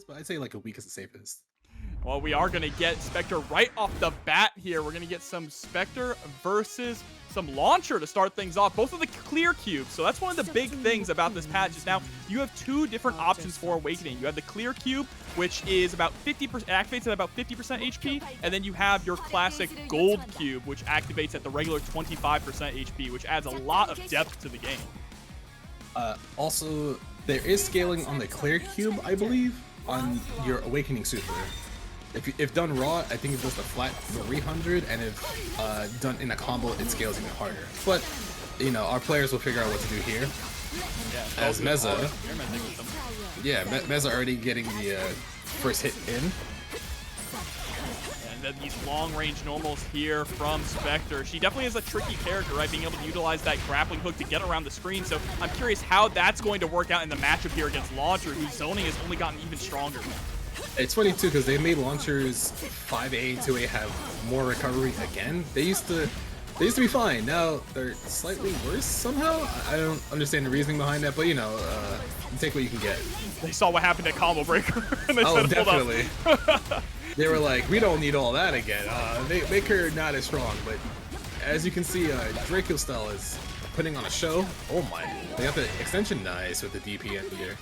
but I'd say like a weak is the safest. Well, we are going to get Spectre right off the bat here. We're going to get some Spectre versus some Launcher to start things off. Both of the clear cubes. So that's one of the big things about this patch is now you have two different options for Awakening. You have the clear cube, which is about 50%, activates at about 50% HP, and then you have your classic gold cube, which activates at the regular 25% HP, which adds a lot of depth to the game. Also, there is scaling on the clear cube, I believe, on your Awakening Super. If done raw, I think it does the flat 300, and if done in a combo, it scales even harder. But, you know, our players will figure out what to do here. Yeah, as Mezza, yeah, Mezza already getting the first hit in. And then these long-range normals here from Spectre. She definitely is a tricky character, right? Being able to utilize that grappling hook to get around the screen. So I'm curious how that's going to work out in the matchup here against Launcher, whose zoning has only gotten even stronger. It's funny too because they made launchers 5A and 2A have more recovery again. They used to be fine. Now they're slightly worse somehow. I don't understand the reasoning behind that, but you know, you take what you can get. They saw what happened at Combo Breaker and they said, definitely. They were like, we don't need all that again. Make her not as strong. But as you can see, Dracostel is putting on a show. Oh my! They got the extension nice with the DP end here.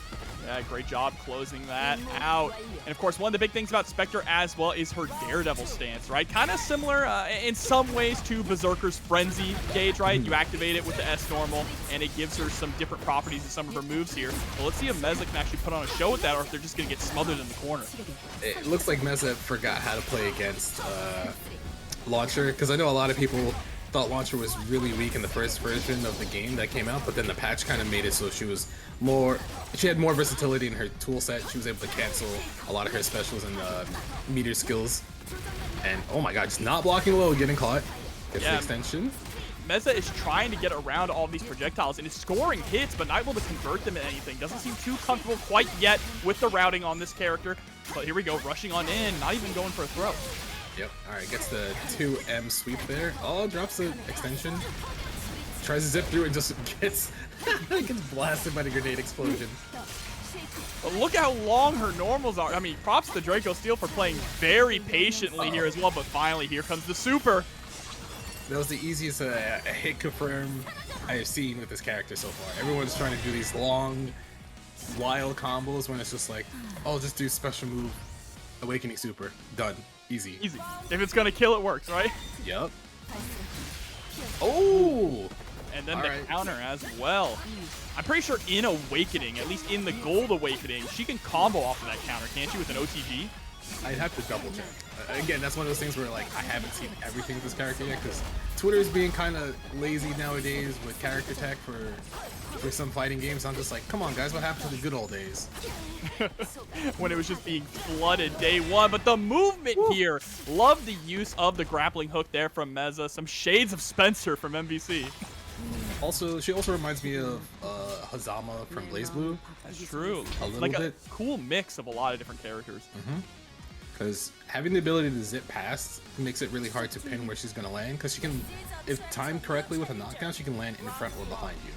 Yeah, great job closing that out. And of course, one of the big things about Spectre as well is her Daredevil stance, right? Kind of similar in some ways to Berserker's Frenzy gauge, right? You activate it with the S normal, and it gives her some different properties in some of her moves here. Well, let's see if Mezza can actually put on a show with that, or if they're just going to get smothered in the corner. It looks like Mezza forgot how to play against Launcher, because I know a lot of people thought Launcher was really weak in the first version of the game that came out, but then the patch kind of made it so she had more versatility in her tool set. She was able to cancel a lot of her specials and meter skills. And oh my god, just not blocking low, getting caught. Gets the extension. Mezza is trying to get around all of these projectiles and is scoring hits, but not able to convert them into anything. Doesn't seem too comfortable quite yet with the routing on this character. But here we go, rushing on in, not even going for a throw. Yep, alright, gets the 2M sweep there. Oh, drops the extension. Tries to zip through and just gets blasted by the grenade explosion. But look how long her normals are. I mean, props to Dracostel for playing very patiently here as well, but finally, here comes the super. That was the easiest hit confirm I have seen with this character so far. Everyone's trying to do these long, wild combos when it's just like, oh, just do special move, Awakening Super, done. Easy. Easy. If it's gonna kill, it works, right? Yep. Oh! And then the counter as well. I'm pretty sure in Awakening, at least in the Gold Awakening, she can combo off of that counter, can't she, with an OTG? I'd have to double check. Again, that's one of those things where like I haven't seen everything with this character yet because Twitter is being kind of lazy nowadays with character tech for some fighting games. I'm just like, come on guys, what happened to the good old days? When it was just being flooded day one. But the movement here, love the use of the grappling hook there from Mezza. Some shades of Spencer from MVC. Also, she also reminds me of Hazama from BlazBlue. That's true. A little like bit. A cool mix of a lot of different characters. Because having the ability to zip past makes it really hard to pin where she's going to land. Because she can, if timed correctly with a knockdown, she can land in front or behind you.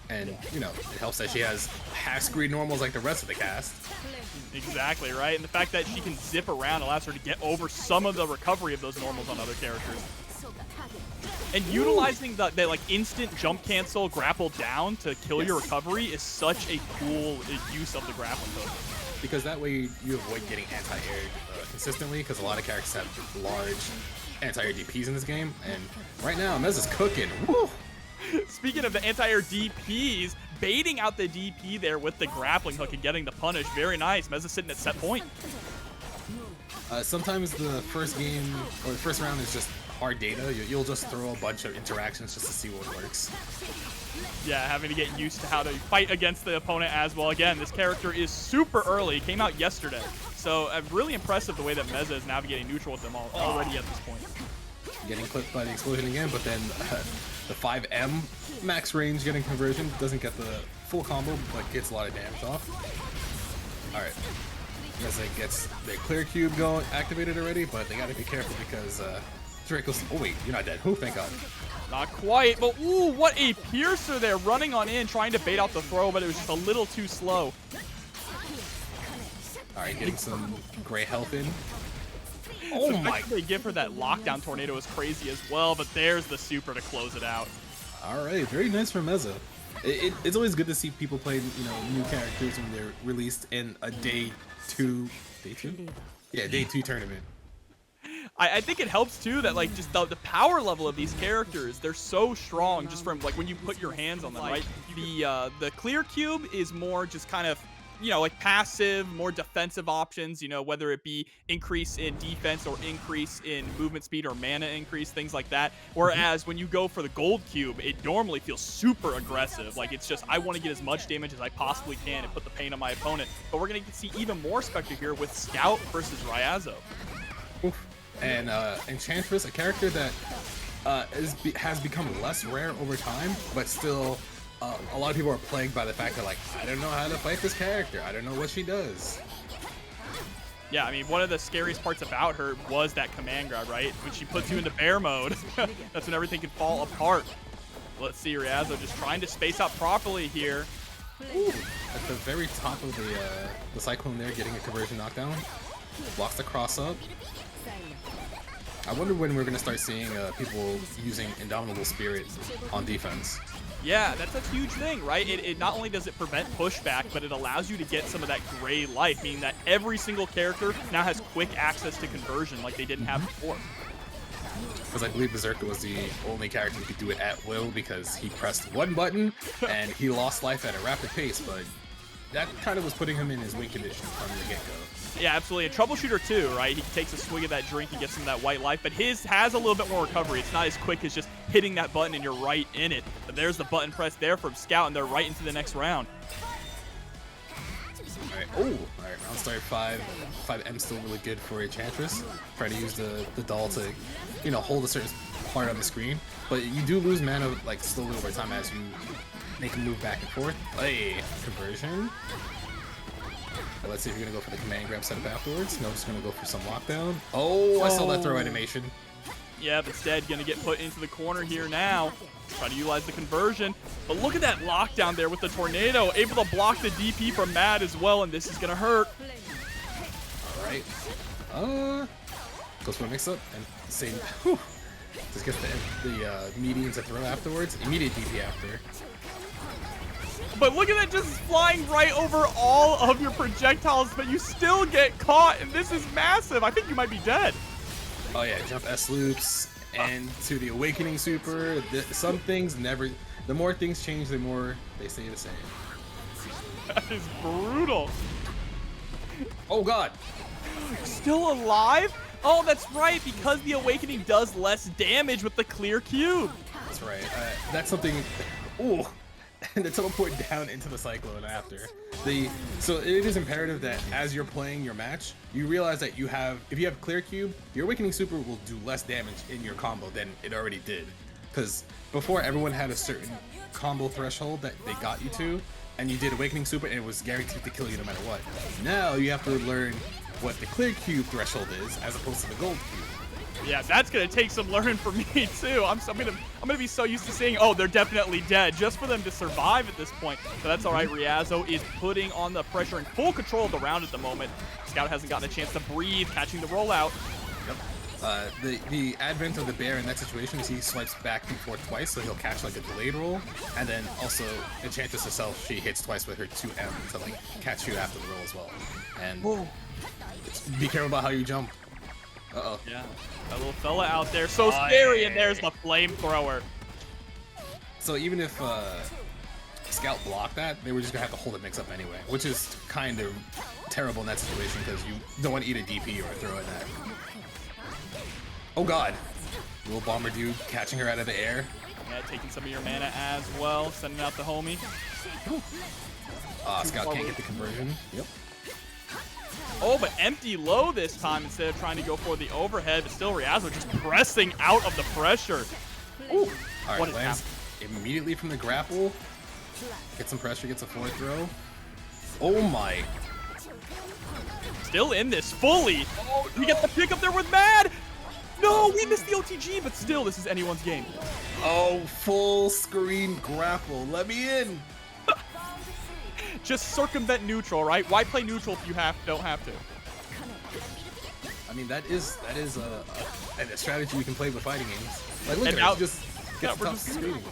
And, you know, it helps that she has half-screen normals like the rest of the cast. Exactly, right? And the fact that she can zip around allows her to get over some of the recovery of those normals on other characters. And utilizing the like instant jump cancel grapple down to kill your recovery is such a cool use of the grappling hook. Because that way you avoid getting anti-air consistently, because a lot of characters have large anti-air DPs in this game, and right now Mezza's cooking. Woo! Speaking of the anti-air DPs, baiting out the DP there with the grappling hook and getting the punish, very nice. Mezza's sitting at set point. Sometimes the first game, or the first round is just hard data. You'll just throw a bunch of interactions just to see what works. Yeah, having to get used to how to fight against the opponent as well. Again, this character is super early. Came out yesterday. So really impressive the way that Mezza is navigating neutral with them already at this point. Getting clipped by the explosion again, but then the 5M max range getting conversion doesn't get the full combo, but gets a lot of damage off. Alright. Mezza gets their clear cube going activated already, but they gotta be careful because Draco's. Oh wait, you're not dead. Oh, thank God. Not quite, but ooh, what a piercer there, running on in, trying to bait out the throw, but it was just a little too slow. Alright, getting some gray health in. The Oh fact my. that they give her that lockdown tornado is crazy as well, but there's the super to close it out. Alright, very nice from Mezza. It's always good to see people play, new characters when they're released in a day two? Yeah, day 2 tournament. I think it helps too that like just the power level of these characters, they're so strong just from like when you put your hands on them, right? The clear cube is more just kind of, like passive, more defensive options, whether it be increase in defense or increase in movement speed or mana increase, things like that. Whereas when you go for the gold cube, it normally feels super aggressive. Like it's just, I want to get as much damage as I possibly can and put the pain on my opponent. But we're going to see even more Spectre here with Scout versus Ryazo. Oof. And Enchantress, a character that has become less rare over time, but still a lot of people are plagued by the fact that, like, I don't know how to fight this character. I don't know what she does. Yeah, I mean, one of the scariest parts about her was that command grab, right? When she puts you into bear mode, that's when everything can fall apart. Let's see, Ryazo just trying to space out properly here. Ooh. At the very top of the Cyclone there, getting a conversion knockdown. Blocks the cross up. I wonder when we're going to start seeing people using Indomitable Spirit on defense. Yeah, that's a huge thing, right? It not only does it prevent pushback, but it allows you to get some of that gray life, meaning that every single character now has quick access to conversion like they didn't have before. Because I believe Berserker was the only character who could do it at will because he pressed one button and he lost life at a rapid pace, but that kind of was putting him in his win condition from the get-go. Yeah, absolutely. A Troubleshooter too, right? He takes a swig of that drink and gets some of that white life, but his has a little bit more recovery. It's not as quick as just hitting that button and you're right in it. But there's the button press there from Scout, and they're right into the next round. Alright, alright, round start 5. 5M still really good for Enchantress. Try to use the doll to, hold a certain part on the screen. But you do lose mana, like, slowly over time as you make a move back and forth. Hey, conversion. Let's see if you're gonna go for the command grab setup afterwards. No, just gonna go for some lockdown. Oh, I saw that throw animation. Yeah, but instead gonna get put into the corner here now. Try to utilize the conversion. But look at that lockdown there with the tornado. Able to block the DP from Mad as well, and this is gonna hurt. Alright. Goes for a mix up and same. Whew. Just gets the median to throw afterwards. Immediate DP after. But look at that, just flying right over all of your projectiles, but you still get caught, and this is massive. I think you might be dead. Oh yeah, jump S loops and to the Awakening Super. Some things never. The more things change, the more they stay the same. That is brutal. Oh god. Still alive? Oh, that's right, because the Awakening does less damage with the clear cube. That's right. That's something. Ooh. And the teleport down into the Cyclone after. So it is imperative that as you're playing your match, you realize that if you have Clear Cube, your Awakening Super will do less damage in your combo than it already did. Because before, everyone had a certain combo threshold that they got you to, and you did Awakening Super and it was guaranteed to kill you no matter what. Now you have to learn what the Clear Cube threshold is as opposed to the Gold Cube. Yeah, that's gonna take some learning for me too. I'm gonna be so used to seeing, oh, they're definitely dead, just for them to survive at this point. But that's all right. Ryazo is putting on the pressure and full control of the round at the moment. Scout hasn't gotten a chance to breathe, catching the rollout. Yep. The advent of the bear in that situation is he swipes back and forth twice, so he'll catch like a delayed roll, and then also Enchantress herself, she hits twice with her 2M to like catch you after the roll as well. And be careful about how you jump. Uh-oh. Yeah, that little fella out there, so scary, and there's the flamethrower. So even if Scout blocked that, they were just gonna have to hold a mix-up anyway, which is kind of terrible in that situation because you don't want to eat a DP or throw in that. Oh god. Little bomber dude catching her out of the air. Yeah, taking some of your mana as well, sending out the homie. Scout can't get the conversion. Yep. Oh, but empty low this time instead of trying to go for the overhead, but still Ryazo just pressing out of the pressure. Ooh. All right, lands immediately from the grapple. Get some pressure, gets a forward throw. Oh my. Still in this fully. Oh, no. We get the pick up there with Mad. No, we missed the OTG, but still, this is anyone's game. Oh, full screen grapple. Let me in. just circumvent neutral, right? Why play neutral if you don't have to? I mean, that is a strategy you can play with fighting games. Like, look And at now- her, she just gets we're tough just- screaming.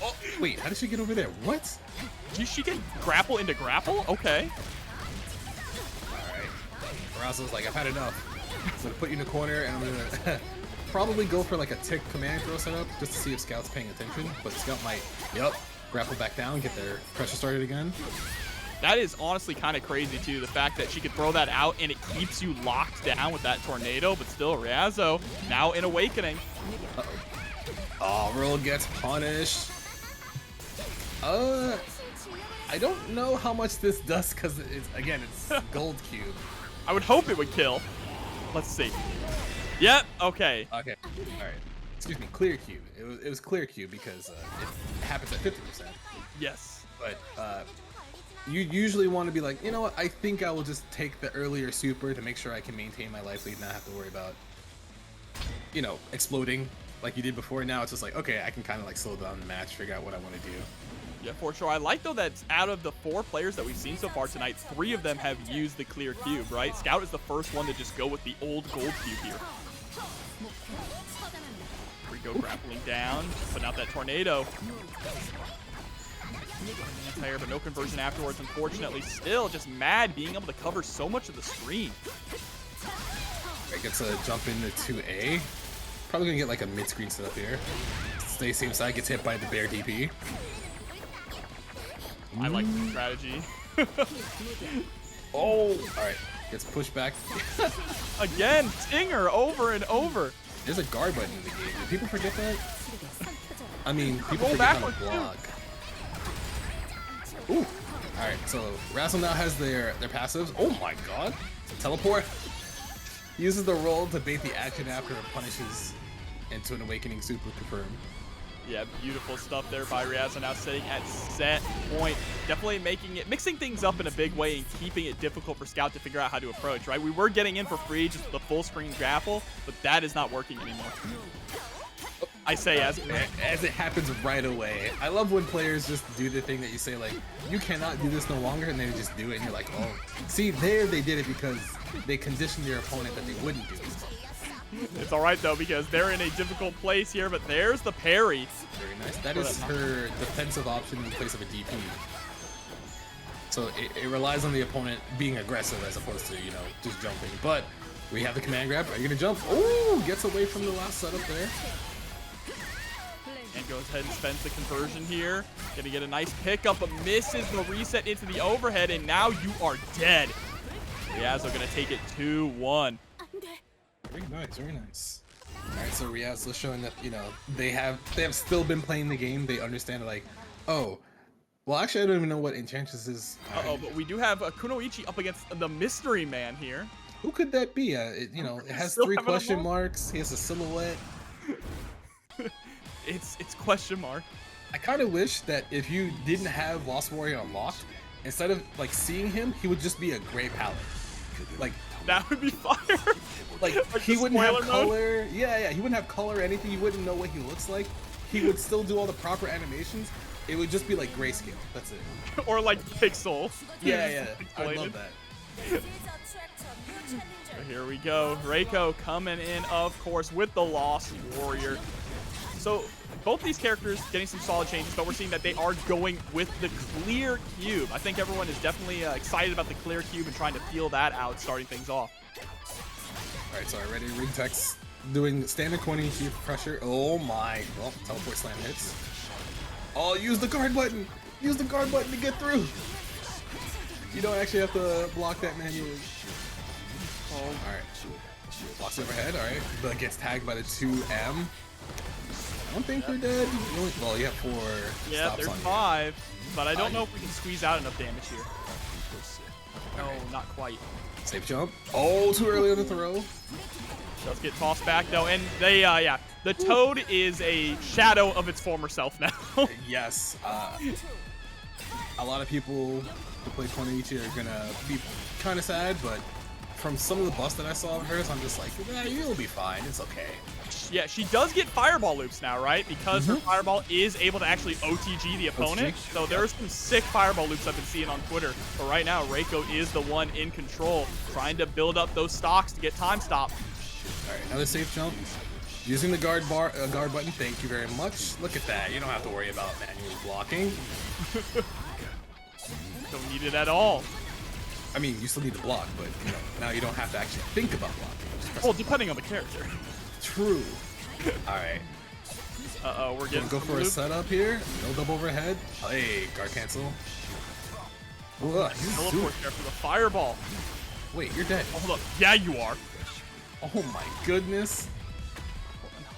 Oh, wait, how did she get over there? What? She can grapple into grapple? Okay. Alright. Ryazo's like, I've had enough. I'm gonna put you in the corner, and I'm gonna probably go for like a tick command throw setup, just to see if Scout's paying attention. But Scout might, grapple back down, get their pressure started again. That is honestly kind of crazy, too. The fact that she could throw that out and it keeps you locked down with that tornado. But still, Ryazo now in Awakening. Uh-oh. Oh, Roll gets punished. I don't know how much this does because it's gold cube. I would hope it would kill. Let's see. Yep. Okay. Okay. All right. Excuse me. Clear cube. It was clear cube because it happens at 50%. Yes. But you usually want to be like, you know what? I think I will just take the earlier super to make sure I can maintain my life lead and not have to worry about, exploding like you did before. Now it's just like, okay, I can kind of like slow down the match, figure out what I want to do. Yeah, for sure. I like, though, that out of the 4 players that we've seen so far tonight, 3 of them have used the clear cube, right? Scout is the first one to just go with the old gold cube here. Reyko grappling down, putting out that tornado. Anti-air, but no conversion afterwards, unfortunately. Still just mad being able to cover so much of the screen. Right, gets a jump into 2A. Probably gonna get like a mid-screen setup here. Stay same side, gets hit by the bear DP. I like the strategy. Oh, alright. Gets pushed back. Again, Stinger over and over. There's a guard button in the game. Do people forget that? I mean, people Roll forget how to backwards, block. Ooh. Alright, so Ryazo now has their passives. Oh my god. Teleport. He uses the roll to bait the action after it punishes into an Awakening super confirm. Yeah, beautiful stuff there by Ryazo, now sitting at set point. Definitely mixing things up in a big way and keeping it difficult for Scout to figure out how to approach, right? We were getting in for free, just the full screen grapple, but that is not working anymore. I say as it happens right away. I love when players just do the thing that you say, like, you cannot do this no longer, and they just do it, and you're like, oh. See, there they did it because they conditioned their opponent that they wouldn't do it. It's all right, though, because they're in a difficult place here, but there's the parry. Very nice. That is her defensive option in place of a DP. So it relies on the opponent being aggressive as opposed to, just jumping. But we have the command grab. Are you going to jump? Oh, gets away from the last setup there. And goes ahead and spends the conversion here. Gonna get a nice pickup, but misses the reset into the overhead, and now you are dead. Ryazo gonna take it 2-1. Very nice, very nice. Alright, so Ryazo showing that, they have still been playing the game. They understand, like, oh, well, actually, I don't even know what Enchantress is. Uh-oh, but we do have Kunoichi up against the mystery man here. Who could that be? It has 3 question marks. He has a silhouette. It's question mark. I kind of wish that if you didn't have Lost Warrior unlocked, instead of, like, seeing him, he would just be a gray palette. Like, that would be fire. Like he wouldn't have color. Yeah, he wouldn't have color or anything. You wouldn't know what he looks like. He would still do all the proper animations. It would just be like grayscale. That's it. Or like pixel. Yeah. I love that. Here we go. Reyko coming in, of course, with the Lost Warrior. So both these characters getting some solid changes, but we're seeing that they are going with the clear cube. I think everyone is definitely excited about the clear cube and trying to feel that out, starting things off. All right, so already Ringtext doing standard Kunoichi pressure. Oh my, well, teleport slam hits. Oh, use the guard button. Use the guard button to get through. You don't actually have to block that manually. Oh, all right. Blocks overhead, all right. But gets tagged by the 2M. I don't think we're dead. Well, you have 4 Yeah, stops there's on 5, but I don't know if we can squeeze out enough damage here. No, not quite. Safe jump. Oh, too early on the throw. Does get tossed back though, and they, yeah, the Toad is a shadow of its former self now. Yes. A lot of people who play Kunoichi are gonna be kind of sad, but from some of the buffs that I saw of hers, I'm just like, yeah, you'll be fine. It's okay. Yeah, she does get fireball loops now, right? Because her fireball is able to actually OTG the opponent. So there's some sick fireball loops I've been seeing on Twitter. But right now, Reyko is the one in control, trying to build up those stocks to get time stop. All right, another safe jump. Using the guard button. Thank you very much. Look at that. You don't have to worry about manually blocking. Don't need it at all. I mean, you still need to block, but you know, now you don't have to actually think about blocking. Well, depending on the character. True. All right. Uh-oh, we're getting go for a setup here. No double overhead. Hey, guard cancel. What? Teleport there for the fireball. Wait, you're dead. Oh, hold up. Yeah, you are. Oh my goodness.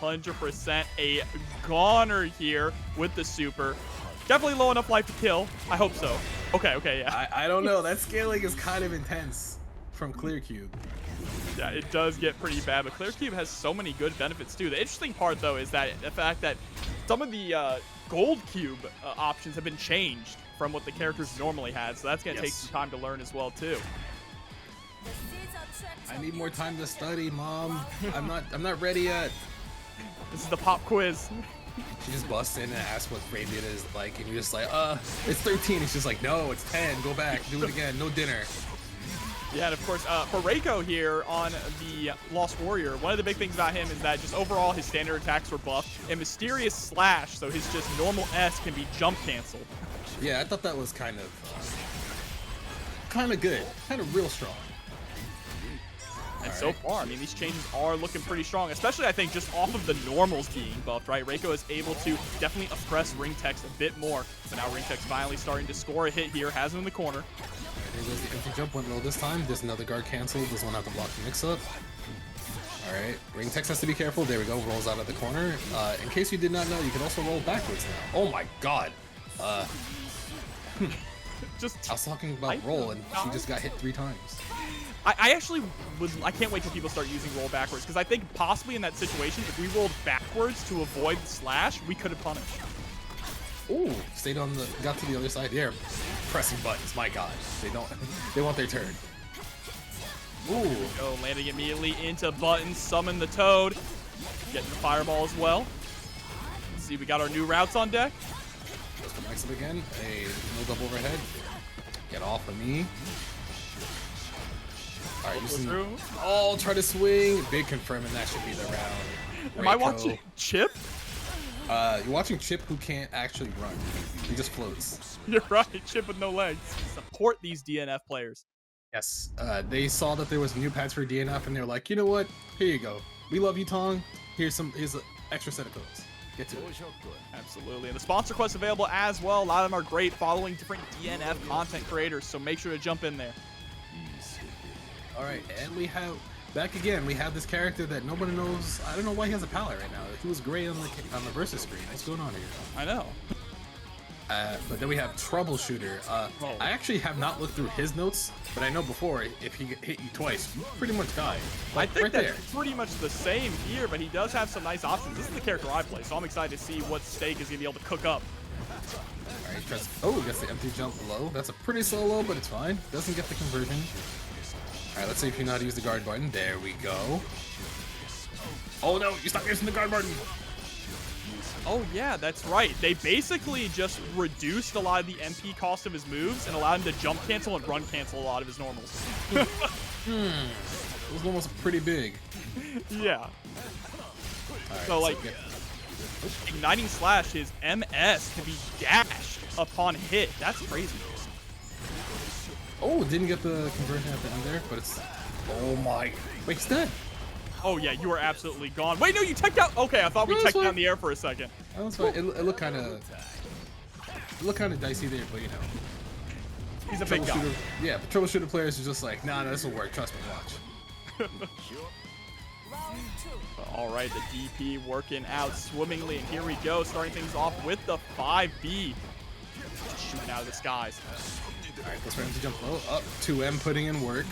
100% a goner here with the super. Definitely low enough life to kill. I hope so. Okay, yeah. I don't know. That scaling is kind of intense from Clear Cube. Yeah, it does get pretty bad, but Clear Cube has so many good benefits too. The interesting part though is that the fact that some of the gold cube options have been changed from what the characters normally had, so that's gonna take some time to learn as well too. I need more time to study, Mom. I'm not ready yet. This is the pop quiz. She just busts in and asks what Radiant is like, and you're just like, it's 13. It's just like, no, it's 10. Go back, do it again. No dinner. Yeah, and of course, for Reyko here on the Lost Warrior, one of the big things about him is that just overall his standard attacks were buffed, and Mysterious Slash, so his just normal S can be jump canceled. Yeah, I thought that was kind of good, kind of real strong. And so far, I mean, these changes are looking pretty strong, especially, I think, just off of the normals being buffed, right? Reyko is able to definitely oppress Ringtext a bit more. So now Ringtext finally starting to score a hit here, has him in the corner. All right, there goes the empty jump, went low this time. There's another guard cancel, doesn't want to have to block the mix-up. All right, Ringtext has to be careful. There we go, rolls out of the corner. In case you did not know, you can also roll backwards now. Oh my god. I was talking about roll, and she just got hit 3 times. I actually I can't wait till people start using roll backwards, because I think possibly in that situation, if we rolled backwards to avoid the slash, we could have punished. Ooh, stayed on the, got to the other side. They're pressing buttons, my god. They want their turn. Ooh. Go, landing immediately into buttons, summon the Toad. Getting the fireball as well. Let's see, we got our new routes on deck. Let's go mix it again. Hey, no double overhead. Get off of me. Alright, using. Oh, try to swing. Big confirming that should be the round. Reyko. Am I watching Chip? You're watching Chip, who can't actually run. He just floats. You're right, Chip with no legs. Support these DNF players. Yes, they saw that there was a new patch for DNF, and they're like, you know what? Here you go. We love you, Tong. Here's an extra set of codes. Get to it. Absolutely, and the sponsor quests available as well. A lot of them are great, following different DNF content creators, so make sure to jump in there. All right, and we have back again. We have this character that nobody knows. I don't know why he has a palette right now. He was great on the versus screen. What's going on here? I know. But then we have Troubleshooter. I actually have not looked through his notes, but I know before if he hit you twice, you pretty much die. I think that's pretty much the same here, but he does have some nice options. This is the character I play, so I'm excited to see what Steak is gonna be able to cook up. All right, oh, gets the empty jump low. That's a pretty slow low, but it's fine. Doesn't get the conversion. All right, let's see if you know how to use the guard button. There we go. Oh no, you stop using the guard button. Oh yeah, that's right. They basically just reduced a lot of the MP cost of his moves and allowed him to jump cancel and run cancel a lot of his normals. It was almost pretty big. Yeah. Right, so like, igniting slash, his MS can be dashed upon hit. That's crazy. Oh, didn't get the conversion at the end there, but it's... Oh my... Wait, he's dead. Oh yeah, you are absolutely gone. Wait, no, you teched out... Okay, I thought we teched down the air for a second. That was fine. It looked kind of... It looked kind of dicey there, but you know. He's a big guy. Yeah, the Troubleshooter players are just like, nah, this will work. Trust me, watch. All right, the DP working out swimmingly, and here we go, starting things off with the 5B. Just shooting out of the skies. All right, let's try to jump low. Up, 2M putting in work.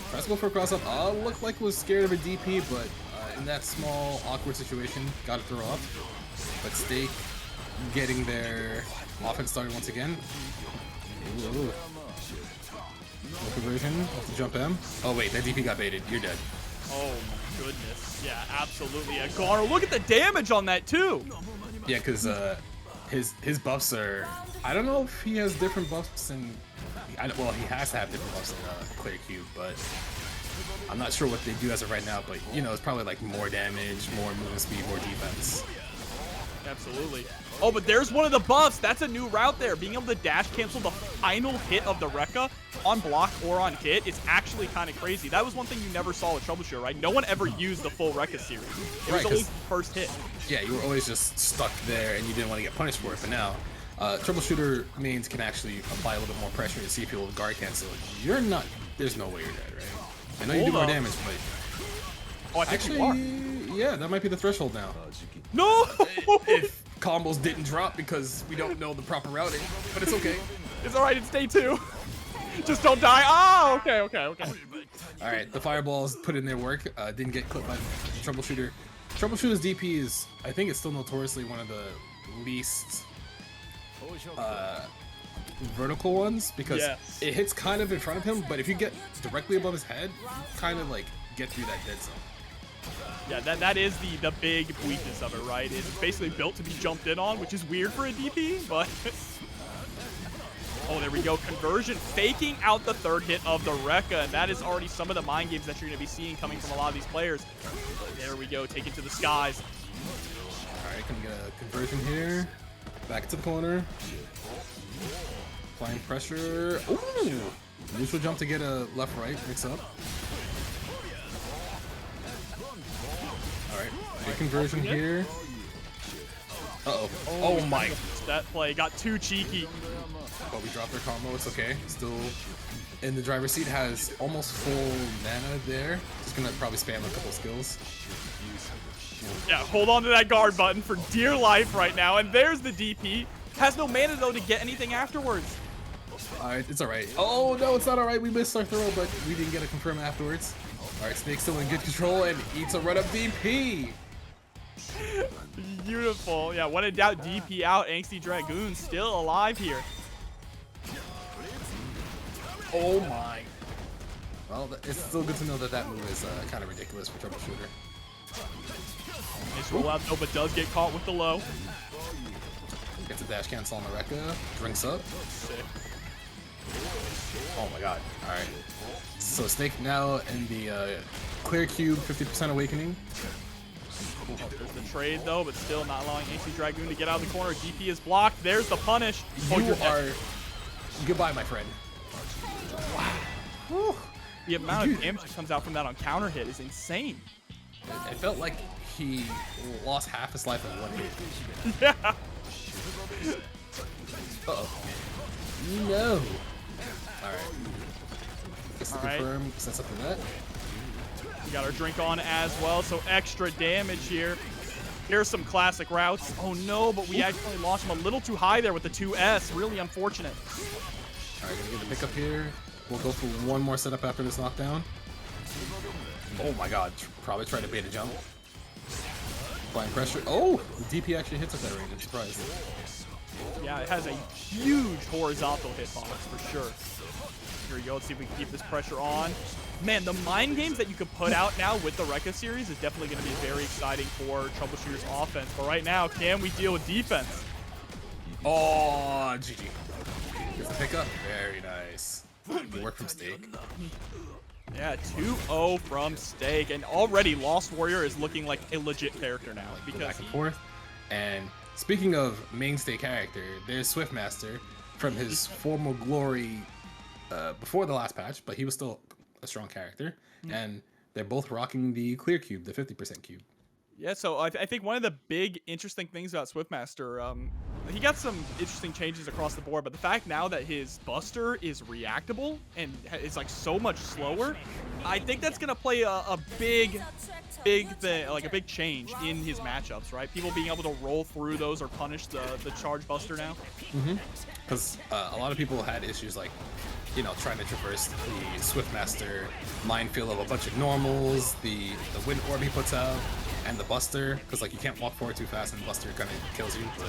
Tries to go for a cross up. Looked like was scared of a DP, but in that small, awkward situation, got to throw up. But Steak getting their offense started once again. Ooh. No conversion. Have to jump M. Oh wait, that DP got baited. You're dead. Oh my goodness. Yeah, absolutely. A Garner. Look at the damage on that too. Yeah, because his buffs are. I don't know if he has different buffs and. Well, he has to have different buffs in Clear Cube, but I'm not sure what they do as of right now. But you know, it's probably like more damage, more movement speed, more defense. Absolutely. Oh, but there's one of the buffs. That's a new route there. Being able to dash cancel the final hit of the Rekka on block or on hit is actually kind of crazy. That was one thing you never saw with Troubleshooter, right? No one ever used the full Rekka series. It was always first hit. Yeah, you were always just stuck there and you didn't want to get punished for it. But now, Troubleshooter mains can actually apply a little bit more pressure and see people with guard cancel. You're not. There's no way you're dead, right? I know you do more damage, but. Oh, I think actually, you are. Yeah, that might be the threshold now. No! If combos didn't drop because we don't know the proper routing, but it's okay. It's alright, it's day 2. Just don't die. Oh, okay. Alright, the fireballs put in their work. Didn't get clipped by the Troubleshooter. Troubleshooter's DP is, I think it's still notoriously one of the least vertical ones because it hits kind of in front of him, but if you get directly above his head, kind of like get through that dead zone. Yeah, that is the big weakness of it, right? It's basically built to be jumped in on, which is weird for a DP, but... Oh, there we go. Conversion, faking out the third hit of the Rekka, and that is already some of the mind games that you're going to be seeing coming from a lot of these players. There we go, take it to the skies. Alright, can we get a conversion here? Back to the corner. Applying pressure. Ooh! Neutral jump to get a left-right mix up. Alright, big conversion here. Uh-oh. Oh my. That play got too cheeky. But we dropped our combo, it's okay. Still in the driver's seat, has almost full mana there. Just gonna probably spam a couple skills. Yeah, hold on to that guard button for dear life right now. And there's the DP. Has no mana though to get anything afterwards. Alright, it's alright. Oh no, it's not alright. We missed our throw, but we didn't get a confirm afterwards. Alright, Snake still in good control and eats a run-up DP. Beautiful. Yeah, when in doubt, DP out. Angstydragoon still alive here. Oh my. Well, it's still good to know that that move is kind of ridiculous for Troubleshooter. Nice roll out though, but does get caught with the low. Gets a dash cancel on the Rekka. Drinks up. Sick. Oh my god. Alright. So Snake now in the clear cube, 50% awakening. Oh, there's the trade though, but still not allowing Angstydragoon to get out of the corner. DP is blocked. There's the punish. You are... Goodbye, my friend. Wow. The amount of damage that comes out from that on counter hit is insane. It felt like he lost half his life in one hit. Yeah. Uh-oh. No. Alright. Gets to Alright. confirm, sets up the net. We got our drink on as well, so extra damage here. Here's some classic routes. Oh no, but we actually launched him a little too high there with the 2S. Really unfortunate. Alright, gonna get the pickup here. We'll go for one more setup after this knockdown. Oh my god, probably try to bait a jump. Applying pressure. Oh! The DP actually hits at that range, I'm surprised. Yeah, it has a huge horizontal hitbox for sure. Here we go, let's see if we can keep this pressure on. Man, the mind games that you can put out now with the Rekka series is definitely going to be very exciting for Troubleshooter's offense. But right now, can we deal with defense? Oh, GG. Gets the pickup. Very nice. Good work from Steak. Yeah, 2-0 from Steak, and already Lost Warrior is looking like a legit character now. Because back and forth. And speaking of mainstay character, there's Swiftmaster from his former glory before the last patch, but he was still a strong character. And they're both rocking the clear cube, the 50% cube. Yeah, so I think one of the big interesting things about Swiftmaster, he got some interesting changes across the board, but the fact now that his Buster is reactable and is like so much slower, I think that's gonna play a big thing, like a big change in his matchups, right? People being able to roll through those or punish the charge Buster now. Because a lot of people had issues like, you know, trying to traverse the Swiftmaster minefield of a bunch of normals, the wind orb he puts out, and the Buster, because like you can't walk forward too fast and Buster kind of kills you, but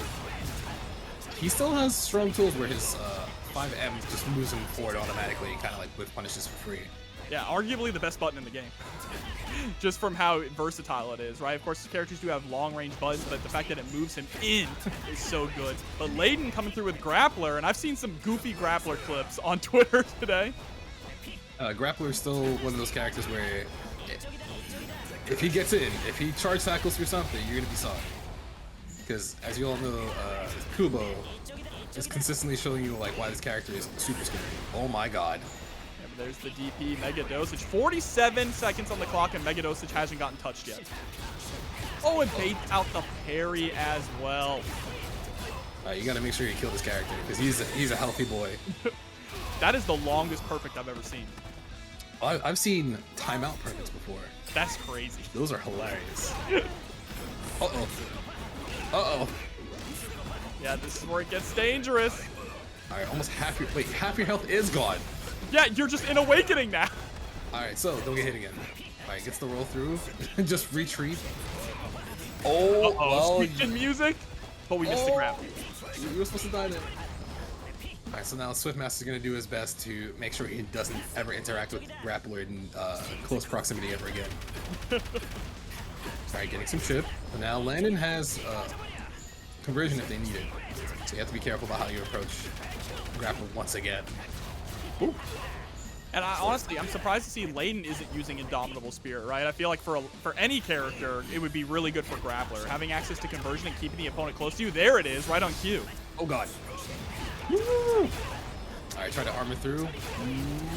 he still has strong tools where his 5M just moves him forward automatically and kind of like whiff punishes for free. Yeah, arguably the best button in the game. Just from how versatile it is, right? Of course, characters do have long-range buttons, but the fact that it moves him in is so good. But Landon coming through with Grappler, and I've seen some goofy Grappler clips on Twitter today. Grappler is still one of those characters where if he gets in, if he charge tackles for something, you're going to be sorry. Because, as you all know, Kubo is consistently showing you like why this character is super scary. Oh my god. Yeah, but there's the DP, Megadosage. 47 seconds on the clock, and Megadosage hasn't gotten touched yet. Oh, and baits out the parry as well. You got to make sure you kill this character, because he's a healthy boy. That is the longest perfect I've ever seen. I've seen timeout perfects before. That's crazy. Those are hilarious. Uh-oh. Uh-oh. Yeah, this is where it gets dangerous. All right, almost half your health is gone. Yeah, you're just in Awakening now. All right, so don't get hit again. All right, gets the roll through. Just retreat. Oh, well, speaking music, but we missed the grab. You were supposed to die there. All right, so now Swiftmaster is going to do his best to make sure he doesn't ever interact with Grappler in close proximity ever again. All right, getting some chip. But now Landon has conversion if they need it. So you have to be careful about how you approach Grappler once again. Ooh. And honestly, I'm surprised to see Landon isn't using Indomitable Spirit, right? I feel like for any character, it would be really good for Grappler. Having access to conversion and keeping the opponent close to you. There it is, right on cue. Oh god. Woo! Alright, try to armor through.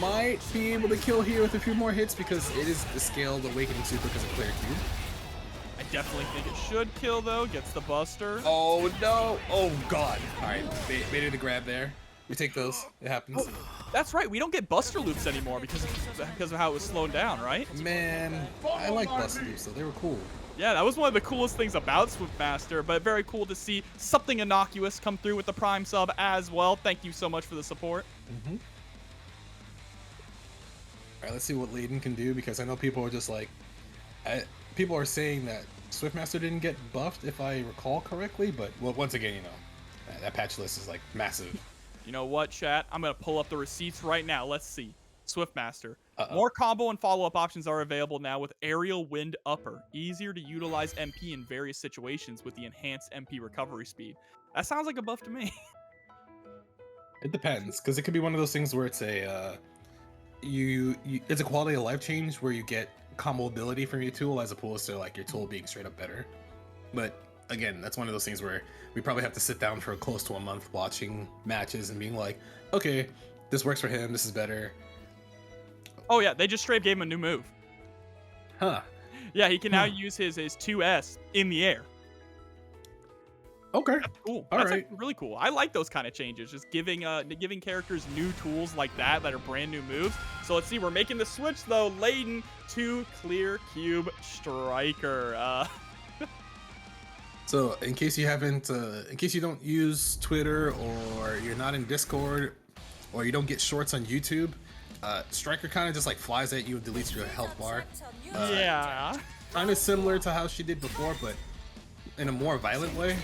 Might be able to kill here with a few more hits because it is the scaled Awakening Super because of Clear Cube. I definitely think it should kill, though. Gets the Buster. Oh no! Oh god! Alright, baited the grab there. We take those. It happens. Oh, that's right. We don't get Buster Loops anymore because of how it was slowed down, right? Man, I like Buster Loops, though. They were cool. Yeah, that was one of the coolest things about Swiftmaster, but very cool to see something innocuous come through with the Prime sub as well. Thank you so much for the support. Mm-hmm. Alright, let's see what Landon can do, because I know people are just like... people are saying that Swiftmaster didn't get buffed, if I recall correctly, but well, once again, you know, that patch list is like massive. You know what, chat? I'm going to pull up the receipts right now. Let's see. Swiftmaster. More combo and follow-up options are available now with Aerial Wind Upper. Easier to utilize MP in various situations with the enhanced MP recovery speed. That sounds like a buff to me. It depends, because it could be one of those things where it's a it's a quality of life change where you get combo ability from your tool as opposed to like your tool being straight up better. But again, that's one of those things where we probably have to sit down for close to a month watching matches and being like, okay, this works for him, this is better. Oh yeah, they just straight gave him a new move. Huh. Yeah, he can now use his 2S in the air. Okay. That's cool. All That's right. really cool. I like those kind of changes. Just giving characters new tools like that are brand new moves. So let's see. We're making the switch though. Landon to Clear Cube Striker. So in case you haven't, in case you don't use Twitter or you're not in Discord or you don't get shorts on YouTube, Striker kind of just like flies at you and deletes your health bar. Yeah. Kind of similar to how she did before, but in a more violent way,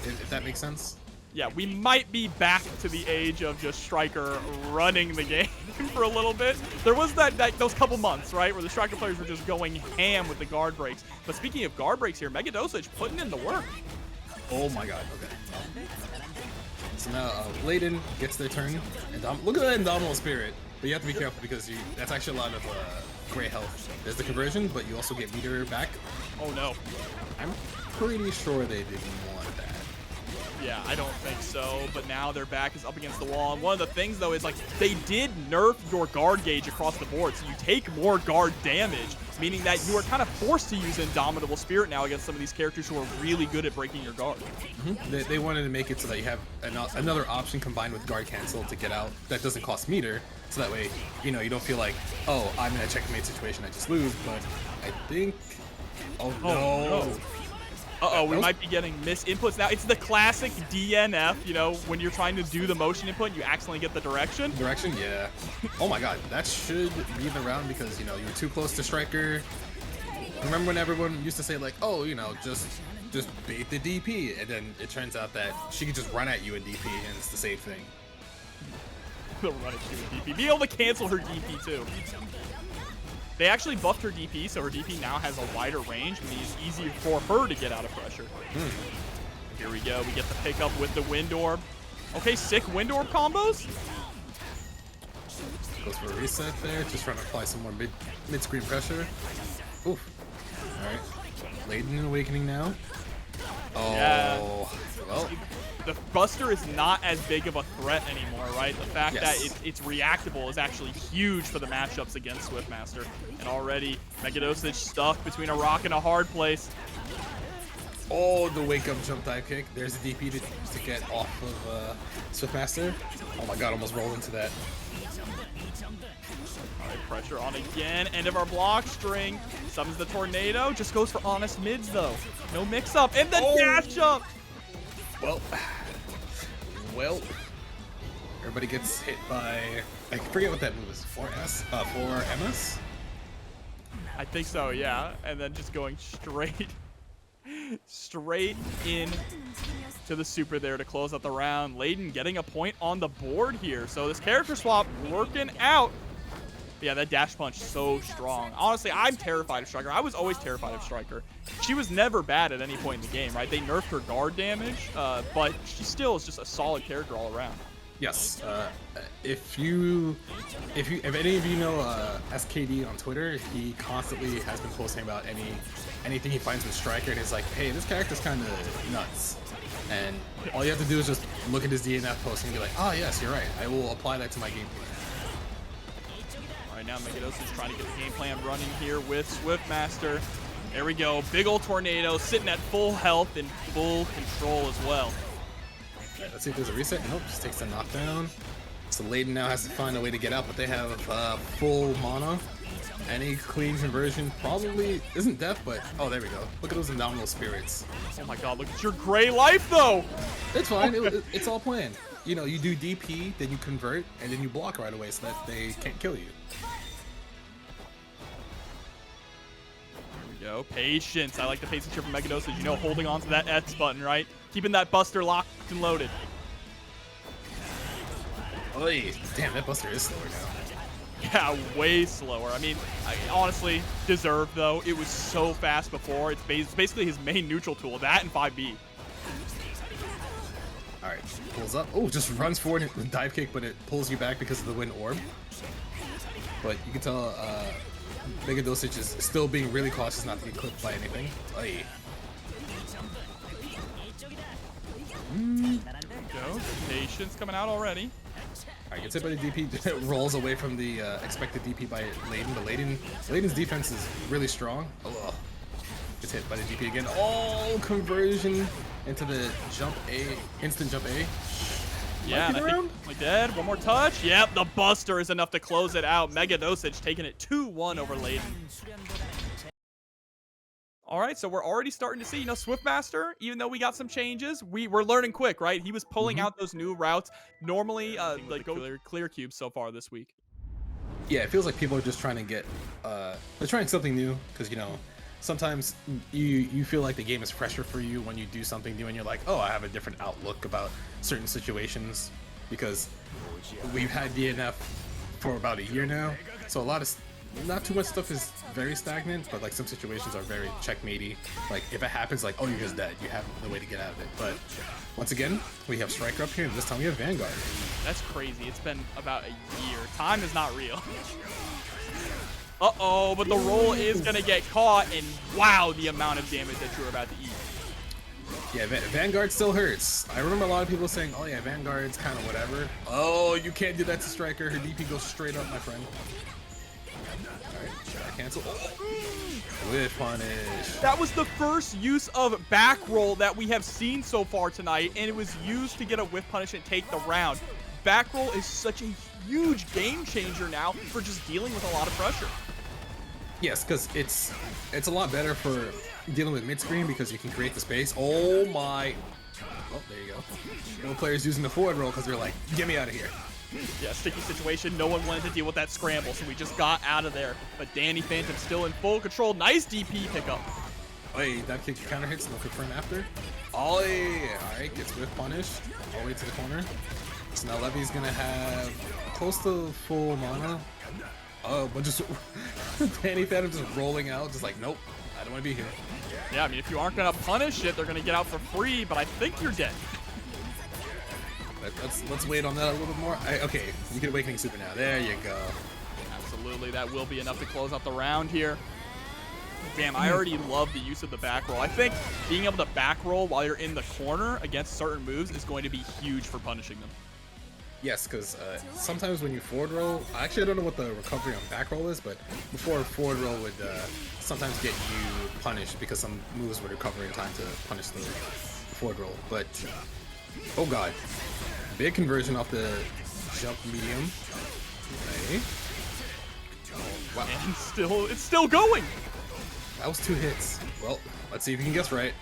if that makes sense. Yeah, we might be back to the age of just Striker running the game for a little bit. There was those couple months, right, where the Striker players were just going ham with the guard breaks. But speaking of guard breaks here, Megadosage putting in the work. Oh my god, okay. So now Landon gets their turn. Look at that Indomitable Spirit. But you have to be careful because that's actually a lot of gray health. There's the conversion, but you also get meter back. Oh no. I'm pretty sure they didn't want that. Yeah, I don't think so, but now their back is up against the wall. And one of the things, though, is like they did nerf your guard gauge across the board, so you take more guard damage, meaning that you are kind of forced to use Indomitable Spirit now against some of these characters who are really good at breaking your guard. Mm-hmm. They wanted to make it so that you have another option combined with guard cancel to get out that doesn't cost meter, so that way, you know, you don't feel like, oh, I'm in a checkmate situation, I just lose, but I think... Oh, no. Uh-oh, we might be getting misinputs now. It's the classic DNF, you know, when you're trying to do the motion input, you accidentally get the direction. Direction, yeah. Oh my god, that should be the round because, you know, you're too close to Striker. Remember when everyone used to say, like, oh, you know, just bait the DP, and then it turns out that she could just run at you in DP, and it's the same thing. the running DP. Be able to cancel her DP too. They actually buffed her DP, so her DP now has a wider range, meaning it's easier for her to get out of pressure. Here we go. We get the pickup with the Wind Orb. Okay, sick Wind Orb combos. Goes for a reset there, just trying to apply some more mid-screen pressure. Oof. Alright. Landon awakening now. Oh, yeah. Well. The Buster is not as big of a threat anymore, right? The fact that it's reactable is actually huge for the matchups against Swiftmaster. And already, Megadosage stuck between a rock and a hard place. Oh, the wake-up jump dive kick. There's a DP to get off of Swiftmaster. Oh my god, almost rolled into that. Alright, pressure on again. End of our block string. Summons the tornado. Just goes for honest mids, though. No mix-up. And the dash jump! Well, everybody gets hit by, I forget what that move is, 4S? 4MS? I think so, yeah. And then just going straight in to the super there to close out the round. Landon getting a point on the board here. So this character swap working out. Yeah, that dash punch so strong. Honestly, I'm terrified of Striker. I was always terrified of Striker. She was never bad at any point in the game, right? They nerfed her guard damage, but she still is just a solid character all around. Yes. If any of you know SKD on Twitter, he constantly has been posting about anything he finds with Striker, and he's like, hey, this character's kind of nuts. And all you have to do is just look at his DNF post and be like, oh yes, you're right. I will apply that to my gameplay. Right now, Megadosage is trying to get the game plan running here with Swiftmaster. There we go. Big ol' tornado sitting at full health and full control as well. Right, let's see if there's a reset. Nope, just takes the knockdown. So Landon now has to find a way to get out, but they have full mana. Any clean conversion probably isn't death, but oh, there we go. Look at those Indomitable Spirits. Oh my god, look at your gray life though. It's fine. It's all planned. You know, you do DP, then you convert, and then you block right away so that they can't kill you. There we go. Patience. I like the patience here from Megadosage. You know, holding on to that X button, right? Keeping that Buster locked and loaded. Oy, damn, that Buster is slower now. Yeah, way slower. I mean, honestly, deserved though. It was so fast before. It's basically his main neutral tool. That and 5B. Alright, pulls up. Oh, just runs forward with dive kick, but it pulls you back because of the Wind Orb. But you can tell Megadosage is still being really cautious not to get clipped by anything. Oy. There we go. Patience coming out already. Alright, gets hit by the DP, rolls away from the expected DP by Landon, but Landon's defense is really strong. Oh, gets hit by the DP again. Oh, conversion into the jump A, instant jump A. Yeah, and I think we dead. One more touch. Yep, the Buster is enough to close it out. Megadosage taking it 2-1 over Landon. All right, so we're already starting to see, you know, Swiftmaster, even though we got some changes, we're learning quick, right? He was pulling out those new routes. Normally, like clear cubes so far this week. Yeah, it feels like people are just trying to get, they're trying something new, because, you know, sometimes you feel like the game is fresher for you when you do something new and you're like, oh, I have a different outlook about certain situations, because we've had DNF for about a year now, so a lot of not too much stuff is very stagnant, but like some situations are very checkmatey. Like if it happens, like, oh, you're just dead, you have no way to get out of it. But once again, we have Striker up here, and this time we have Vanguard. That's crazy. It's been about a year. Time is not real. Uh-oh, but the roll is gonna get caught, and wow, the amount of damage that you're about to eat. Yeah, Vanguard still hurts. I remember a lot of people saying, oh yeah, Vanguard's kind of whatever. Oh, you can't do that to Striker. Her DP goes straight up, my friend. Alright, cancel. With punish. That was the first use of back roll that we have seen so far tonight, and it was used to get a whiff punish and take the round. Back roll is such a huge game changer now for just dealing with a lot of pressure. Yes, because it's a lot better for dealing with mid-screen because you can create the space. Oh my. Oh, there you go. No players using the forward roll because they're like, get me out of here. Yeah, sticky situation. No one wanted to deal with that scramble, so we just got out of there. But DaniphantomPR still in full control. Nice DP pickup. Wait, that kick counter hits, no confirm after. Ollie! Alright, gets whiff punished. All the way to the corner. So now Levy's gonna have close to full mana. Oh, but just DaniphantomPR just rolling out, just like, nope, I don't want to be here. Yeah, I mean, if you aren't gonna punish it, they're gonna get out for free, but I think you're dead. Let's wait on that a little bit more. Okay, you can Awakening Super now. There you go. Absolutely, that will be enough to close out the round here. Damn, I already love the use of the back roll. I think being able to back roll while you're in the corner against certain moves is going to be huge for punishing them. Yes, because sometimes when you forward roll, actually I don't know what the recovery on back roll is, but before forward roll would sometimes get you punished because some moves would recover in time to punish the forward roll. But, oh god, big conversion off the jump medium. Okay. Oh, wow. And it's still going. That was 2 hits. Well, let's see if you can guess right.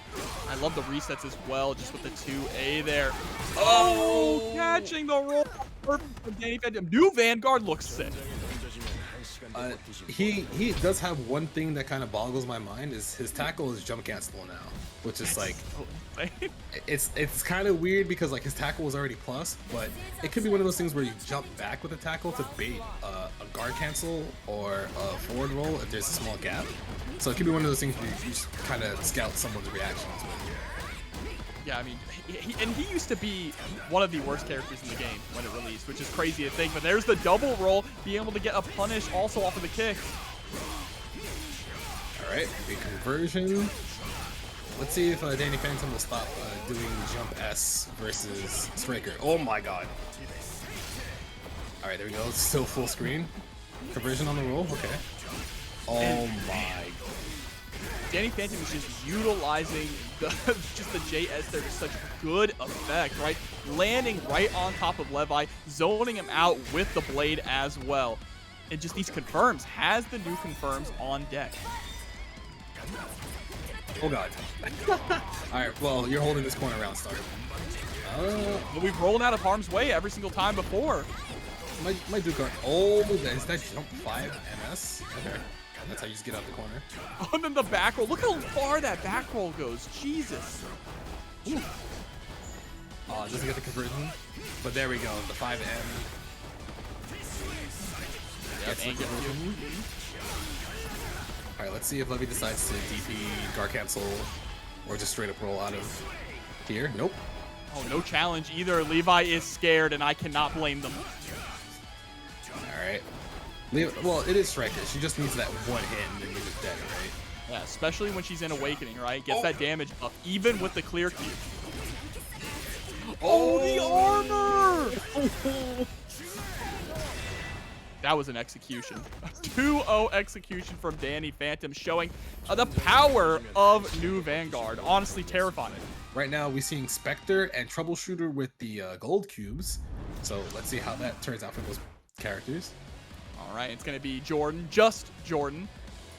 I love the resets as well, just with the 2A there. Oh, catching the roll. New Vanguard looks sick. He does have one thing that kind of boggles my mind is his tackle is jump cancel now, which is like, it's kind of weird because like his tackle was already plus, but it could be one of those things where you jump back with a tackle to bait a guard cancel or a forward roll if there's a small gap. So it could be one of those things where you just kind of scout someone's reactions with. Yeah, I mean, he used to be one of the worst characters in the game when it released, which is crazy to think. But there's the double roll, being able to get a punish also off of the kick. All right, big conversion. Let's see if DaniphantomPR will stop doing jump S versus Striker. Oh my god. All right, there we go. It's still full screen. Conversion on the roll. Okay. Oh my. DaniphantomPR is just utilizing just the JS there to such good effect, right? Landing right on top of Levi, zoning him out with the blade as well. And just these confirms, has the new confirms on deck. Oh god. Alright, well, you're holding this corner around, Star. But we've rolled out of harm's way every single time before. My Duke are. Oh, is that jump 5 MS? Okay. That's how you just get out the corner. And then the back roll. Look how far that back roll goes. Jesus. Ooh. Doesn't get the conversion. But there we go. The 5M. Gets the conversion. Alright, let's see if Levi decides to DP, guard cancel, or just straight up roll out of here. Nope. Oh, no challenge either. Levi is scared, and I cannot blame them. Alright. Well, it is Striker. She just needs that one hit and then you're just dead, right? Yeah, especially when she's in Awakening, right? Gets that damage up, even with the clear cube. Oh, the armor! That was an execution. A 2-0 execution from DaniphantomPR, showing the power of new Vanguard. Honestly terrifying. Right now, we're seeing Spectre and Troubleshooter with the gold cubes. So let's see how that turns out for those characters. All right, it's going to be Jordan, just Jordan,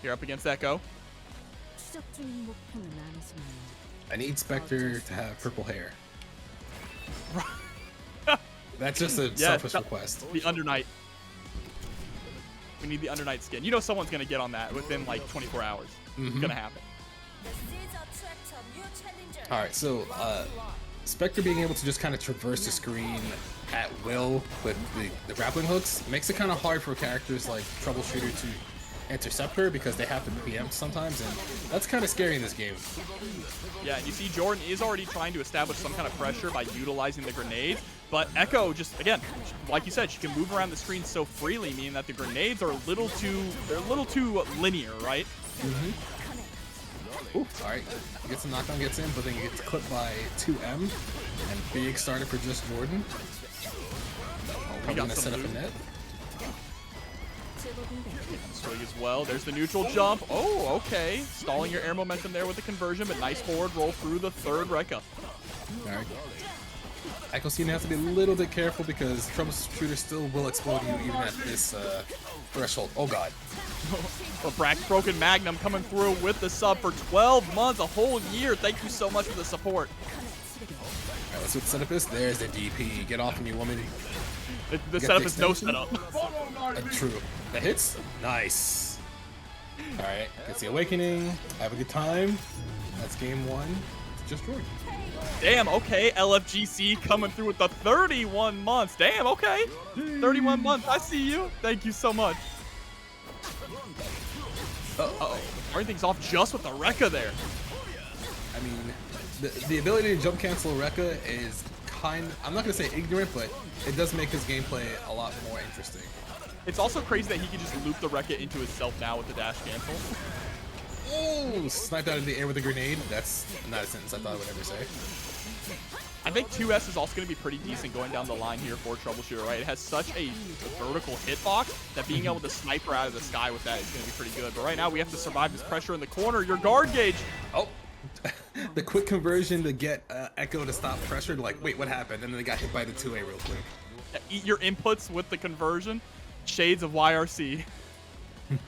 here up against Echo. I need Spectre to have purple hair. That's just a selfish request. The Undernight. We need the Undernight skin. You know someone's going to get on that within like 24 hours. It's going to happen. All right, so Spectre being able to just kind of traverse the screen at will with the grappling hooks makes it kind of hard for characters like Troubleshooter to intercept her because they have to preempt sometimes, and that's kind of scary in this game. Yeah, and you see Jordan is already trying to establish some kind of pressure by utilizing the grenades, but Echo just, again, like you said, she can move around the screen so freely, meaning that the grenades are a little too linear, right? Ooh, alright, gets a knockdown, gets in, but then gets clipped by 2M, and big starter for just Jordan. Probably gonna set up a net. Swing as well. There's the neutral jump. Oh, okay. Stalling your air momentum there with the conversion, but nice forward roll through the third Reyko. Alright. Echo's gonna have to be a little bit careful because Troubleshooter still will explode you even at this threshold. Oh god. Well, Brack's Broken Magnum coming through with the sub for 12 months, a whole year. Thank you so much for the support. Alright, let's see what the setup is. There's the DP. Get off of me, woman. The setup is no setup. True. That hits? Nice. Alright, gets the Awakening. Have a good time. That's game one. It's just Jordan. Damn, okay. LFGC coming through with the 31 months. Damn, okay. 31 months. I see you. Thank you so much. Uh-oh. Everything's off just with the Reyko there. I mean, the ability to jump cancel Reyko is I'm not going to say ignorant, but it does make his gameplay a lot more interesting. It's also crazy that he can just loop the Reyko into himself now with the dash cancel. Oh, sniped out of the air with a grenade. That's not a sentence I thought I would ever say. I think 2S is also going to be pretty decent going down the line here for Troubleshooter, right? It has such a vertical hitbox that being able to sniper out of the sky with that is going to be pretty good. But right now, we have to survive this pressure in the corner. Your guard gauge. Oh, the quick conversion to get Echo to stop pressure. Like, wait, what happened? And then they got hit by the 2A real quick. Eat your inputs with the conversion. Shades of YRC. Here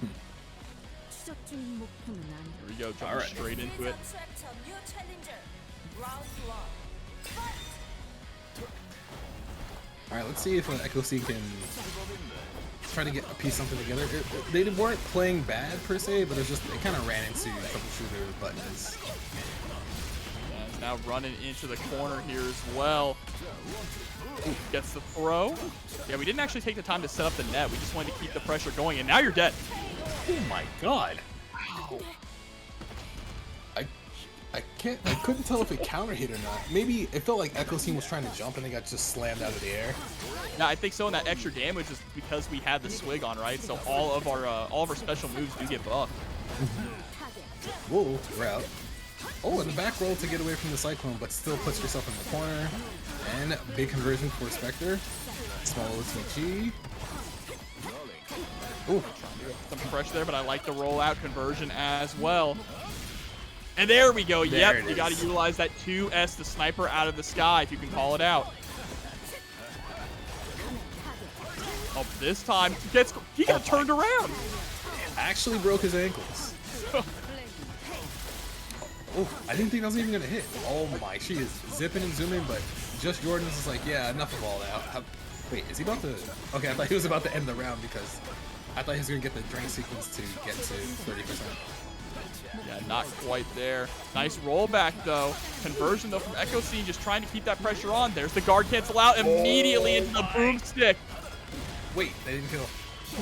we go, jumping straight into it. All right, let's see if Echo C can try to get a piece something together. They weren't playing bad per se, but it kind of ran into Troubleshooter buttons. And now running into the corner here as well. Ooh, gets the throw. Yeah, we didn't actually take the time to set up the net. We just wanted to keep the pressure going, and now you're dead. Oh my god. Wow. I couldn't tell if it counter hit or not. Maybe it felt like Echo Scene was trying to jump and they got just slammed out of the air. Yeah, I think so. And that extra damage is because we had the swig on, right? So all of our special moves do get buffed. Whoa, we're out. Oh, and the back roll to get away from the Cyclone, but still puts yourself in the corner. And big conversion for Spectre. Small OTG. Ooh. Some pressure there, but I like the rollout conversion as well. And there we go. Yep, you got to utilize that 2S, the sniper out of the sky, if you can call it out. Oh, this time he got turned around. Actually broke his ankles. Oh, I didn't think that was even gonna hit. Oh my, she is zipping and zooming, but just Jordan's is like, yeah, enough of all that. Wait, is he about to? Okay, I thought he was about to end the round because I thought he was gonna get the drain sequence to get to 30%. Yeah, not quite there. Nice rollback, though. Conversion, though, from Echo Scene, just trying to keep that pressure on. There's the guard cancel out immediately into the boomstick. Wait, they didn't kill.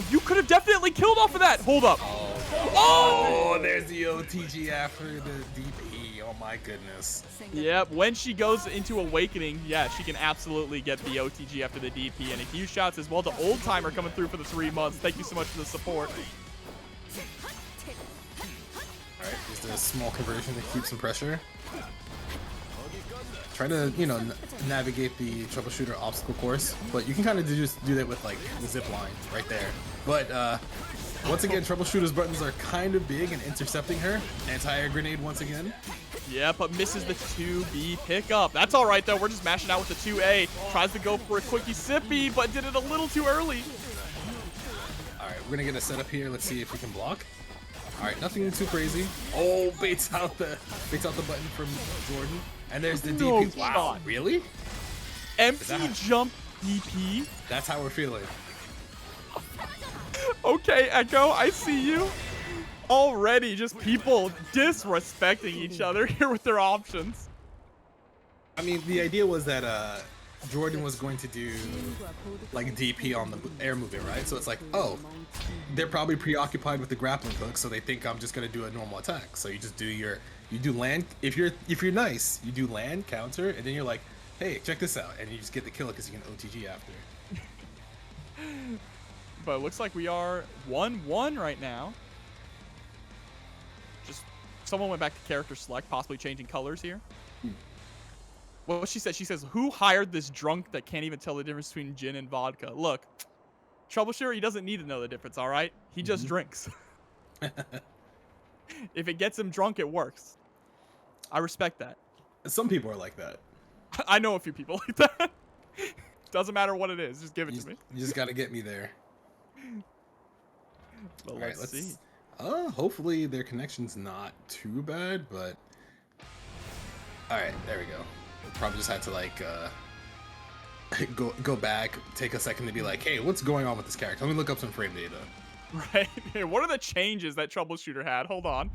You could have definitely killed off of that. Hold up. Oh, there's the OTG after the DP. Oh, my goodness. Yep, when she goes into Awakening, yeah, she can absolutely get the OTG after the DP. And a huge shouts as well to Old Timer coming through for the 3 months. Thank you so much for the support. Alright, just a small conversion to keep some pressure. Try to, you know, navigate the Troubleshooter obstacle course, but you can kind of just do that with, like, the zip line right there. But, once again, Troubleshooter's buttons are kind of big and intercepting her. Anti-air grenade once again. Yeah, but misses the 2B pickup. That's all right, though. We're just mashing out with the 2A. Tries to go for a quickie sippy, but did it a little too early. Alright, we're gonna get a setup here. Let's see if we can block. Alright, nothing too crazy. Oh, baits out the button from Jordan. And there's the DP. Wow, really? Empty jump DP? That's how we're feeling. Okay, Echo, I see you. Already just people disrespecting each other here with their options. I mean, the idea was that Jordan was going to do like DP on the air movement, right? So it's like, oh, they're probably preoccupied with the grappling hook, so they think I'm just gonna do a normal attack. So you just do you do land. If you're nice, you do land counter, and then you're like, hey, check this out, and you just get the kill because you can OTG after. But it looks like we are 1-1 right now. Just someone went back to character select, possibly changing colors here. Well, she says, who hired this drunk that can't even tell the difference between gin and vodka? Look, Troubleshooter, he doesn't need to know the difference, all right? He just drinks. If it gets him drunk, it works. I respect that. Some people are like that. I know a few people like that. Doesn't matter what it is, just give it to me. You just gotta get me there. Well, let's see. Hopefully their connection's not too bad, but alright, there we go. Probably just had to like go back, take a second to be like, hey, what's going on with this character? Let me look up some frame data. Right. What are the changes that Troubleshooter had? Hold on.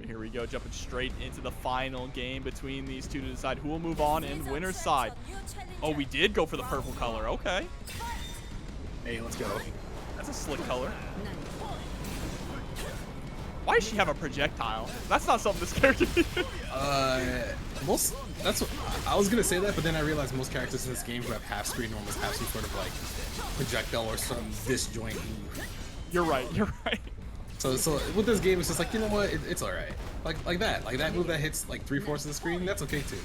Here we go, jumping straight into the final game between these two to decide who will move on in winner's side. Oh, we did go for the purple color. Okay. Hey, let's go. That's a slick color. Why does she have a projectile? That's not something this character That's what I was gonna say that, but then I realized most characters in this game who have half screen normals have some sort of like projectile or some disjoint move. You're right. You're right. So with this game, it's just like, you know what, it's all right. Like that move that hits like 3/4 of the screen, that's okay too.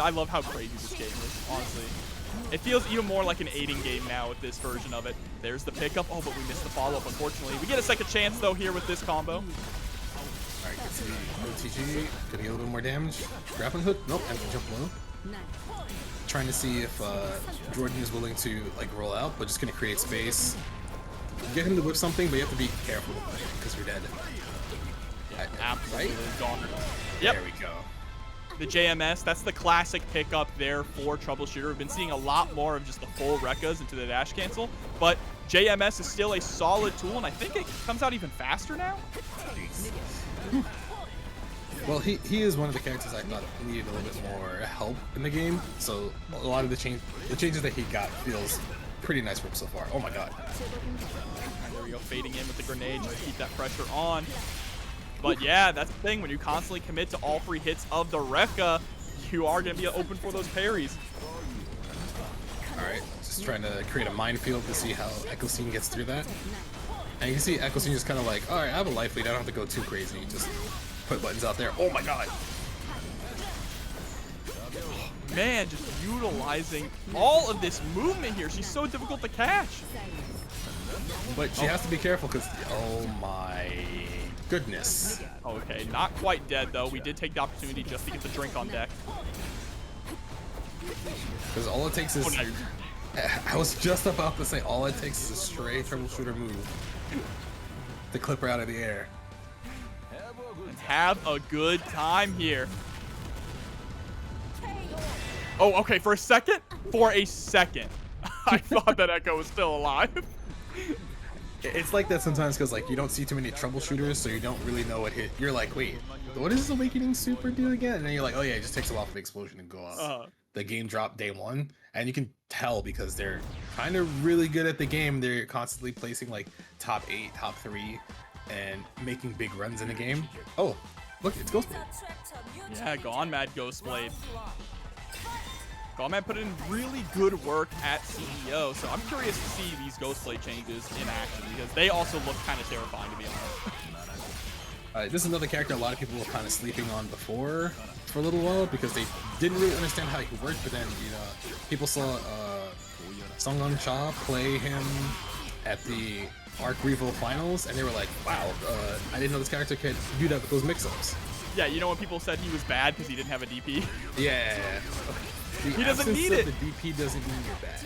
I love how crazy this game is, honestly. It feels even more like an aiding game now with this version of it. There's the pickup. Oh, but we missed the follow-up, unfortunately. We get a second chance, though, here with this combo. All right, get to the OTG. Gonna get a little bit more damage. Grappling hook. Nope, have to jump low. Trying to see if Jordan is willing to like roll out, but just gonna create space. Get him to whip something, but you have to be careful because you're dead. Yeah, absolutely. Right? Gone. Yep. There we go. The JMS, that's the classic pickup there for Troubleshooter. We've been seeing a lot more of just the full Rekas into the dash cancel, but JMS is still a solid tool, and I think it comes out even faster now. Well, he is one of the characters I thought needed a little bit more help in the game, so a lot of the changes that he got feels pretty nice for him so far. Oh my god. There we go, fading in with the grenade just to keep that pressure on. But yeah, that's the thing. When you constantly commit to all 3 hits of the Reka, you are going to be open for those parries. Alright, just trying to create a minefield to see how Echo Scene gets through that. And you can see Echo Scene just kind of like, alright, I have a life lead, I don't have to go too crazy. Just put buttons out there. Oh my god! Man, just utilizing all of this movement here. She's so difficult to catch. But she has to be careful because, oh my goodness. Okay, not quite dead though. We did take the opportunity just to get the drink on deck. Because all it takes is... Oh, no. I was just about to say, all it takes is a stray Troubleshooter move to clip her out of the air. Let's have a good time here. Oh, okay, for a second, I thought that Echo was still alive. It's like that sometimes because like you don't see too many Troubleshooters, so you don't really know what hit. You're like, wait, what does Awakening Super do again? And then you're like, oh yeah, it just takes a while for the explosion to go off. The game drop day 1, and you can tell because they're kind of really good at the game. They're constantly placing like top 8, top 3, and making big runs in the game. Oh, look, it's Ghostblade. Yeah, Gonemad Ghostblade. Gonemad put in really good work at CEO, so I'm curious to see these Ghostblade changes in action because they also look kind of terrifying to be honest. This is another character a lot of people were kind of sleeping on before for a little while because they didn't really understand how he worked, but then, you know, people saw Sungwon Cha play him at the Arc Revo finals, and they were like, wow, I didn't know this character could do that with those mix-ups. Yeah, you know when people said he was bad because he didn't have a DP? Yeah. He doesn't need it. The DP doesn't mean you're bad.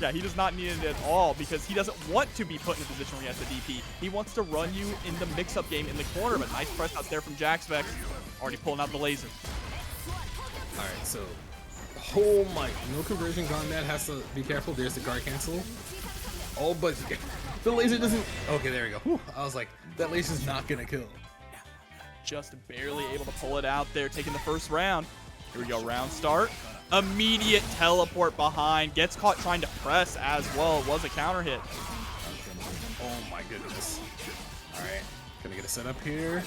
Yeah, he does not need it at all because he doesn't want to be put in a position where he has the DP. He wants to run you in the mix-up game in the corner, but nice press out there from Jaxvex. Already pulling out the laser. Alright, so... Oh my... No conversion. Gonemad has to be careful. There's the guard cancel. Oh, but... The laser doesn't... Okay, there we go. Whew. I was like, that laser's not gonna kill. Just barely able to pull it out there, taking the first round. Here we go, round start. Immediate teleport behind. Gets caught trying to press as well. It was a counter hit. Oh my goodness. Alright. Gonna get a setup here.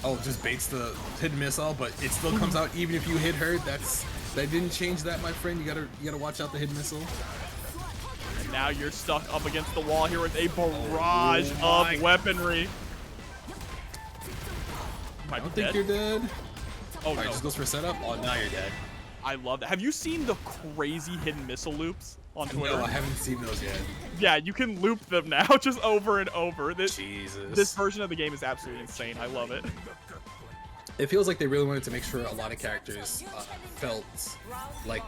Oh, just baits the hidden missile, but it still comes out even if you hit her. That didn't change that, my friend. You gotta watch out the hidden missile. And now you're stuck up against the wall here with a barrage of weaponry. I don't think you're dead. Oh, Alright, no. just goes for a setup. Oh, now you're dead. I love that. Have you seen the crazy hidden missile loops on Twitter? No, I haven't seen those yet. Yeah, you can loop them now just over and over. Jesus. This version of the game is absolutely insane. I love it. It feels like they really wanted to make sure a lot of characters felt like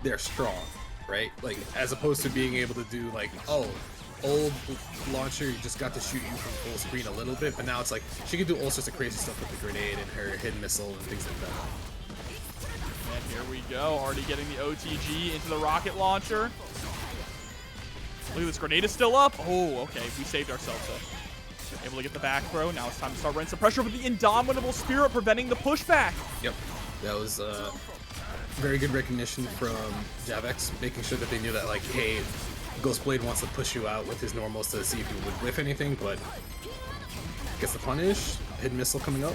they're strong, right? Like, as opposed to being able to do like, oh, old launcher, you just got to shoot you from full screen a little bit, but now it's like she can do all sorts of crazy stuff with the grenade and her hidden missile and things like that. And here we go, already getting the OTG into the rocket launcher. Look at this, grenade is still up. Oh, okay, we saved ourselves though. Able to get the back throw. Now it's time to start running some pressure with the Indomitable Spirit preventing the pushback. Yep, that was very good recognition from Jaxvex, making sure that they knew that, like, hey, Ghostblade wants to push you out with his normals to see if he would whiff anything, but gets the punish. Hidden missile coming up.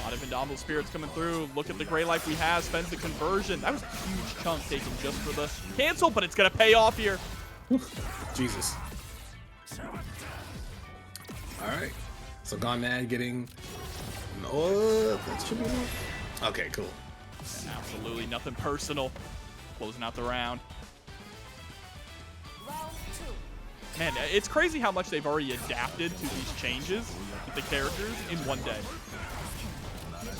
A lot of Indomitable Spirits coming through. Look at the Grey Life we have. Spends the conversion. That was a huge chunk taken just for the cancel, but it's going to pay off here. Jesus. Alright. So Gonemad getting... Oh, that should be enough. Okay, cool. Absolutely nothing personal. Closing out the round. Man, it's crazy how much they've already adapted to these changes with the characters in one day.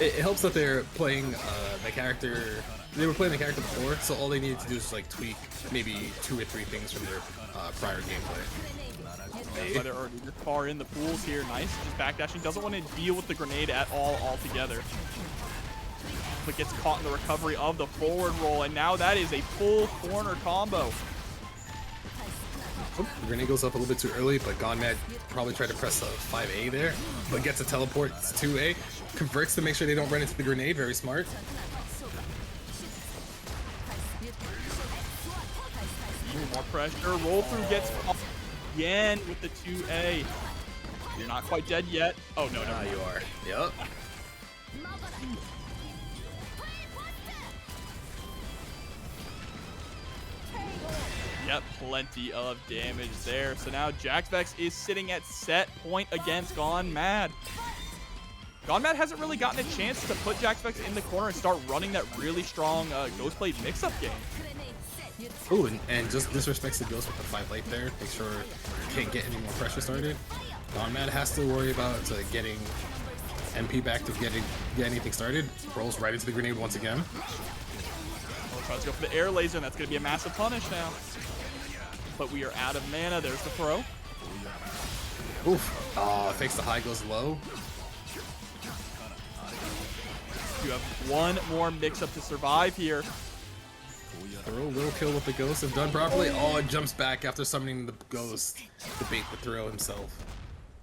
It helps that they're playing the character. They were playing the character before, so all they needed to do is like tweak maybe 2 or 3 things from their prior gameplay. But they're already far in the pools here. Nice, just backdashing. Doesn't want to deal with the grenade at all altogether. But gets caught in the recovery of the forward roll, and now that is a full corner combo. Oh, the grenade goes up a little bit too early, but Gonemad probably tried to press a 5A there, but gets a teleport to 2A. Converts to make sure they don't run into the grenade. Very smart. Even more pressure. Roll through gets caught again with the 2A. You're not quite dead yet. Oh, no, no. You are. Yep. Yep, plenty of damage there. So now Jaxvex is sitting at set point against Gonemad. Gonemad hasn't really gotten a chance to put Jaxvex in the corner and start running that really strong Ghostblade mix-up game. Ooh, and just disrespects the Ghost with the 5 late there. Make sure he can't get any more pressure started. Gonemad has to worry about getting MP back to get anything started. Rolls right into the grenade once again. Tries to go for the air laser, and that's going to be a massive punish now. But we are out of mana. There's the throw. Oof. Oh, fakes the high, goes low. You have one more mix-up to survive here. Throw will kill with the ghost if done properly. Oh, it jumps back after summoning the ghost to bait the throw himself.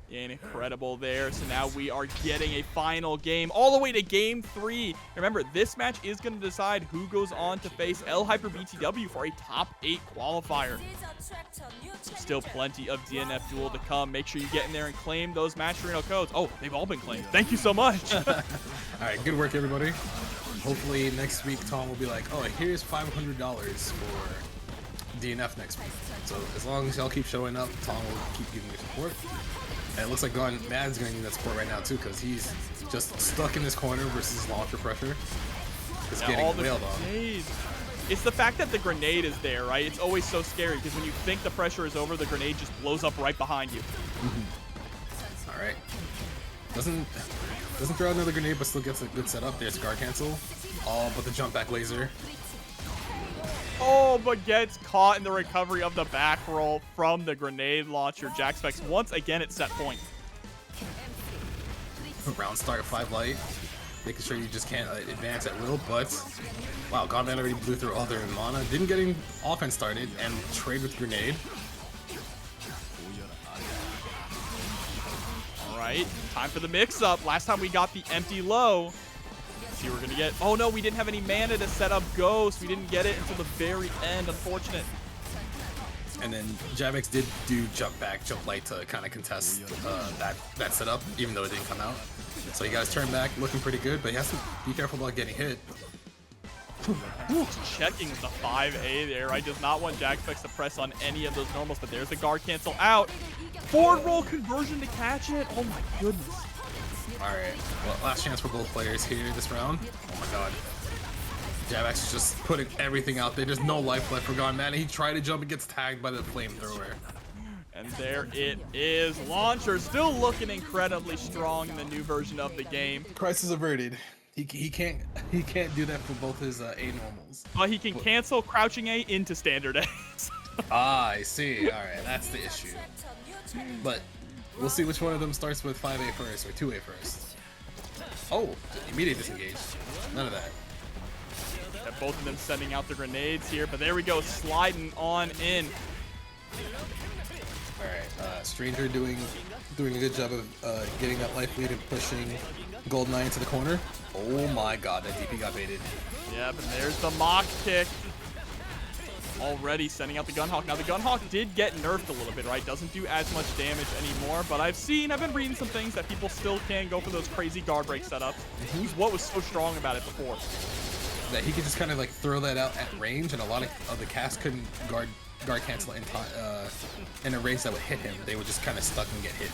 Incredible there. So now we are getting a final game all the way to game 3. Remember, this match is going to decide who goes on to face Elhyperbtw for a top 8 qualifier. Still plenty of DNF Duel to come. Make sure you get in there and claim those Match Arena codes. Oh, they've all been claimed. Thank you so much. All right, good work, everybody. Hopefully next week Tom will be like, oh, here's $500 for DNF next week. So as long as y'all keep showing up, Tom will keep giving you support. And it looks like Gonemad's going to need that support right now too, because he's just stuck in this corner versus launcher pressure. It's getting wailed on. It's the fact that the grenade is there, right? It's always so scary because when you think the pressure is over, the grenade just blows up right behind you. All right. Doesn't throw another grenade, but still gets a good setup. There's guard cancel. Oh, but the jump back laser. Oh, but gets caught in the recovery of the back roll from the grenade launcher. Jaxvex once again at set point. Round start 5 light. Making sure you just can't advance at will, but wow, Gonemad already blew through all their mana. Didn't get any offense started and trade with grenade. All right, time for the mix-up. Last time we got the empty low. See, we're gonna get. Oh no, we didn't have any mana to set up Ghost. We didn't get it until the very end. Unfortunate. And then Jaxvex did do jump back, jump light to kind of contest that setup, even though it didn't come out. So you guys turn back, looking pretty good, but he has to be careful about getting hit. Checking the 5A there. I does not want Jaxvex to press on any of those normals, but there's the guard cancel out. Forward roll conversion to catch it. Oh my goodness. Alright, well, last chance for both players here this round. Oh my god. Jaxvex is just putting everything out there. There's no life left for Gonemad. He tried to jump and gets tagged by the flamethrower. And there it is. Launcher still looking incredibly strong in the new version of the game. Crisis averted. He can't do that for both his A normals. But he can cancel crouching A into standard A. Ah, I see. Alright, that's the issue. But we'll see which one of them starts with 5A first or 2A first. Oh, immediate disengage. None of that. And both of them sending out the grenades here, but there we go, sliding on in. Alright, Stranger doing a good job of getting that life lead and pushing Goldeneye into the corner. Oh my god, that DP got baited. Yep, and there's the mock kick. Already sending out the Gunhawk. Now, the Gunhawk did get nerfed a little bit, right? Doesn't do as much damage anymore, but I've been reading some things that people still can go for those crazy guard break setups. He's what was so strong about it before. That he could just kind of like throw that out at range, and a lot of the cast couldn't guard cancel in a range that would hit him. They would just kind of stuck and get hit.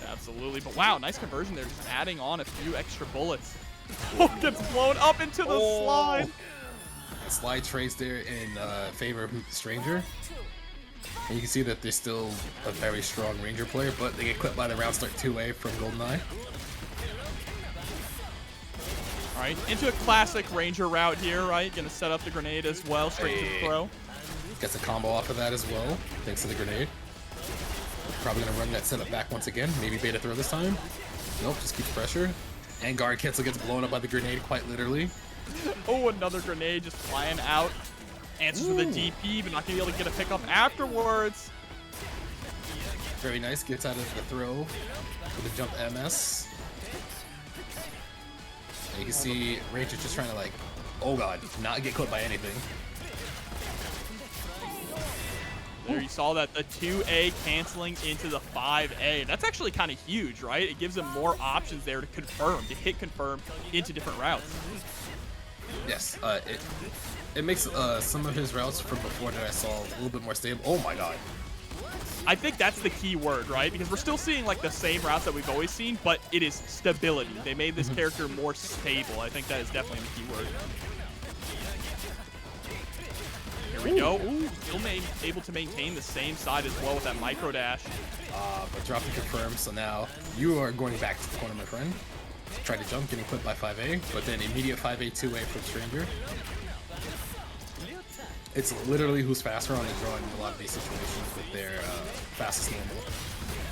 Absolutely, but wow, nice conversion there. Just adding on a few extra bullets. Oh, gets blown up into the slide. The slide trades there in favor of Stranger. And you can see that they're still a very strong Ranger player, but they get clipped by the round start 2A from Goldeneye. All right, into a classic Ranger route here, right? Gonna set up the grenade as well, straight to the throw. Gets a combo off of that as well, thanks to the grenade. Probably gonna run that setup back once again. Maybe beta throw this time. Nope, just keeps pressure. And guard cancel gets blown up by the grenade, quite literally. Oh, another grenade just flying out. Answers with a DP, but not gonna be able to get a pickup afterwards. Very nice, gets out of the throw with a jump MS. And you can see Ranger just trying to like, oh god, not get clipped by anything. There you saw that, the 2A canceling into the 5A. That's actually kind of huge, right? It gives him more options there to confirm, to hit confirm into different routes. Yes, it makes some of his routes from before that I saw a little bit more stable. Oh my god. I think that's the key word, right? Because we're still seeing like the same routes that we've always seen, but it is stability. They made this character more stable. I think that is definitely the key word. Here we go. Ooh, still able to maintain the same side as well with that micro dash. But drop and confirm, so now you are going back to the corner, my friend. Try to jump, getting clipped by 5A, but then immediate 5A, 2A from Stranger. It's literally who's faster on the draw in a lot of these situations with their fastest normal.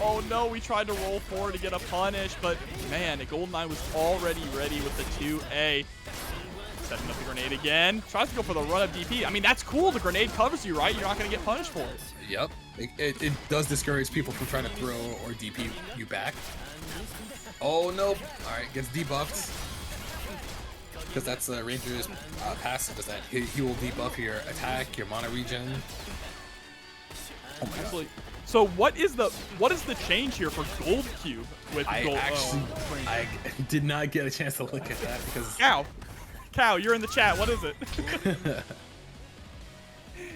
Oh no, we tried to roll forward to get a punish, but man, Goldeneye was already ready with the 2A. Setting up the grenade again. Tries to go for the run-up DP. I mean, that's cool. The grenade covers you, right? You're not going to get punished for it. Yep. It does discourage people from trying to throw or DP you back. Oh, nope. All right, gets debuffed. Because that's Ranger's passive, is that he will debuff your attack, your mana regen. Oh my god. So what is the change here for Gold Cube with Gold? I did not get a chance to look at that because... Cow, you're in the chat. What is it?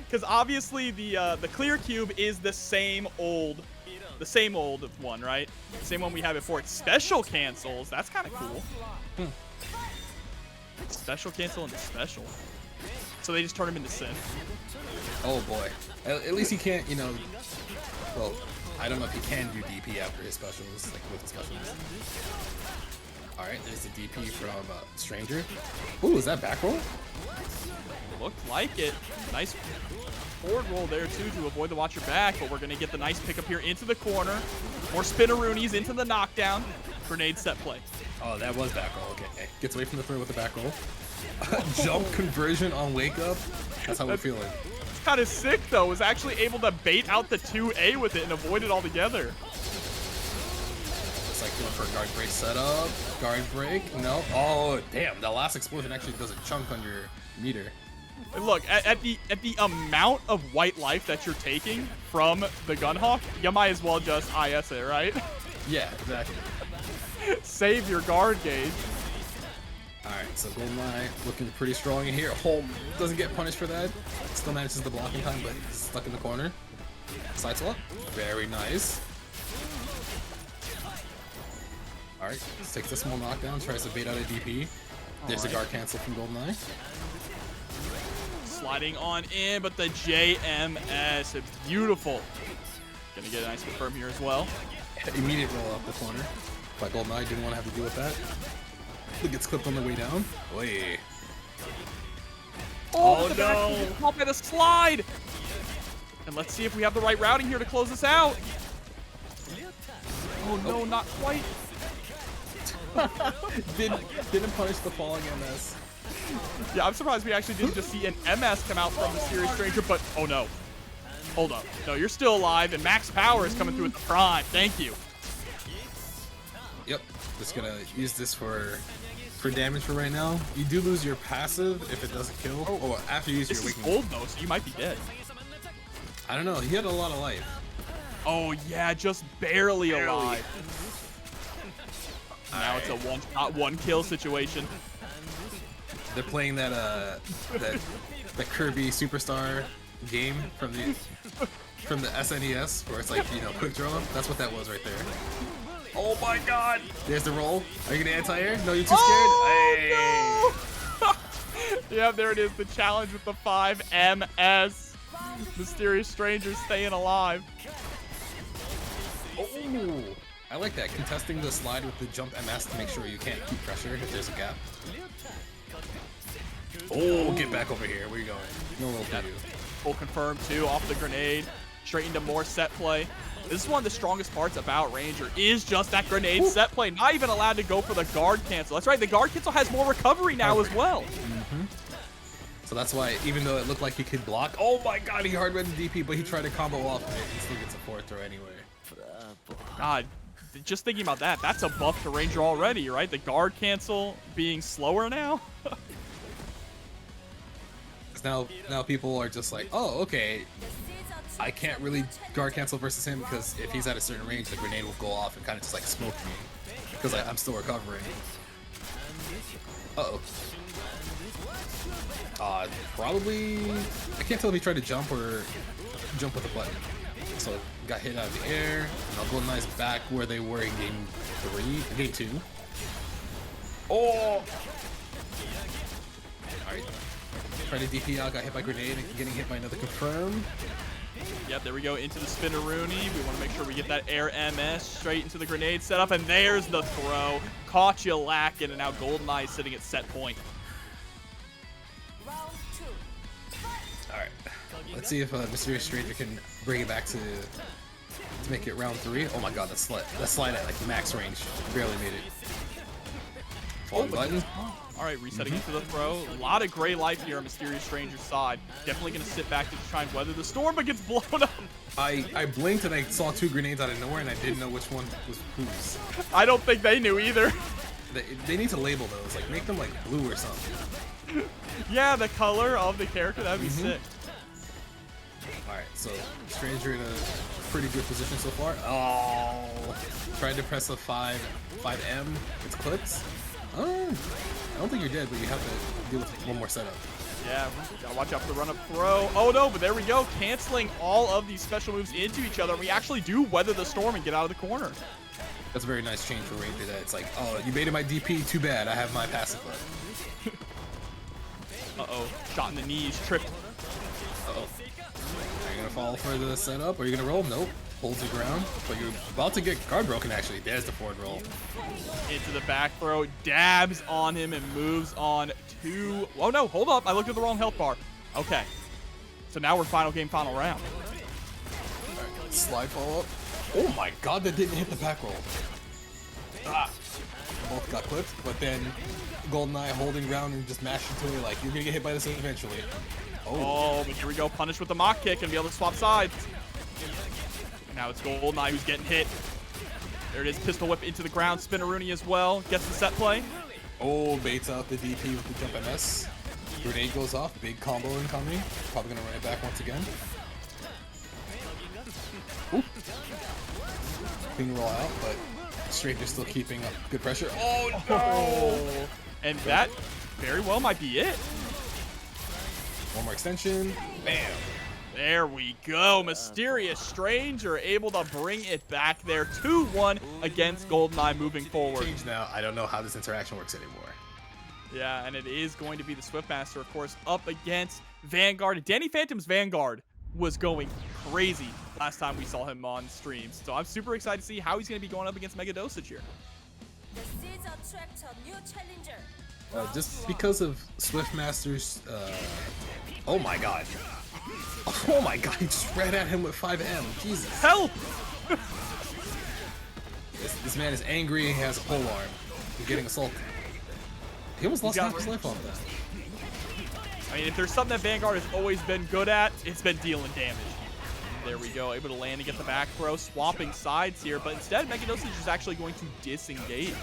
Because obviously the clear cube is the same old one, right? The same one we had before. It's special cancels. That's kind of cool. Special cancel into special. So they just turn him into Sin. Oh boy. At least he can't, you know. Well, I don't know if he can do DP after his specials, like with his specials. Alright, there's the DP from Stranger. Ooh, is that back roll? Looked like it. Nice forward roll there, too, to avoid the watch your back, but we're going to get the nice pickup here into the corner. More spinneroonies into the knockdown. Grenade set play. Oh, that was back roll. Okay. Gets away from the throw with the back roll. Jump conversion on wake up. That's how we're feeling. It's kind of sick, though. Was actually able to bait out the 2A with it and avoid it altogether. Like going for a guard break setup. Guard break. No. Oh, damn. That last explosion actually does a chunk on your meter. And look, at the amount of white life that you're taking from the Gunhawk, you might as well just IS it, right? Yeah, exactly. Save your guard gauge. Alright, so Goldeneye looking pretty strong in here. Home doesn't get punished for that. Still manages the blocking time, but he's stuck in the corner. Side swap. Very nice. Alright, takes a small knockdown, tries to bait out a DP. There's a guard cancel from Goldeneye. Sliding on in, but the JMS, beautiful. Gonna get a nice confirm here as well. Immediate roll up the corner. But Goldeneye didn't want to have to deal with that. It gets clipped on the way down. Oy. Oh no! Pop at a slide! And let's see if we have the right routing here to close this out. Oh no, not quite. Didn't punish the falling MS. Yeah, I'm surprised we actually didn't just see an MS come out from the Mysterious Stranger, but oh no. Hold up. No, you're still alive, and max power is coming through with the prime. Thank you. Yep. Just gonna use this for damage for right now. You do lose your passive if it doesn't kill. Oh, after you use your This is weakness. gold, though, so you might be dead. I don't know. He had a lot of life. Oh, yeah, just barely alive. Now it's a one-shot, one-kill situation. They're playing that Kirby Superstar game from the SNES where it's like, you know, quick draw. That's what that was right there. Oh my god! There's the roll. Are you gonna anti-air? No, you're too scared? Oh, no! Yeah, there it is. The challenge with the 5 MS. Mysterious Stranger staying alive. Oh, I like that. Contesting the slide with the jump MS to make sure you can't keep pressure if there's a gap. Oh, get back over here. Where you going? No roll for you. Full confirm too, off the grenade. Straight into more set play. This is one of the strongest parts about Ranger is just that grenade set play. Not even allowed to go for the guard cancel. That's right, the guard cancel has more recovery now as well. So that's why, even though it looked like he could block, oh my god, he hard read the DP, but he tried to combo off of it and still gets a forward throw anyway. God, just thinking about that, that's a buff to Ranger already, right? The guard cancel being slower now. Now people are just like, oh, okay, I can't really guard cancel versus him because if he's at a certain range, the grenade will go off and kind of just like smoke me because I'm still recovering. Uh-oh. Probably, I can't tell if he tried to jump or jump with a button. So got hit out of the air, and I'll go nice back where they were in game 2. Oh! Alright. Trying to DP out, got hit by grenade, and getting hit by another confirm. Yep, there we go, into the Spinneroonie. We want to make sure we get that air MS straight into the grenade setup, and there's the throw. Caught you lacking, and now Goldeneye is sitting at set point. Alright, let's see if Mysterious Stranger can bring it back to make it round 3. Oh my god, that slide at like max range. Barely made it. Falling button. Alright, resetting into the throw. A lot of gray life here on Mysterious Stranger's side. Definitely going to sit back to try and weather the storm, but gets blown up. I blinked and I saw 2 grenades out of nowhere and I didn't know which one was whose. I don't think they knew either. They need to label those, like make them like blue or something. Yeah, the color of the character, that'd be sick. Alright, so Stranger in a pretty good position so far. Oh, tried to press a 5M. It's clips. Oh, I don't think you're dead, but you have to deal with one more setup. Yeah, gotta watch out for the run-up throw. Oh no, but there we go, canceling all of these special moves into each other. We actually do weather the storm and get out of the corner. That's a very nice change for Ranger. That it's like, oh, you baited my DP, too bad. I have my passive left. Uh-oh, shot in the knees, tripped. Uh-oh. Are you gonna fall for the setup? Are you gonna roll? Nope. Holds the ground, but you're about to get guard broken actually. There's the forward roll. Into the back throw, dabs on him and moves on to... Oh no, hold up, I looked at the wrong health bar. Okay, so now we're final game, final round. Right, slide follow up. Oh my god, that didn't hit the back roll. Ah, both got clipped, but then Goldeneye holding ground and just mashed into it like, you're gonna get hit by this eventually. Oh, but here we go, punish with the mock kick and be able to swap sides. Now it's Goldeneye who's getting hit. There it is, pistol whip into the ground, Spinneroonie as well. Gets the set play. Oh, baits out the DP with the jump MS. Grenade goes off, big combo incoming. Probably gonna run it back once again. Oop. Clean roll out, but Stranger's still keeping up good pressure. Oh no! And that very well might be it. One more extension. Bam! There we go. Mysterious Stranger able to bring it back there. 2-1 against Goldeneye moving forward. Change now. I don't know how this interaction works anymore. Yeah, and it is going to be the Swiftmaster, of course, up against Vanguard. Daniphantom's Vanguard was going crazy last time we saw him on streams. So I'm super excited to see how he's going to be going up against Megadosage here. Just because of Swiftmaster's... oh my god. Oh my god, he just ran at him with 5M. Jesus. Help! This man is angry and he has a pole arm. He's getting assaulted. He almost lost half his life on that. I mean, if there's something that Vanguard has always been good at, it's been dealing damage. There we go, able to land and get the back throw, swapping sides here, but instead Megadosage is actually going to disengage.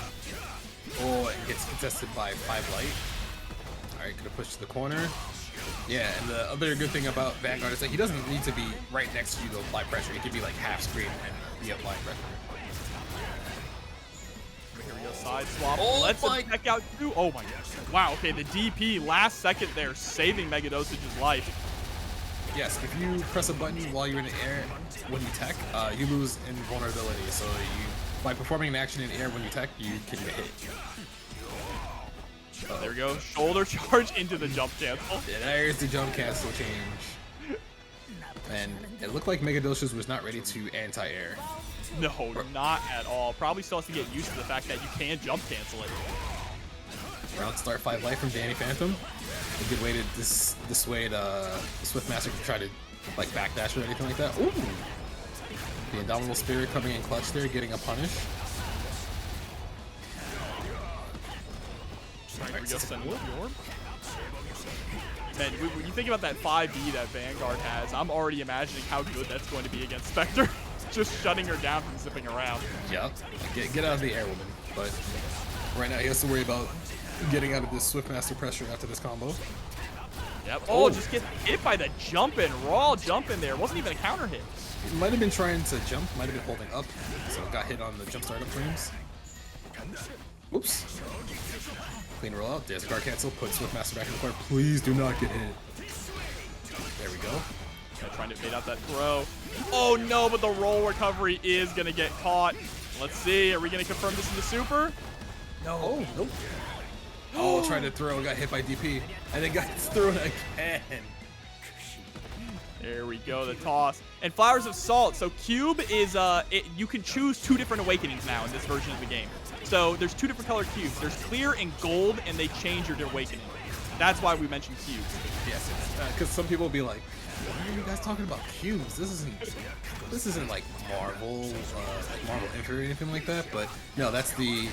Oh, it gets contested by 5 light. Alright, gonna push to the corner. Yeah, and the other good thing about Vanguard is that he doesn't need to be right next to you to apply pressure. He can be like half screen and be applying pressure. Here we go, side swap. Oh, Let's him check out too. Oh my gosh. Wow, okay, the DP last second there, saving Megadosage's life. Yes, if you press a button while you're in the air when you tech, you lose invulnerability. So by performing an action in air when you tech, you can get hit. There we go, shoulder charge into the jump cancel. Yeah, there's the jump cancel change. And it looked like Megadosage was not ready to anti-air. No, not at all. Probably still has to get used to the fact that you can jump cancel it. Round start 5 life from DaniphantomPR. A good way to dissuade Swiftmaster to try to like backdash or anything like that. Ooh! The Indomitable Spirit coming in clutch there, getting a punish. Here we go, send the orb. Man, when you think about that 5B that Vanguard has, I'm already imagining how good that's going to be against Spectre. Just shutting her down from zipping around. Yep. Get out of the air, woman. But right now he has to worry about getting out of this Swiftmaster pressure after this combo. Yep. Oh, just get hit by the jump in, raw jump in there. It wasn't even a counter hit. He might have been trying to jump, might have been holding up, so got hit on the jump startup frames. Oops. Clean roll out. There's a guard cancel. Put Swiftmaster back in the corner. Please do not get hit. There we go. Trying to fade out that throw. Oh no, but the roll recovery is going to get caught. Let's see. Are we going to confirm this in the super? No. Oh, nope. Oh, tried to throw. Got hit by DP. And then got thrown again. There we go, the toss. And Flowers of Salt. So Cube is, you can choose 2 different awakenings now in this version of the game. So there's 2 different colored cubes. There's clear and gold, and they change your awakening. That's why we mentioned cubes. Yes, because some people will be like, why are you guys talking about cubes? This isn't like Marvel, like Marvel Infinite or anything like that. But no, that's the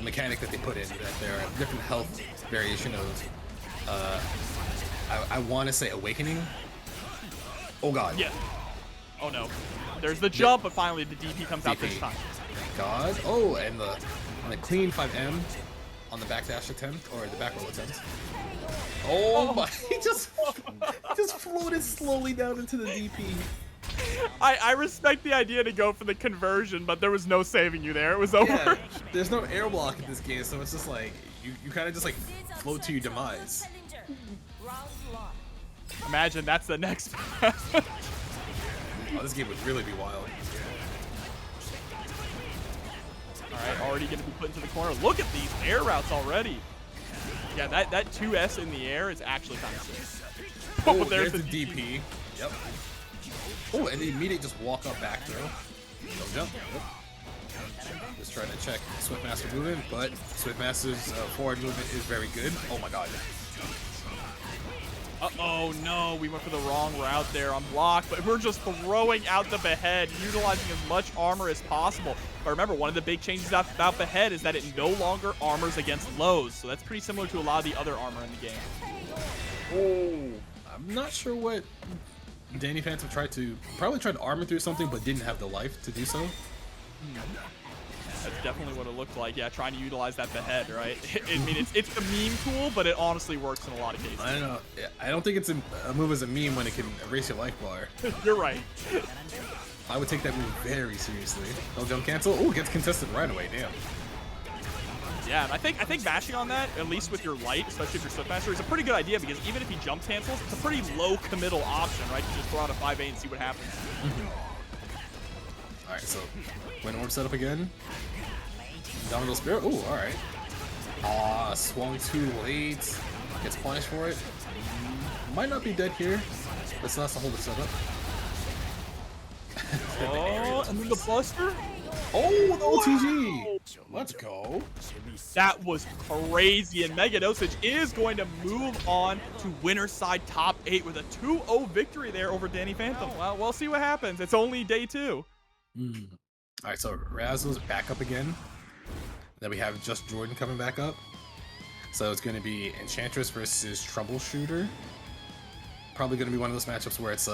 mechanic that they put in. That there are different health variation of, I want to say awakening. Oh god. Yeah. Oh no. There's the jump, but finally the DP comes out this time. Thank god. Oh, and the clean 5M on the backdash attempt or the back roll attempt. Oh my! He just floated slowly down into the DP. I respect the idea to go for the conversion, but there was no saving you there. It was over. Yeah, there's no air block in this game, so it's just like you kind of just like float to your demise. Imagine that's the next pass. Oh, this game would really be wild. Alright, already going to be put into the corner. Look at these air routes already. Yeah, that 2S in the air is actually kind of sick. Oh, there's the DP. Yep. Oh, and the immediate just walk up back throw. No jump. Yep. Just trying to check Swiftmaster movement, but Swiftmaster's forward movement is very good. Oh my god. Uh-oh, no, we went for the wrong route there on block, but we're just throwing out the behead, utilizing as much armor as possible. But remember, one of the big changes about behead is that it no longer armors against lows, so that's pretty similar to a lot of the other armor in the game. Oh, I'm not sure what DaniphantomPR probably tried to armor through something, but didn't have the life to do so. That's definitely what it looked like. Yeah, trying to utilize that behead, right? I mean, it's a meme tool, but it honestly works in a lot of cases. I don't know. I don't think it's a move as a meme when it can erase your life bar. You're right. I would take that move very seriously. No jump cancel. Oh, gets contested right away. Damn. Yeah, and I think mashing on that, at least with your light, especially if you're Swiftmaster, is a pretty good idea because even if he jump cancels, it's a pretty low committal option, right? To just throw out a 5A and see what happens. Alright, so Wind Orb setup again. Dominable Spirit. Oh, alright. Ah, swung too late. Gets punished for it. Might not be dead here, but still has to hold the setup. Oh, and then the Buster. Oh, the OTG! Let's go. That was crazy, and Megadosage is going to move on to winner side top 8 with a 2-0 victory there over DaniphantomPR. Well, we'll see what happens. It's only day 2. Alright, so Ryazo's back up again. Then we have just Jordan coming back up. So it's going to be Enchantress versus Troubleshooter. Probably going to be one of those matchups where it's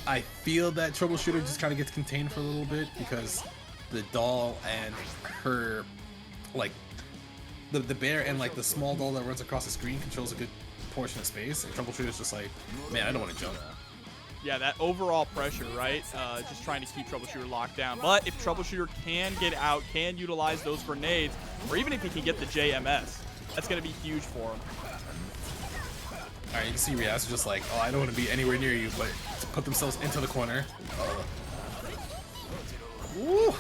I feel that Troubleshooter just kind of gets contained for a little bit because the doll and her, like, the bear and like the small doll that runs across the screen controls a good portion of space, and Troubleshooter's just like, man, I don't want to jump. Yeah, that overall pressure, right? Just trying to keep Troubleshooter locked down. But if Troubleshooter can get out, can utilize those grenades, or even if he can get the JMS, that's going to be huge for him. All right, you can see Ryazo just like, oh, I don't want to be anywhere near you, but to put themselves into the corner. Ooh,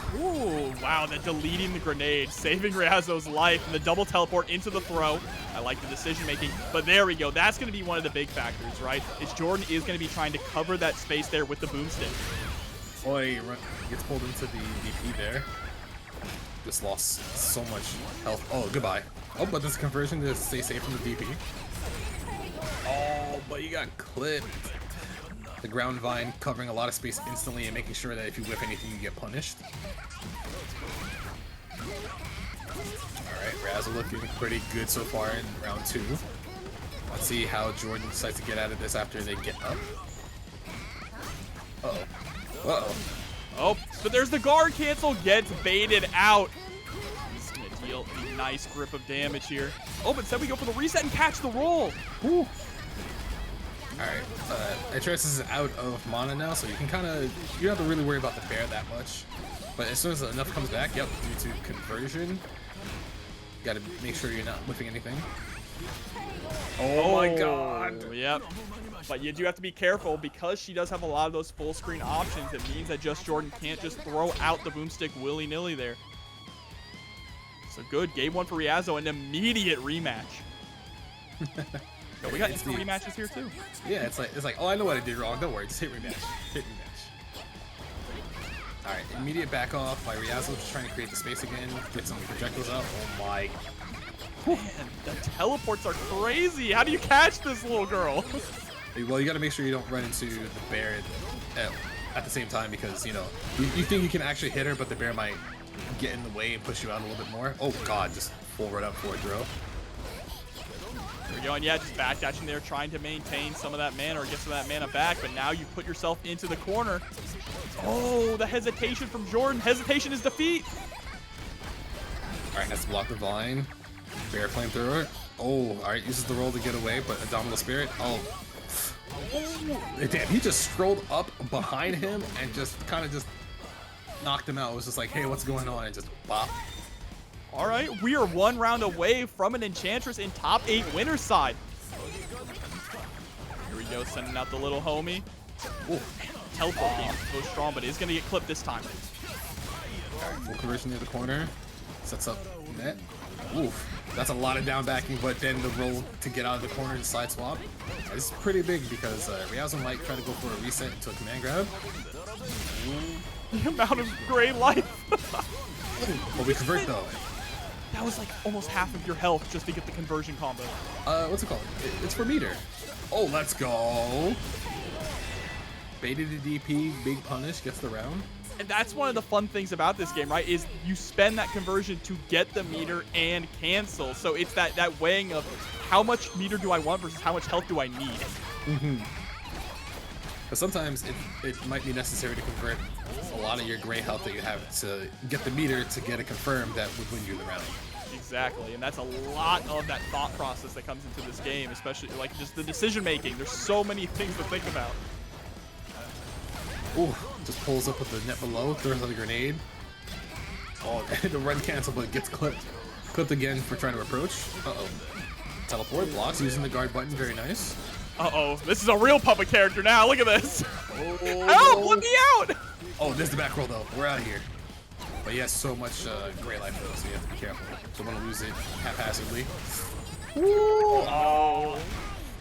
wow, that deleting the grenade, saving Ryazo's life, and the double teleport into the throw. I like the decision making, but there we go. That's going to be one of the big factors, right? Is Jordan is going to be trying to cover that space there with the boomstick. Boy, gets pulled into the DP there. Just lost so much health. Oh, goodbye. Oh, but this conversion to stay safe from the DP. Oh, but you got clipped. The ground vine covering a lot of space instantly and making sure that if you whip anything, you get punished. Alright, Ryazo looking pretty good so far in round 2. Let's see how Jordan decides to get out of this after they get up. Uh-oh. Uh-oh. Oh, but there's the guard cancel, gets baited out. He's going to deal a nice grip of damage here. Oh, but instead we go for the reset and catch the roll. Woo. Alright, Enchantress is out of mana now, so you can kind of, you don't have to really worry about the bear that much. But as soon as enough comes back, yep, due to conversion, you gotta make sure you're not whiffing anything. Oh my god! Yep. But you do have to be careful because she does have a lot of those full screen options. It means that Just Jordan can't just throw out the boomstick willy-nilly there. So good, game 1 for Ryazo, an immediate rematch. Yo, we got instant rematches here too. Yeah, it's like, oh, I know what I did wrong. Don't worry, just hit rematch. Hit rematch. All right, immediate back off by Ryazo, just trying to create the space again, get some projectiles out. Oh my. Man, the teleports are crazy. How do you catch this little girl? Well, you got to make sure you don't run into the bear at the same time because, you know, you think you can actually hit her, but the bear might get in the way and push you out a little bit more. Oh god, just full run up for a throw. There we go, and yeah, just backdashing there, trying to maintain some of that mana or get some of that mana back, but now you put yourself into the corner. Oh, the hesitation from Jordan. Hesitation is defeat. Alright, has to block the vine. Bear flamethrower. Oh, alright, uses the roll to get away, but Abominable Spirit. Oh. Damn, he just strolled up behind him and just kind of just knocked him out. It was just like, hey, what's going on? And just bop. All right, we are 1 round away from an Enchantress in top 8 winner's side. Here we go, sending out the little homie. Ooh, teleport being so strong, but is going to get clipped this time. All right, full conversion near the corner. Sets up net. Oof, that's a lot of down backing, but then the roll to get out of the corner and side swap. This is pretty big because Ryazo might try to go for a reset into a command grab. The amount of gray life. Well, we convert though. That was like almost half of your health just to get the conversion combo. What's it called? It's for meter. Oh, let's go. Baited the DP, big punish, gets the round. And that's one of the fun things about this game, right? Is you spend that conversion to get the meter and cancel. So it's that weighing of how much meter do I want versus how much health do I need. Mm-hmm. But sometimes it might be necessary to convert a lot of your gray health that you have to get the meter to get a confirm that would win you the round. Exactly, and that's a lot of that thought process that comes into this game, especially like just the decision making. There's so many things to think about. Ooh, just pulls up with the net below, throws out a grenade. Oh, the run cancel, but gets clipped. Clipped again for trying to approach. Uh-oh. Teleport, blocks, using the guard button, very nice. Uh-oh, this is a real puppet character now, look at this. Oh. Help, let me out! Oh, there's the back roll though, we're out of here. But he has so much gray life though, so you have to be careful. Don't want to lose it haphazardly. Ooh. Oh.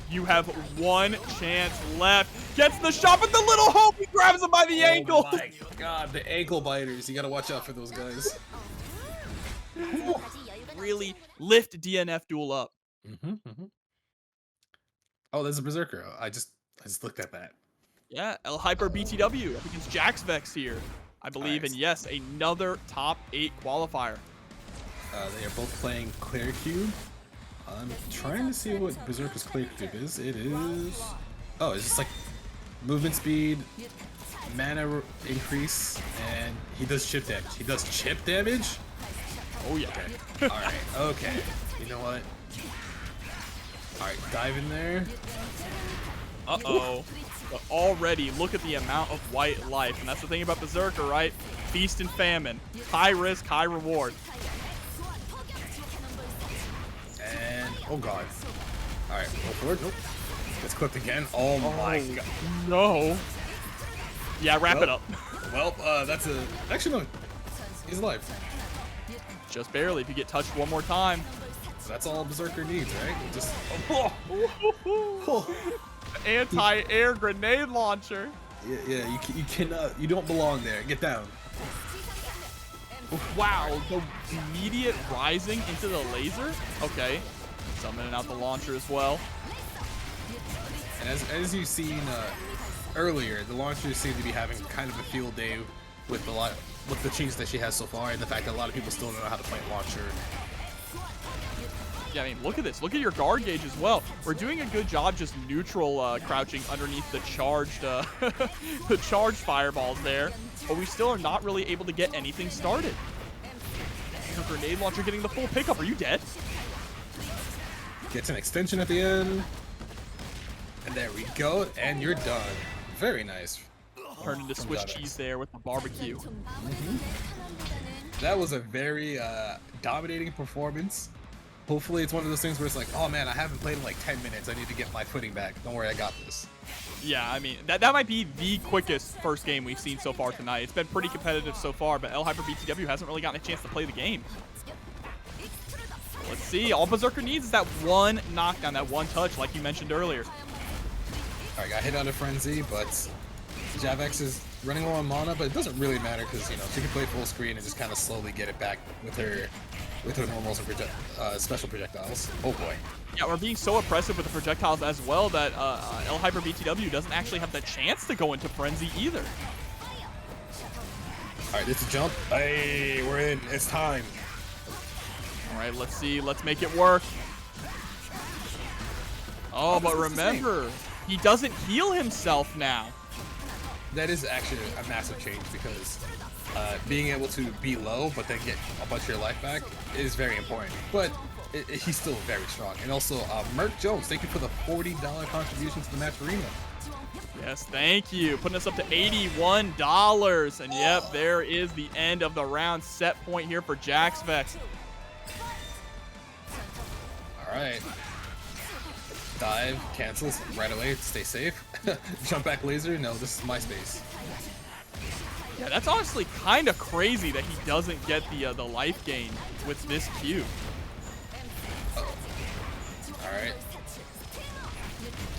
You have 1 chance left. Gets the shot, but the little hope, he grabs him by the ankle. Oh my god, the ankle biters. You gotta watch out for those guys. Really lift DNF Duel up. Oh, there's a Berserker. I just looked at that. Yeah, Elhyperbtw up against Jaxvex here, I believe. Nice. And yes, another top 8 qualifier. They are both playing Clear Cube. I'm trying to see what Berserker's Clear Cube is. It is... Oh, it's just like movement speed, mana increase, and he does chip damage. He does chip damage? Oh yeah. Okay. Alright, okay. You know what? Alright, dive in there. Uh-oh. But already, look at the amount of white life. And that's the thing about Berserker, right? Feast and famine. High risk, high reward. And, oh god. Alright, go forward. Nope. Gets clipped again. Oh my god. No. Yeah, wrap it up. Well, that's a... Actually, no. He's alive. Just barely. If you get touched one more time. That's all Berserker needs, right? Just... Anti-air grenade launcher. Yeah, you cannot... You don't belong there. Get down. Wow, the immediate rising into the laser? Okay. Summoning out the launcher as well. And as you've seen earlier, the launchers seem to be having kind of a field day with the changes that she has so far, and the fact that a lot of people still don't know how to play launcher. Yeah, I mean, look at this. Look at your guard gauge as well. We're doing a good job just neutral crouching underneath the charged the charged fireballs there, but we still are not really able to get anything started. Your grenade launcher getting the full pickup. Are you dead? Gets an extension at the end. And there we go, and you're done. Very nice. Turned into Swiss cheese there with the barbecue. That was a very dominating performance. Hopefully it's one of those things where it's like, oh man, I haven't played in like 10 minutes. I need to get my footing back. Don't worry, I got this. Yeah, I mean, that might be the quickest first game we've seen so far tonight. It's been pretty competitive so far, but Elhyperbtw hasn't really gotten a chance to play the game. Let's see. All Berserker needs is that one knockdown, that one touch, like you mentioned earlier. Alright, got hit out of Frenzy, but Jaxvex is running low on mana, but it doesn't really matter because, you know, she can play full screen and just kind of slowly get it back with her normals and special projectiles. Oh boy. Yeah, we're being so oppressive with the projectiles as well that Elhyperbtw doesn't actually have the chance to go into Frenzy either. Alright, it's a jump. Hey, we're in. It's time. Alright, let's see. Let's make it work. Oh, but remember, he doesn't heal himself now. That is actually a massive change because being able to be low but then get a bunch of your life back is very important. But he's still very strong. And also, Merc Jones, thank you for the $40 contribution to the match arena. Yes, thank you. Putting us up to $81. And yep, there is the end of the round. Set point here for Jaxvex. Alright. Dive, cancels right away, stay safe. Jump back laser, no, this is my space. Yeah, that's honestly kind of crazy that he doesn't get the life gain with this cube. Alright.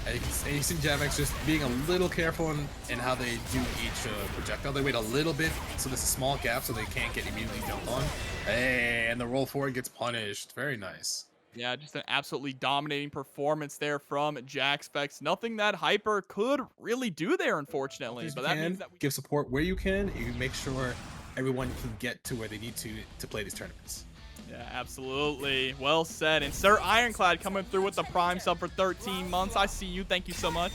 And you see Jaxvex just being a little careful in how they do each projectile. They wait a little bit so there's a small gap so they can't get immediately jumped on. Hey, and the roll forward gets punished. Very nice. Yeah, just an absolutely dominating performance there from Jaxvex. Nothing that Hyper could really do there, unfortunately. But that means that we give support where you can. You make sure everyone can get to where they need to play these tournaments. Yeah, absolutely. Well said. And Sir Ironclad coming through with the Prime sub for 13 months. I see you. Thank you so much.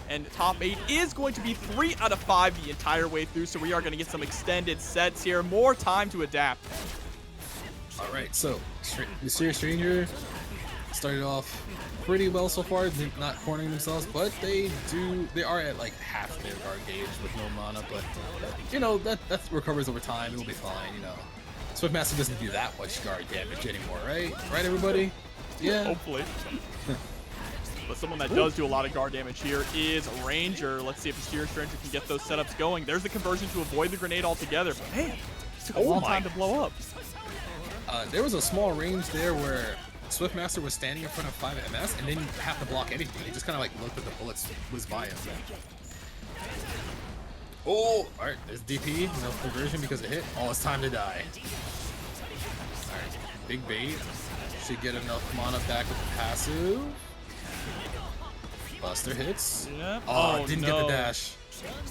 And top 8 is going to be 3 out of 5 the entire way through. So we are going to get some extended sets here. More time to adapt. Alright, so Mysterious Stranger started off pretty well so far, not cornering themselves, but they are at like half their guard gauge with no mana, but you know, that recovers over time, it'll be fine, you know. Swiftmaster doesn't do that much guard damage anymore, right? Right, everybody? Yeah. Hopefully. But someone that does do a lot of guard damage here is Ranger. Let's see if Mysterious Stranger can get those setups going. There's the conversion to avoid the grenade altogether, but man, it took a long time to blow up. There was a small range there where Swiftmaster was standing in front of 5 MS and didn't have to block anything. He just kind of like looked at the bullets whiz by him. Oh, alright, there's DP, no conversion because it hit. Oh, it's time to die. Alright, big bait. Should get enough mana back with the passive. Buster hits. Yep. Oh, didn't get the dash.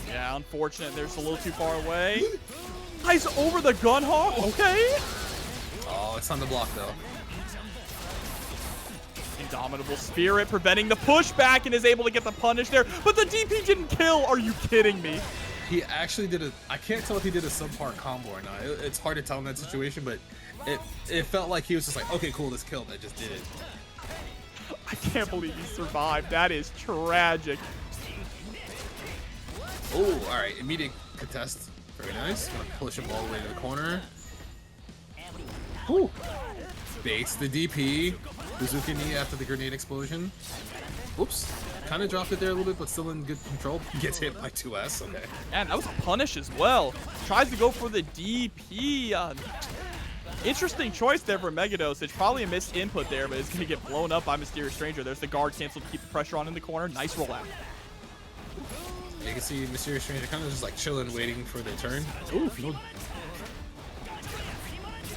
Yeah, unfortunate. There's a little too far away. Nice over the Gunhawk. Okay. Oh, it's time to block though. And Indomitable Spirit preventing the pushback and is able to get the punish there, but the DP didn't kill. Are you kidding me? He actually did I can't tell if he did a subpar combo or not. It's hard to tell in that situation, but it felt like he was just like, okay, cool, this killed. I just did it. I can't believe he survived. That is tragic. Oh, all right, immediate contest. Very nice. Gonna push him all the way to the corner. Whew. Baits the DP. Bazooka knee after the grenade explosion. Oops. Kind of dropped it there a little bit, but still in good control. Gets hit by 2S. Okay. And that was a punish as well. Tries to go for the DP. Interesting choice there for Megadosage. Probably a missed input there, but it's going to get blown up by Mysterious Stranger. There's the guard cancel to keep the pressure on in the corner. Nice rollout. You can see Mysterious Stranger kind of just like chilling, waiting for their turn. Ooh, no.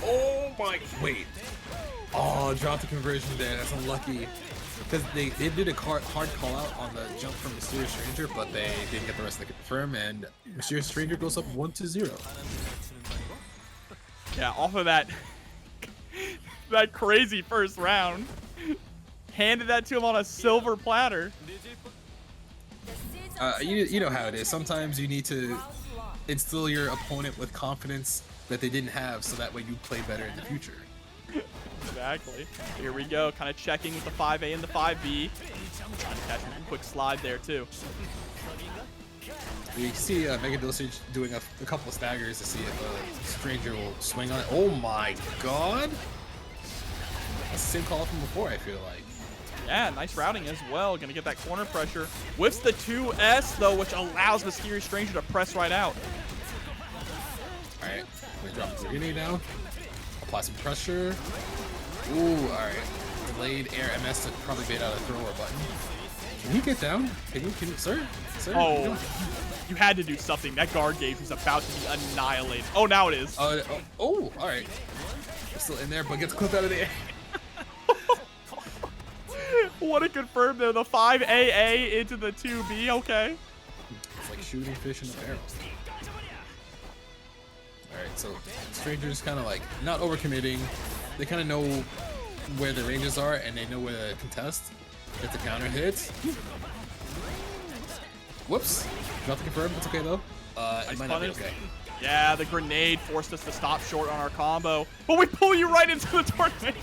Oh my, wait. Oh, dropped the conversion there. That's unlucky. Because they did a hard call out on the jump from Mysterious Stranger, but they didn't get the rest of the confirm, and Mysterious Stranger goes up 1-0. Yeah, off of that that crazy first round. Handed that to him on a silver platter. You know how it is. Sometimes you need to instill your opponent with confidence that they didn't have, so that way you play better in the future. Exactly. Here we go, kind of checking with the 5A and the 5B. Trying to catch him a quick slide there too. You can see Megadosage doing a couple of staggers to see if Stranger will swing on it. Oh my god! That's the same call from before, I feel like. Yeah, nice routing as well. Gonna get that corner pressure. Whiffs the 2S though, which allows Mysterious Stranger to press right out. Alright, we drop the grenade now. Apply some pressure. Ooh, alright. Delayed air MS to probably bait out a thrower button. Can he get down? Can you, sir? Sir? Oh, you had to do something. That guard gauge was about to be annihilated. Oh, now it is. Alright. Still in there, but gets clipped out of the air. What a confirm there. The 5AA into the 2B. Okay. It's like shooting fish in a barrel. Alright, so Stranger's kind of like not overcommitting. They kind of know where the ranges are and they know where to contest. Get the counter hits. Whoops. Drop the confirm. It's okay though. It might not be okay. Yeah, the grenade forced us to stop short on our combo. But we pull you right into the tornado.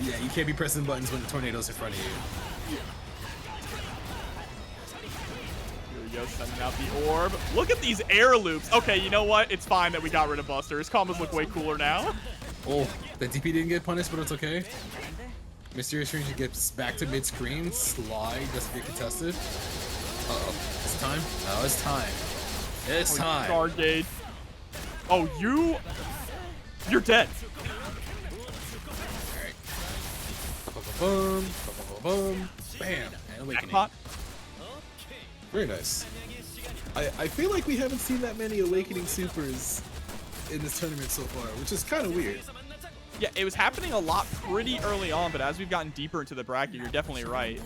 Yeah, you can't be pressing buttons when the tornado's in front of you. Here we go, sending out the orb. Look at these air loops. Okay, you know what? It's fine that we got rid of Buster. His combos look way cooler now. Oh, the DP didn't get punished, but it's okay. Mysterious Stranger gets back to mid-screen. Slide doesn't get contested. Uh-oh. It's time? No, it's time. It's time. Guard gauge. Oh, you're dead. Alright. Boom, boom, bam, and awakening. Jackpot. Very nice. I feel like we haven't seen that many awakening supers in this tournament so far, which is kind of weird. Yeah, it was happening a lot pretty early on, but as we've gotten deeper into the bracket, you're definitely right.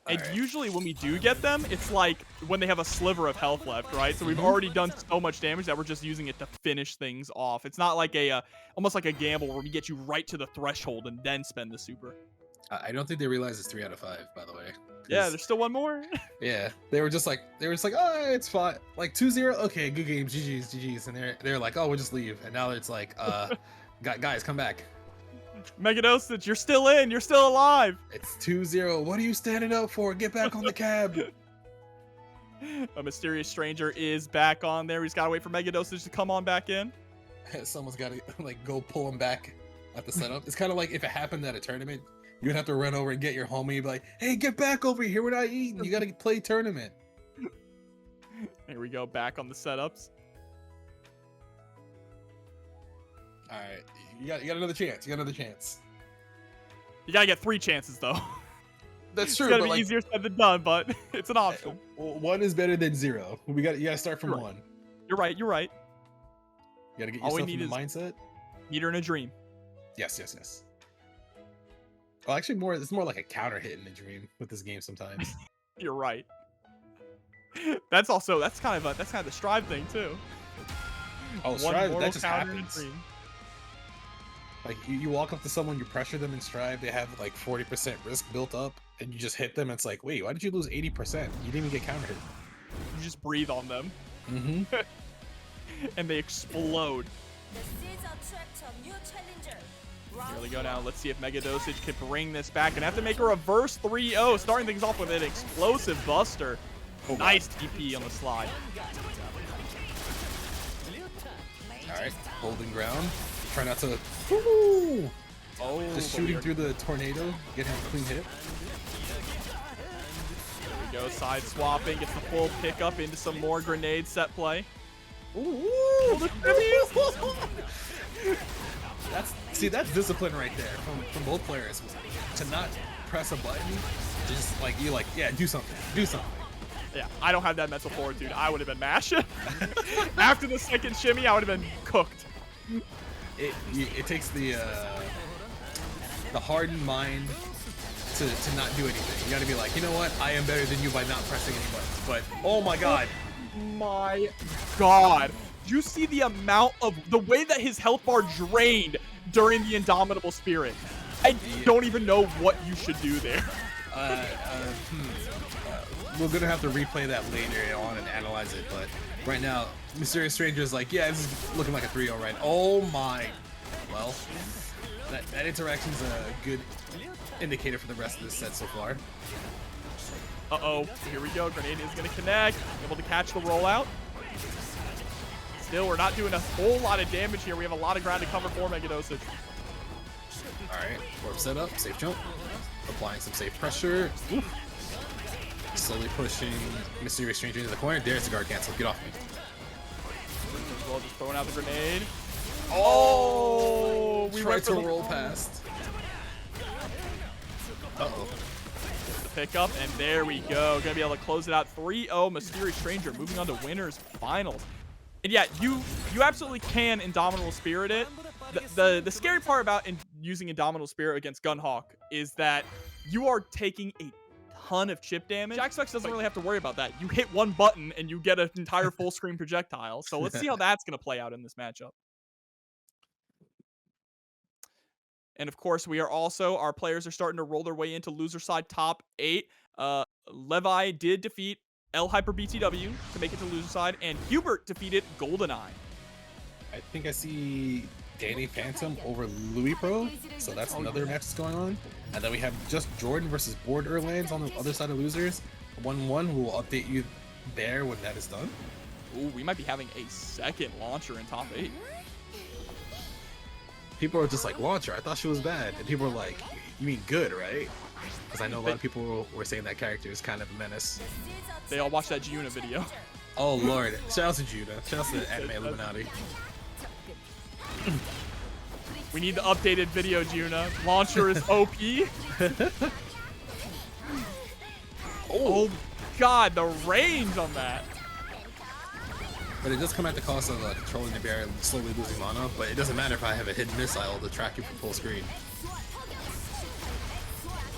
And usually when we do get them, it's like when they have a sliver of health left, right? So we've already done so much damage that we're just using it to finish things off. It's not like almost like a gamble where we get you right to the threshold and then spend the super. I don't think they realize it's 3 out of 5, by the way. Yeah, there's still one more. Yeah, they were just like, oh, it's fine. Like 2-0, okay, good game, GG's. And they're like, oh, we'll just leave. And now it's like, guys, come back. Megadosage, you're still in. You're still alive. It's 2-0. What are you standing up for? Get back on the cab. A Mysterious Stranger is back on there. He's got to wait for Megadosage to come on back in. Someone's got to like go pull him back at the setup. It's kind of like if it happened at a tournament, you'd have to run over and get your homie and be like, hey, get back over here. We're not eating. You got to play tournament. Here we go. Back on the setups. All right. You got another chance. You got another chance. You got to get 3 chances, though. That's true. It's going to be easier said than done, but it's an option. 1 is better than 0. You got to start from 1. You're right. You got to get yourself in the mindset. Meet her in a dream. Yes. Well, actually, it's more like a counter hit in a dream with this game sometimes. You're right. That's kind of the strive thing too. Oh, strive, that just happens. Like, you walk up to someone, you pressure them in stride, they have like 40% risk built up, and you just hit them. It's like, wait, why did you lose 80%? You didn't even get counter hit. You just breathe on them. Mm-hmm. And they explode. Here we go now. Let's see if Megadosage can bring this back and have to make a reverse 3-0, starting things off with an explosive buster. Nice TP on the slide. All right, holding ground. Try not to. Woo! Oh, just shooting through the tornado, getting a clean hit. There we go, side swapping, gets the full pickup into some more grenade set play. Ooh, that's discipline right there from both players. To not press a button, just like yeah, do something. Yeah, I don't have that mental fortitude. I would have been mashed. After the second shimmy, I would have been cooked. It takes the hardened mind to not do anything. You got to be like, you know what? I am better than you by not pressing any buttons. But oh my god. My god. You see the amount of the way that his health bar drained during the Indomitable Spirit. I don't even know what you should do there. We're gonna have to replay that later on and analyze it, but right now, Mysterious Stranger is like, yeah, this is looking like a 3-0 right. Oh my. Well, that interaction's a good indicator for the rest of this set so far. Uh-oh, here we go. Grenade is going to connect. Able to catch the rollout. Still, we're not doing a whole lot of damage here. We have a lot of ground to cover for Megadosage. All right, warp setup, safe jump. Applying some safe pressure. Oof. Slowly pushing Mysterious Stranger into the corner. There's the guard cancel. Get off me. As well, just throwing out the grenade. Oh! We tried to roll past. Uh-oh. Pick up, and there we go. Gonna be able to close it out 3-0. Mysterious Stranger moving on to winners finals. And yeah, you absolutely can Indomitable Spirit it. The scary part about using Indomitable Spirit against Gunhawk is that you are taking a ton of chip damage. Jaxvex doesn't really have to worry about that. You hit one button and you get an entire full screen projectile. So let's see how that's gonna play out in this matchup. And of course, our players are starting to roll their way into loser side top 8. Levi did defeat Elhyperbtw to make it to loser side, and Huebert defeated GoldenEye. I think I see DaniphantomPR over Louis Pro, so that's another match that's going on. And then we have just Jordan versus Bored-erlands on the other side of losers. 1-1, who will update you there when that is done. Ooh, we might be having a second launcher in top 8. People are just like, launcher, I thought she was bad. And people are like, you mean good, right? Because I know a lot of people were saying that character is kind of a menace. They all watched that Juna video. Oh lord, shout out to Juna. Shout out to Anime Illuminati. We need the updated video, Juna. Launcher is OP. Oh god, the range on that. But it does come at the cost of controlling the barrier and slowly losing mana, but it doesn't matter if I have a hidden missile to track you from full screen.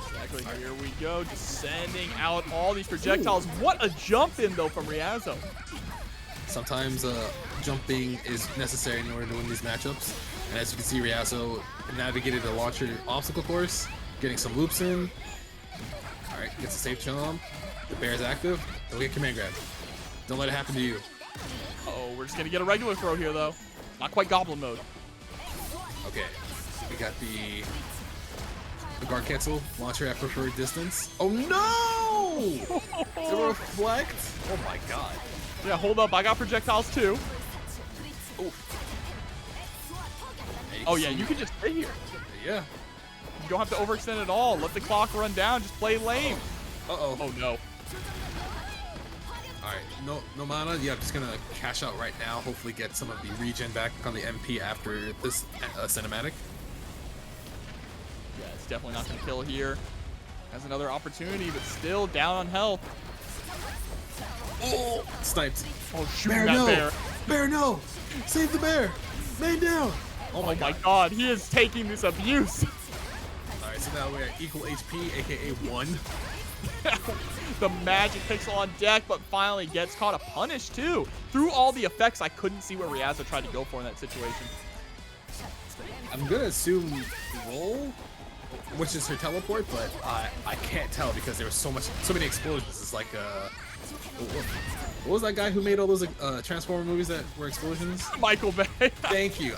Exactly, here we go, just sending out all these projectiles. Ooh. What a jump in, though, from Ryazo. Sometimes jumping is necessary in order to win these matchups. And as you can see, Ryazo navigated the launcher obstacle course, getting some loops in. Alright, gets a safe jump. The bear is active. Don't get command grab. Don't let it happen to you. Uh-oh, we're just gonna get a regular throw here, though. Not quite goblin mode. Okay, we got the guard cancel, launcher at preferred distance. Oh no! The reflect? Oh my god. Yeah, hold up, I got projectiles too. Oh, oh yeah, you can just stay here. Yeah. You don't have to overextend at all. Let the clock run down, just play lane. Uh-oh. Oh no. Alright, no mana. Yeah, I'm just gonna cash out right now. Hopefully get some of the regen back on the MP after this cinematic. Yeah, it's definitely not gonna kill here. Has another opportunity, but still down on health. Oh, sniped. Oh, shooting that bear. Bear, no! Save the bear! Man down! Oh my god, he is taking this abuse. Alright, so now we're at equal HP, aka 1. The magic pixel on deck, but finally gets caught a punish too. Through all the effects, I couldn't see where Ryazo tried to go for in that situation. I'm gonna assume roll, which is her teleport, but I can't tell because there was so many explosions. It's like what was that guy who made all those Transformer movies that were explosions? Michael Bay. Thank you.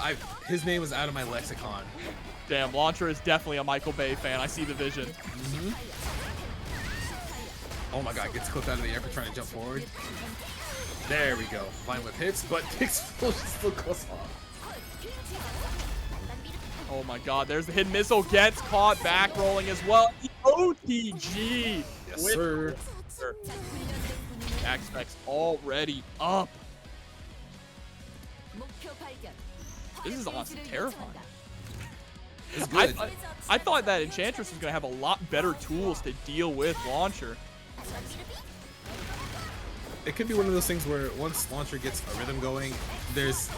His name was out of my lexicon. Damn, Launcher is definitely a Michael Bay fan. I see the vision. Oh my god, gets clipped out of the air for trying to jump forward. There we go. Vine Whip hits, but the explosion still goes off. Oh my god, there's the hidden missile. Gets caught back rolling as well. OTG. Yes, sir. Jaxvex already up. This is honestly terrifying. It's good. I thought that Enchantress was going to have a lot better tools to deal with Launcher. It could be one of those things where once Launcher gets a rhythm going, there's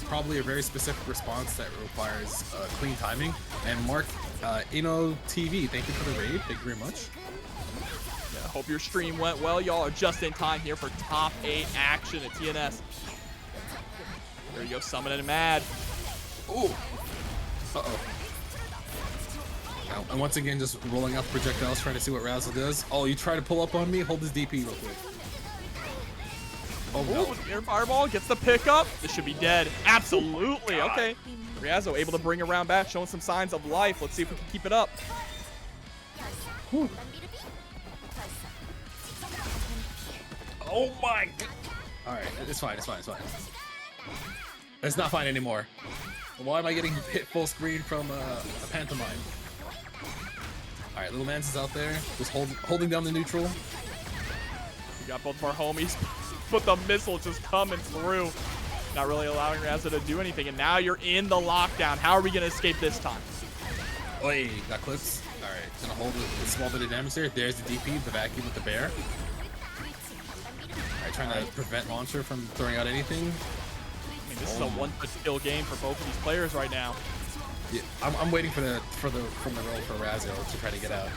probably a very specific response that requires clean timing. And Mark, TV, thank you for the raid. Thank you very much. Yeah, hope your stream went well. Y'all are just in time here for top 8 action at TNS. There you go, summoning him mad. Ooh. Uh-oh. And once again, just rolling out the projectiles, trying to see what Ryazo does. Oh, you try to pull up on me? Hold his DP real quick. Oh, no. Air Fireball gets the pickup. This should be dead. Absolutely. Okay. Ryazo able to bring around back, showing some signs of life. Let's see if we can keep it up. Whew. Oh my god. Alright, it's fine, it's fine, it's fine. It's not fine anymore. Why am I getting hit full screen from a pantomime? Alright, Little Mans is out there, just holding down the neutral. We got both of our homies, but the missile just coming through. Not really allowing Ryazo to do anything, and now you're in the lockdown. How are we gonna escape this time? Oi, got clips. Alright, gonna hold a small bit of damage there. There's the DP, the vacuum with the bear. Alright, trying to prevent Launcher from throwing out anything. I mean, this is a one-touch kill game for both of these players right now. Yeah, I'm waiting from the roll for Ryazo to try to get out.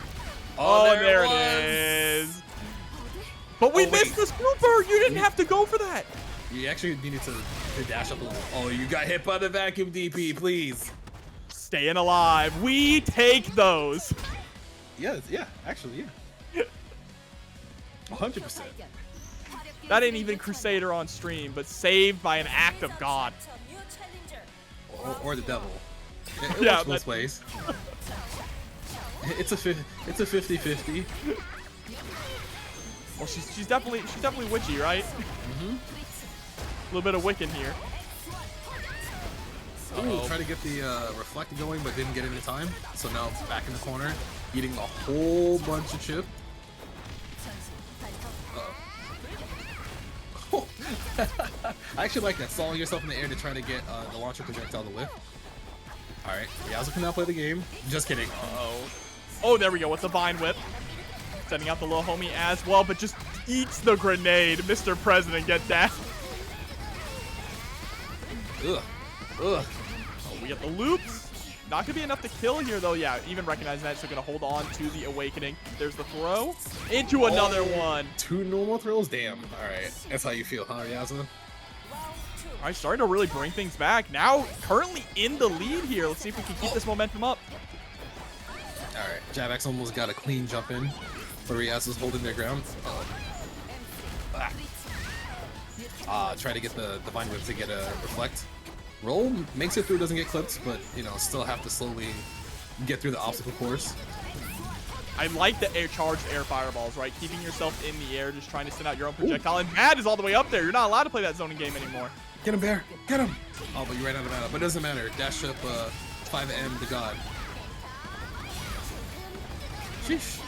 Oh, there it is. But we missed the scooper. You didn't have to go for that. You actually needed to dash up a little. Oh, you got hit by the vacuum DP, please. Staying alive. We take those. Yeah, actually, yeah. 100%. That ain't even Crusader on stream, but saved by an act of God. Or the devil. It Yeah, works both ways. It's a 50-50. Well, she's definitely witchy, right? Mm-hmm. A little bit of Wiccan here. Ooh, try to get the reflect going, but didn't get it in time. So now back in the corner, eating a whole bunch of chip. I actually like that, stalling yourself in the air to try to get the launcher projectile to whip. Alright, Ryazo can now play the game. Just kidding. Oh, there we go with the Vine Whip. Sending out the little homie as well, but just eats the grenade. Mr. President, get that. Ugh. Oh, we get the loops. Not going to be enough to kill here, though. Yeah, even recognizing that, so going to hold on to the Awakening. There's the throw. Into another one. 2 normal throws? Damn. Alright, that's how you feel, huh, Ryazo? All right, starting to really bring things back. Now, currently in the lead here. Let's see if we can keep this momentum up. Alright, Jaxvex almost got a clean jump in, but Ryazo's holding their ground. Try to get the Vine Whip to get a reflect. Roll makes it through, doesn't get clipped, but, still have to slowly get through the obstacle course. I like the charged air fireballs, right? Keeping yourself in the air, just trying to send out your own projectile. And Mad is all the way up there. You're not allowed to play that zoning game anymore. Get him, Bear! Get him! Oh, but you ran out of mana. But it doesn't matter. Dash up 5M to God. Sheesh.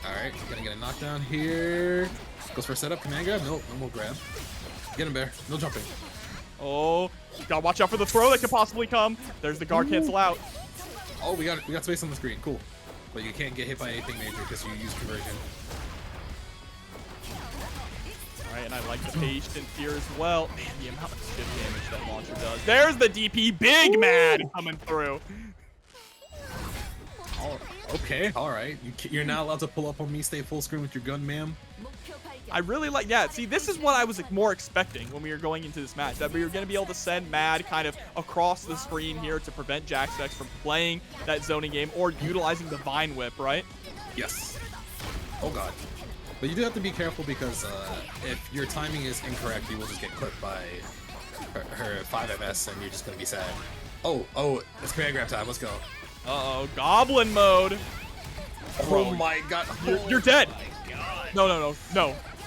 Alright, gonna get a knockdown here. Goes for a setup. Command grab? Nope, no more grab. Get him, Bear. No jumping. Oh, gotta watch out for the throw that could possibly come. There's the guard cancel out. Oh, we got space on the screen. Cool. But you can't get hit by anything major because you use conversion. Alright, and I like the patience here as well. Man, the amount of chip damage that launcher does. There's the DP. Big Mad coming through. Okay, all right. You're not allowed to pull up on me. Stay full screen with your gun, ma'am. I really like, yeah, see, this is what I was more expecting when we were going into this match, that we were going to be able to send Mad kind of across the screen here to prevent Jaxvex from playing that zoning game or utilizing the Vine Whip, right? Yes. Oh, God. But you do have to be careful because if your timing is incorrect, you will just get clipped by her 5MS and you're just going to be sad. Oh, it's command grab time. Let's go. Uh-oh, Goblin mode. Oh, my God. You're dead. No.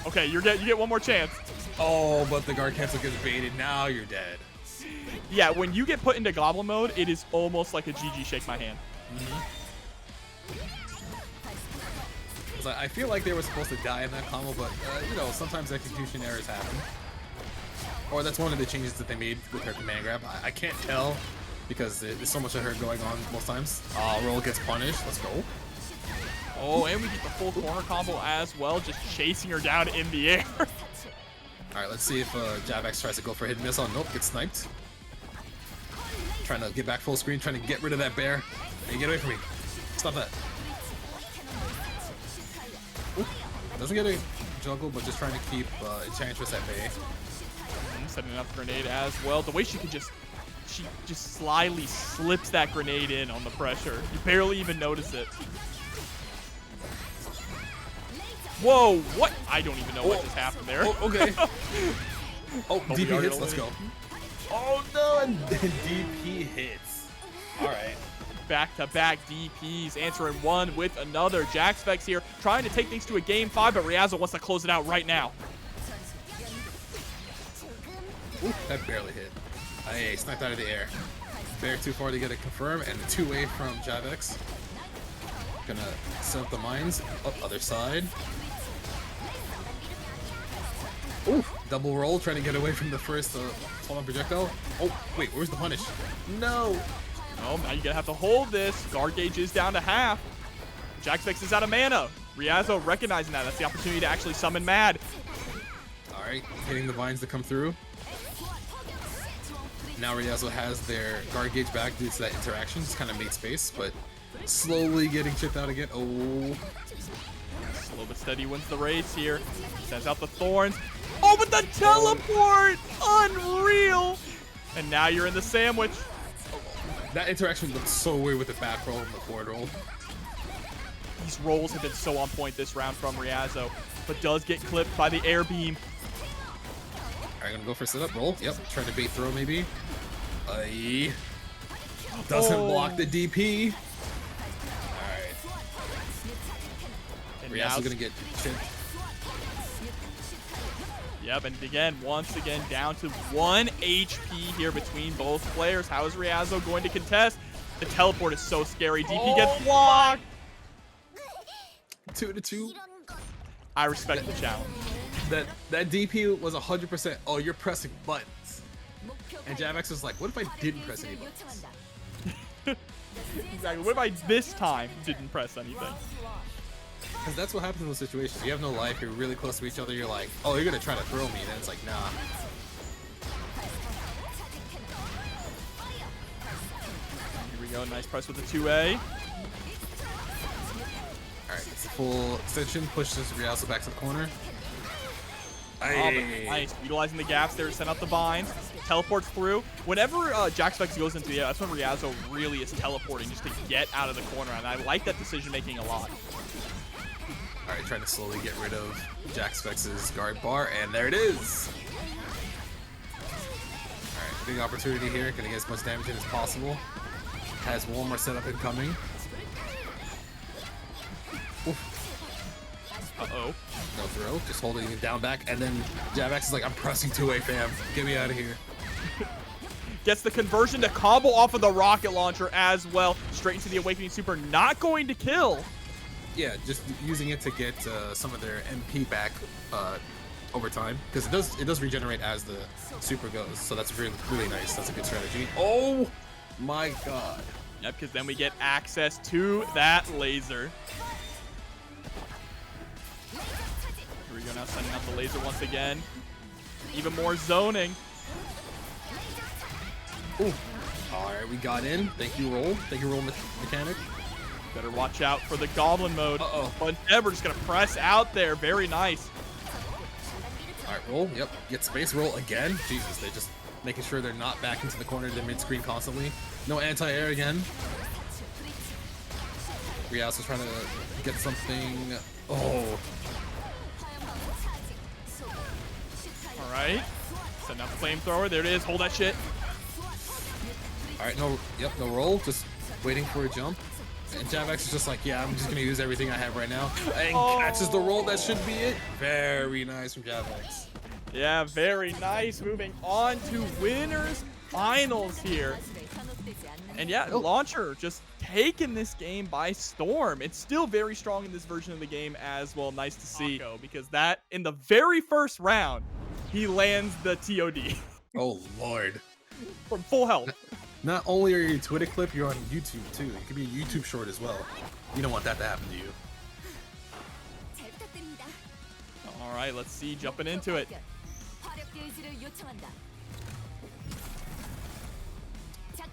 Okay, you're dead. You get one more chance. Oh, but the guard cancel gets baited. Now you're dead. Yeah, when you get put into Goblin mode, it is almost like a GG shake my hand. So I feel like they were supposed to die in that combo, but, you know, sometimes execution errors happen. Or that's one of the changes that they made with her command grab. I can't tell because there's so much of her going on most times. Roll gets punished. Let's go. Oh, and we get the full corner combo as well, just chasing her down in the air. All right, let's see if Jaxvex tries to go for a hidden miss on. Nope, gets sniped. Trying to get back full screen, trying to get rid of that bear. Hey, get away from me. Stop that. Ooh, doesn't get a juggle, but just trying to keep Enchantress at bay. Setting up grenade as well. The way she just slyly slips that grenade in on the pressure. You barely even notice it. Whoa, what? I don't even know what just happened there. Oh, okay. DP hits, let's go. Oh no, and DP hits. All right. Back-to-back DPs, answering one with another. Jaxvex here, trying to take things to a game 5, but Ryazo wants to close it out right now. Ooh, that barely hit. Hey, sniped out of the air. Bear too far to get it confirmed, and 2-way from Jaxvex. Gonna set up the mines. Up other side. Ooh, double roll, trying to get away from the first fallen projectile. Oh, wait, where's the punish? No! Oh, now you're gonna have to hold this. Guard gauge is down to half. Jaxvex is out of mana. Ryazo recognizing that. That's the opportunity to actually summon Mad. Alright, hitting the vines to come through. Now Ryazo has their guard gauge back due to that interaction. Just kind of made space, but slowly getting chipped out again. Oh. Slow but steady wins the race here. Sends out the thorns. Oh, but the teleport! Unreal! And now you're in the sandwich. That interaction looked so weird with the back roll and the forward roll. These rolls have been so on point this round from Ryazo, but does get clipped by the air beam. Alright, gonna go for setup roll. Yep, trying to bait throw maybe. Doesn't block the DP. Alright. Ryazo's gonna get chipped. Yep, and once again, down to 1 HP here between both players. How is Ryazo going to contest? The teleport is so scary. DP gets blocked. 2-2. I respect the challenge. That DP was 100%. Oh, you're pressing buttons. And Jaxvex was like, what if I didn't press any buttons? Exactly. What if I this time didn't press anything? Because that's what happens in those situations. You have no life, you're really close to each other, you're like, oh, you're gonna try to throw me, and then it's like, nah. Here we go, nice press with the 2A. Alright, it's a full extension, pushes Ryazo back to the corner. Nice, utilizing the gaps there to send out the vines. Teleports through. Whenever Jaxvex goes into the air, that's when Ryazo really is teleporting just to get out of the corner, and I like that decision making a lot. Alright, trying to slowly get rid of Jaxvex's guard bar, and there it is! Alright, big opportunity here, gonna get as much damage in as possible. Has one more setup incoming. Oof. Uh-oh. No throw, just holding it down back, and then Jaxvex is like, I'm pressing 2-way, fam. Get me out of here. Gets the conversion to combo off of the rocket launcher as well. Straight into the Awakening Super, not going to kill. Yeah, just using it to get some of their MP back over time, because it does regenerate as the super goes, so that's really nice. That's a good strategy. Oh my god. Yep, because then we get access to that laser. Here we go now, sending out the laser once again. Even more zoning. Ooh. All right, we got in. Thank you, roll. Thank you, roll mechanic. Better watch out for the goblin mode. Uh-oh. But instead, we're just going to press out there. Very nice. All right, roll. Yep, get space, roll again. Jesus, they're just making sure they're not back into the corner, they're mid-screen constantly. No anti-air again. Ryazo's trying to get something. Oh. All right. Setting up the flamethrower. There it is. Hold that shit. All right, no roll. Just waiting for a jump. And Jaxvex is just like, yeah, I'm just going to use everything I have right now. And catches the roll. That should be it. Very nice from Jaxvex. Yeah, very nice. Moving on to winners finals here. And yeah, Launcher just taking this game by storm. It's still very strong in this version of the game as well. Nice to see, because that in the very first round, he lands the TOD. Oh, Lord. From full health. Not only are you a Twitter clip, you're on YouTube too. It could be a YouTube short as well. You don't want that to happen to you. All right, let's see. Jumping into it.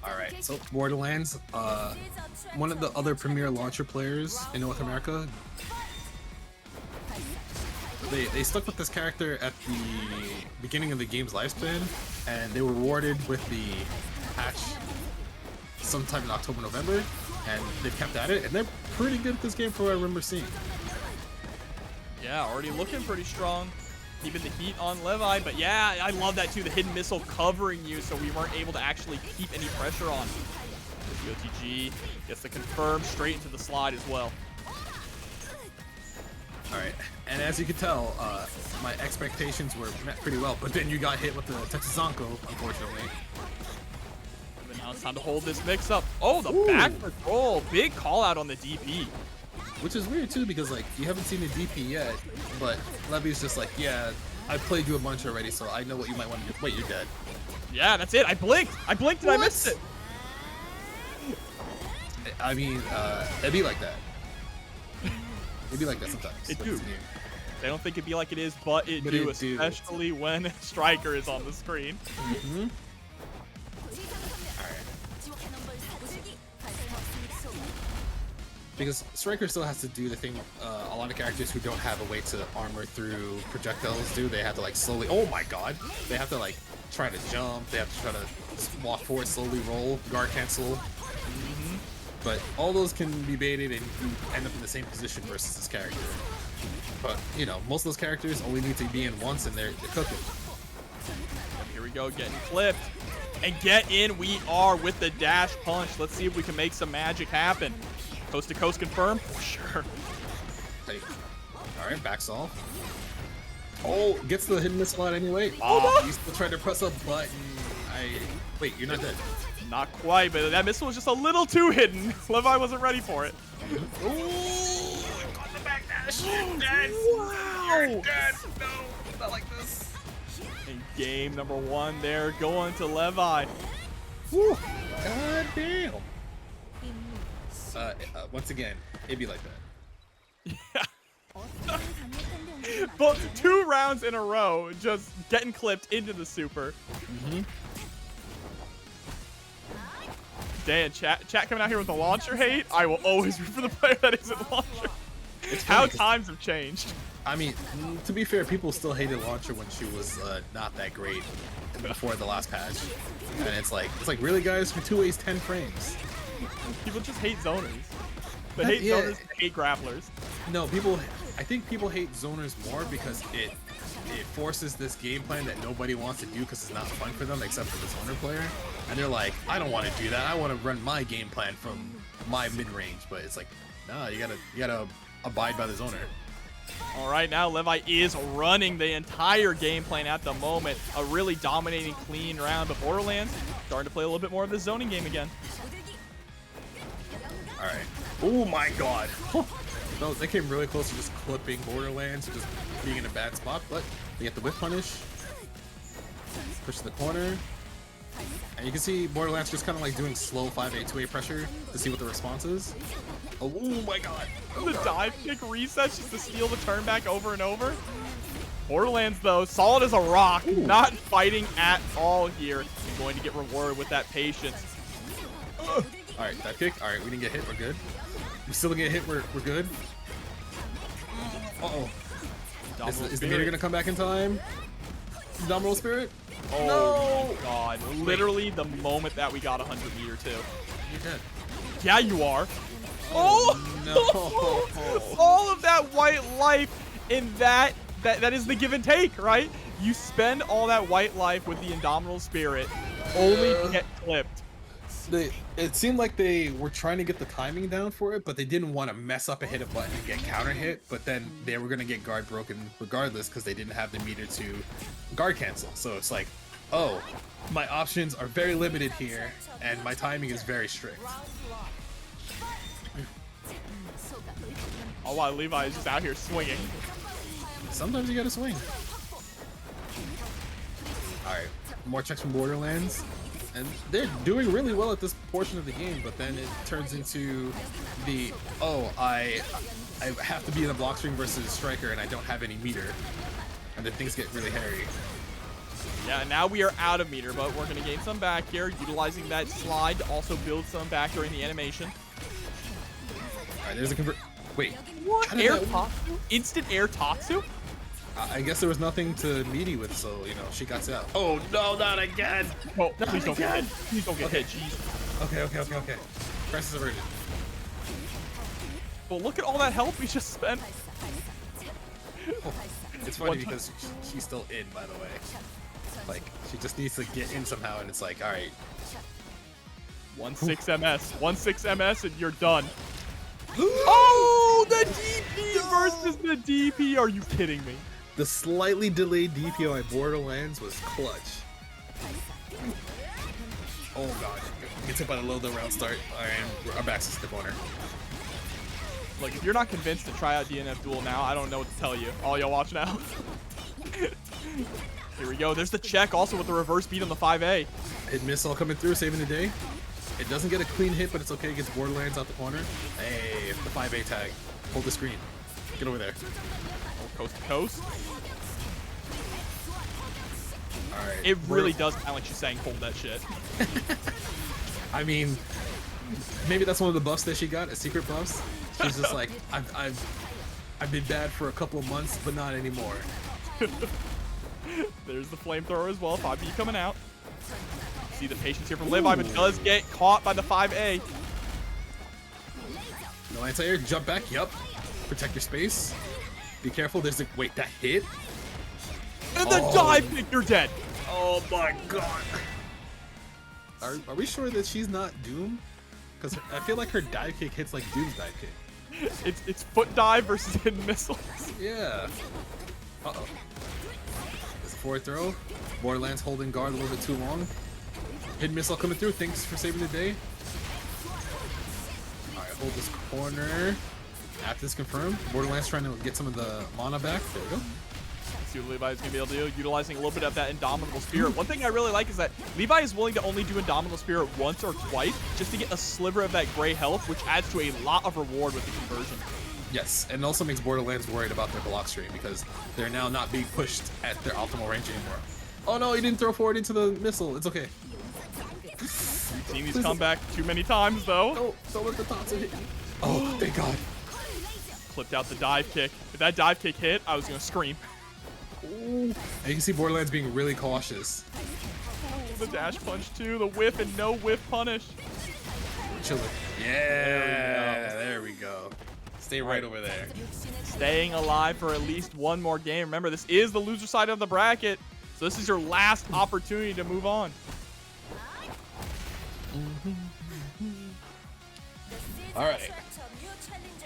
Alright, so Bored-erlands, one of the other premier launcher players in North America, they stuck with this character at the beginning of the game's lifespan, and they were rewarded with the patch sometime in October, November, and they've kept at it, and they're pretty good at this game from what I remember seeing. Yeah, already looking pretty strong. Keeping the heat on Levi, but yeah, I love that too. The hidden missile covering you, so we weren't able to actually keep any pressure on. The OTG gets the confirm straight into the slide as well. All right, and as you can tell, my expectations were met pretty well, but then you got hit with the Tetsusanko, unfortunately. And now it's time to hold this mix up. Oh, the back control. Big call out on the DP. Which is weird too, because like you haven't seen the DP yet, but Levy's just like, yeah, I played you a bunch already, so I know what you might want to do. Wait, you're dead. Yeah, that's it. I blinked and I missed it. I mean, it'd be like that. It'd be like that sometimes. It do. They don't think it'd be like it is, but it do, especially when Striker is on the screen. Mm-hmm. Because Striker still has to do the thing a lot of characters who don't have a way to armor through projectiles do. They have to like slowly, oh my god, they have to like try to jump, they have to try to walk forward, slowly roll, guard cancel. But all those can be baited and you end up in the same position versus this character. But, you know, most of those characters only need to be in once and they're cooking. Here we go, getting clipped. And get in we are with the dash punch. Let's see if we can make some magic happen. Coast to coast confirm? For sure. Hey. Alright, backs off. Oh, gets the hidden missile out anyway. Oh, he's still trying to press a button. Wait, you're not dead. Not quite, but that missile was just a little too hidden. Levi wasn't ready for it. Ooh, got the backdash. You're dead. Wow. You're dead. No, not like this. And game number one there going to Levi. Whew. God damn. Once again, it'd be like that. Yeah. But 2 rounds in a row, just getting clipped into the super. Dan, chat coming out here with the launcher hate. I will always root for the player that isn't launcher. It's how times have changed. I mean, to be fair, people still hated launcher when she was not that great before the last patch. And it's like really, guys, for 2A's 10 frames. People just hate zoners. They hate zoners, they hate grapplers. No, I think people hate zoners more because it forces this game plan that nobody wants to do because it's not fun for them except for the zoner player. And they're like, I don't want to do that. I want to run my game plan from my mid-range. But it's like, nah, you gotta abide by the zoner. All right, now Levi is running the entire game plan at the moment. A really dominating, clean round, but Bored-erlands starting to play a little bit more of the zoning game again. All right. Oh my god. No, they came really close to just clipping Bored-erlands, just being in a bad spot, but they get the whip punish. Push to the corner. And you can see Bored-erlands just kind of like doing slow 5A 2A pressure to see what the response is. Oh my god. The dive kick resets just to steal the turn back over and over. Bored-erlands, though, solid as a rock, not fighting at all here. He's going to get rewarded with that patience. Alright, dive kick. Alright, we didn't get hit. We're good. We still get hit. We're good. Uh-oh. Is the meter gonna come back in time? Indomitable Spirit? Oh No! my god. Literally the moment that we got 100 meter too. You're dead. Yeah, you are. Oh! No. All of that white life in that is the give and take, right? You spend all that white life with the Indomitable Spirit, only to get clipped. It seemed like they were trying to get the timing down for it, but they didn't want to mess up and hit a button and get counter hit. But then they were going to get guard broken regardless because they didn't have the meter to guard cancel. So it's like, oh, my options are very limited here, and my timing is very strict. All while Levi is just out here swinging. Sometimes you gotta swing. Alright, more checks from Bored-erlands. And they're doing really well at this portion of the game, but then it turns into the, oh, I have to be in a block string versus striker and I don't have any meter. And then things get really hairy. Yeah, now we are out of meter, but we're going to gain some back here, utilizing that slide to also build some back during the animation. Alright, there's a convert. Wait. What? Air Tatsu? Instant air Tatsu? I guess there was nothing to meaty with, so, you know, she got out. Oh, no, not again! Oh, please don't get hit. Please don't get hit, jeez. Okay. Crisis averted. Well, look at all that health we just spent. Oh, it's funny because she's still in, by the way. Like, she just needs to get in somehow, and it's like, alright. 1-6 MS. 1-6 MS, and you're done. Oh, the DP versus the DP. Are you kidding me? The slightly delayed DP on Bored-erlands was clutch. Oh god, gets hit by the low round start. Alright, our back's to the corner. Look, if you're not convinced to try out DNF Duel now, I don't know what to tell you. All y'all watch now. Here we go. There's the check also with the reverse beat on the 5A. Hit missile coming through, saving the day. It doesn't get a clean hit, but it's okay. It gets Bored-erlands out the corner. Hey, the 5A tag. Hold the screen. Get over there. Oh, coast to coast. Alright. It really does sound like she's saying hold that shit. I mean, maybe that's one of the buffs that she got, a secret buffs. She's just like, I've been bad for a couple of months, but not anymore. There's the flamethrower as well. 5B coming out. See the patience here from Levi, but does get caught by the 5A. No anti-air, jump back, yup. Protect your space. Be careful, there's a, wait, that hit? And the dive kick, you're dead. Oh my god. Are we sure that she's not Doom? Because I feel like her dive kick hits like Doom's dive kick. It's foot dive versus hidden missiles. Yeah. Uh-oh. There's a forward throw. Bored-erlands holding guard a little bit too long. Hidden missile coming through. Thanks for saving the day. Alright, hold this corner. After this confirmed. Bored-erlands trying to get some of the mana back. There we go. Let's see what Levi's going to be able to do, utilizing a little bit of that Indomitable Spirit. One thing I really like is that Levi is willing to only do Indomitable Spirit once or twice just to get a sliver of that gray health, which adds to a lot of reward with the conversion. Yes, and it also makes Bored-erlands worried about their block stream because they're now not being pushed at their optimal range anymore. Oh no, he didn't throw forward into the missile. It's okay. We've seen these come back too many times, though. Don't let the Tatsu hit you. Oh, thank God. Clipped out the dive kick. If that dive kick hit, I was going to scream. Ooh. And you can see Bored-erlands being really cautious. Oh, the dash punch, too. The whiff and no whiff punish. Chill it. Yeah, there we go. Stay right over there. Staying alive for at least one more game. Remember, this is the loser side of the bracket, so this is your last opportunity to move on. All right.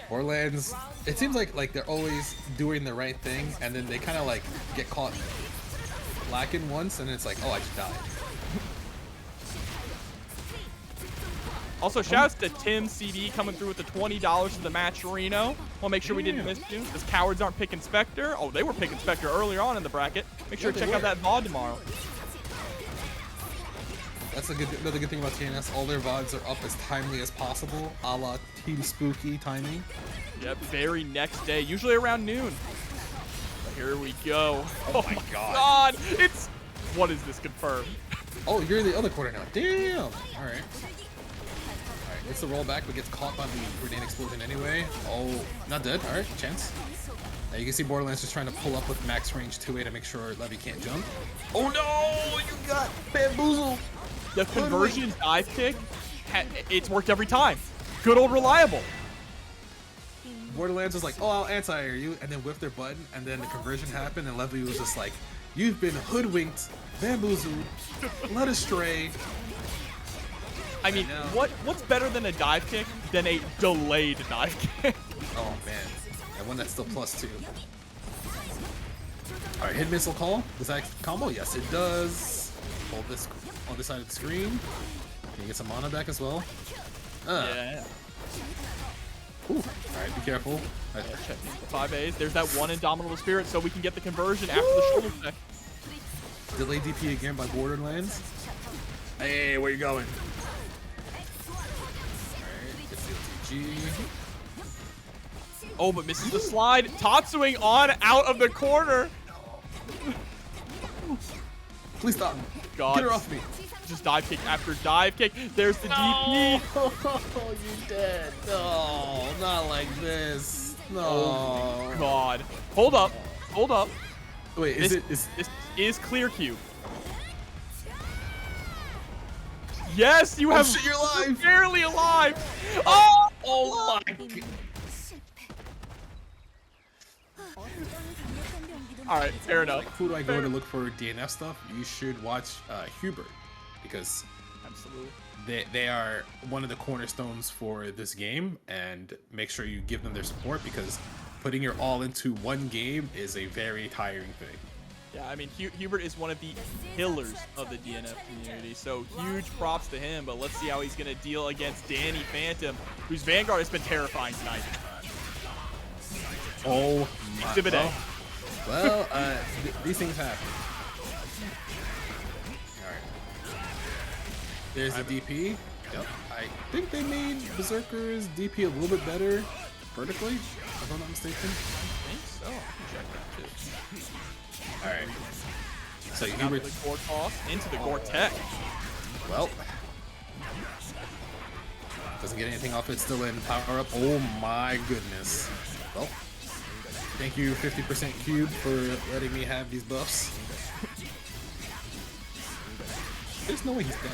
Bored-erlands, it seems like they're always doing the right thing, and then they kind of like get caught lacking once, and it's like, oh, I just died. Also, shoutouts to Tim CD coming through with the $20 for the match, Reno. We'll make sure we didn't miss you, because cowards aren't picking Spectre. Oh, they were picking Spectre earlier on in the bracket. Make sure to check out that VOD tomorrow. That's another good thing about TNS. All their VODs are up as timely as possible, a la Team Spooky timing. Yep, very next day, usually around noon. Here we go. Oh my God. It's... What is this confirmed? Oh, you're in the other corner now. Damn. All right. Gets the roll back, but gets caught by the grenade explosion anyway. Oh, not dead. All right, chance. Now you can see Bored-erlands just trying to pull up with max range 2A to make sure Levi can't jump. Oh no! You got bamboozled! The conversion dive kick, it's worked every time. Good old reliable. Bored-erlands was like, oh, I'll anti-air you, and then whipped their button, and then the conversion happened, and Levi was just like, you've been hoodwinked, bamboozled, led astray. I mean, what's better than a dive kick than a delayed dive kick? Oh man, and one that's still +2. All right, hit missile call. Does that combo? Yes, it does. Hold this on this side of the screen. Can you get some mana back as well? Yeah. Ooh. All right, be careful. Right. Yeah, check the 5As. There's that one Indomitable Spirit, so we can get the conversion after the shoulder check. Delay DP again by Bored-erlands. Hey, where you going? Oh, but misses the slide. Tatsuing on out of the corner. Please stop. God. Get her off me. Just dive kick after dive kick. There's the DP. Oh, you dead. No, not like this. No. Oh, God. Hold up. Hold up. Wait, this is clear cube. Yes, you have. Shit, you're alive. You're barely alive. Oh, Oh my God. All right, fair enough. Who do I go to look for DNF stuff? You should watch Huebert, because absolutely they are one of the cornerstones for this game, and make sure you give them their support, because putting your all into one game is a very tiring thing. Yeah, I mean, Huebert is one of the pillars of the DNF community, so huge props to him, but let's see how he's going to deal against DaniphantomPR, whose Vanguard has been terrifying tonight. Oh my. Exhibit A. Well, these things happen. Alright. There's the DP. Yep. I think they made Berserker's DP a little bit better vertically, if I'm not mistaken. I think so. I can check that too. Alright. So you Out of the Gore Toss into the Gore Tech. Well. Doesn't get anything off it, still in power up. Oh my goodness. Well. Thank you, 50% Cube, for letting me have these buffs. There's no way he's dead,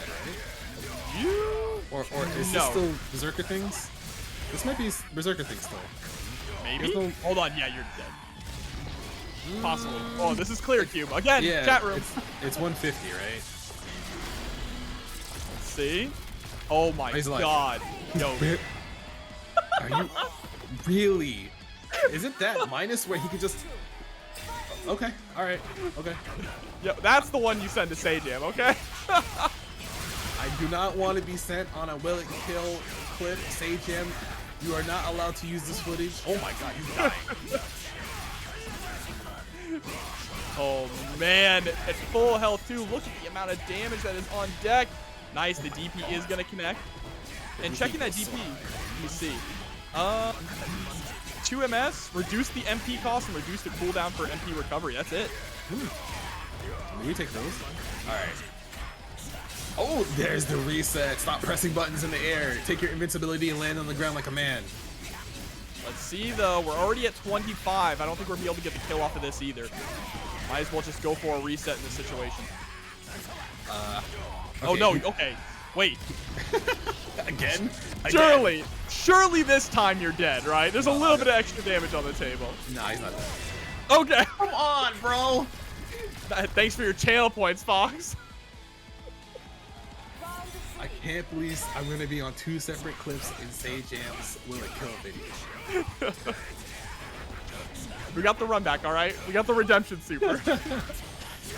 right? Or is this still Berserker things? This might be Berserker things still. Maybe? Hold on, yeah, you're dead. Possible. Oh, this is clear Cube. Again, yeah, chat room. It's 150, right? Let's see. Oh my God. No. Are you really? Is it that minus where he could just... Okay, alright, okay. Yeah, that's the one you send to Sajam, okay? I do not want to be sent on a will it kill clip. Sajam, you are not allowed to use this footage. Oh my God, he's dying. Oh man, at full health too. Look at the amount of damage that is on deck. Nice, the DP is gonna connect. And checking that DP, let me see. 2 MS, reduce the MP cost and reduce the cooldown for MP recovery. That's it. We take those. Alright. Oh, there's the reset. Stop pressing buttons in the air. Take your invincibility and land on the ground like a man. Let's see though, we're already at 25. I don't think we're gonna be able to get the kill off of this either. Might as well just go for a reset in this situation. Okay. Oh no, okay. Wait. Again? Surely this time you're dead, right? There's a little bit of extra damage on the table. Nah, he's not dead. Okay. Come on, bro. Thanks for your channel points, Fox. I can't believe I'm gonna be on 2 separate clips in Sajam's Will It Kill video. We got the run back, all right? We got the redemption super.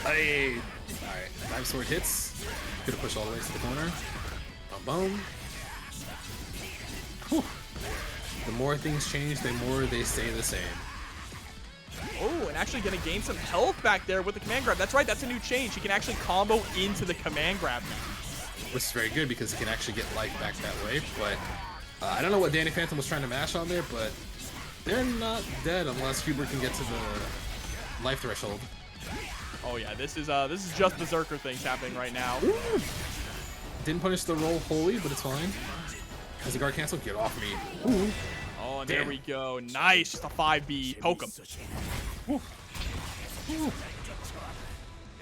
Hey. All right, Dive Sword hits. Gonna push all the way to the corner. Boom. Whew. The more things change, the more they stay the same. Oh, and actually gonna gain some health back there with the command grab. That's right, that's a new change. He can actually combo into the command grab now. Which is very good because he can actually get life back that way. But I don't know what Daniphantom was trying to mash on there, but they're not dead unless Huebert can get to the life threshold. Oh yeah, this is just Berserker things happening right now. Ooh. Didn't punish the roll wholly, but it's fine. Has the guard cancel? Get off me. Ooh. Oh, and Damn. there we go. Nice. Just a 5B. Poke him.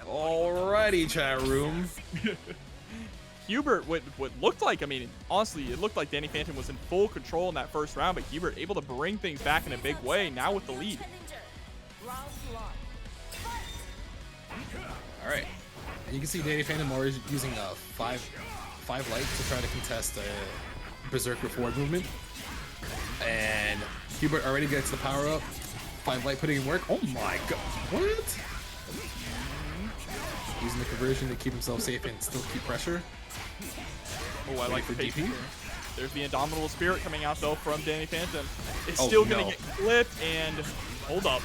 Alrighty, chat room. Huebert, what looked like, I mean, honestly, it looked like DaniphantomPR was in full control in that first round, but Huebert able to bring things back in a big way, now with the lead. Alright. And you can see DaniphantomPR already using a 5 light to try to contest a Berserker forward movement. And Huebert already gets the power up. 5 light putting in work. Oh my god. What? Using the conversion to keep himself safe and still keep pressure. Oh, I like the DP. There's the Indomitable Spirit coming out, though, from DaniphantomPR. It's Oh, still going no. to get clipped, and hold up.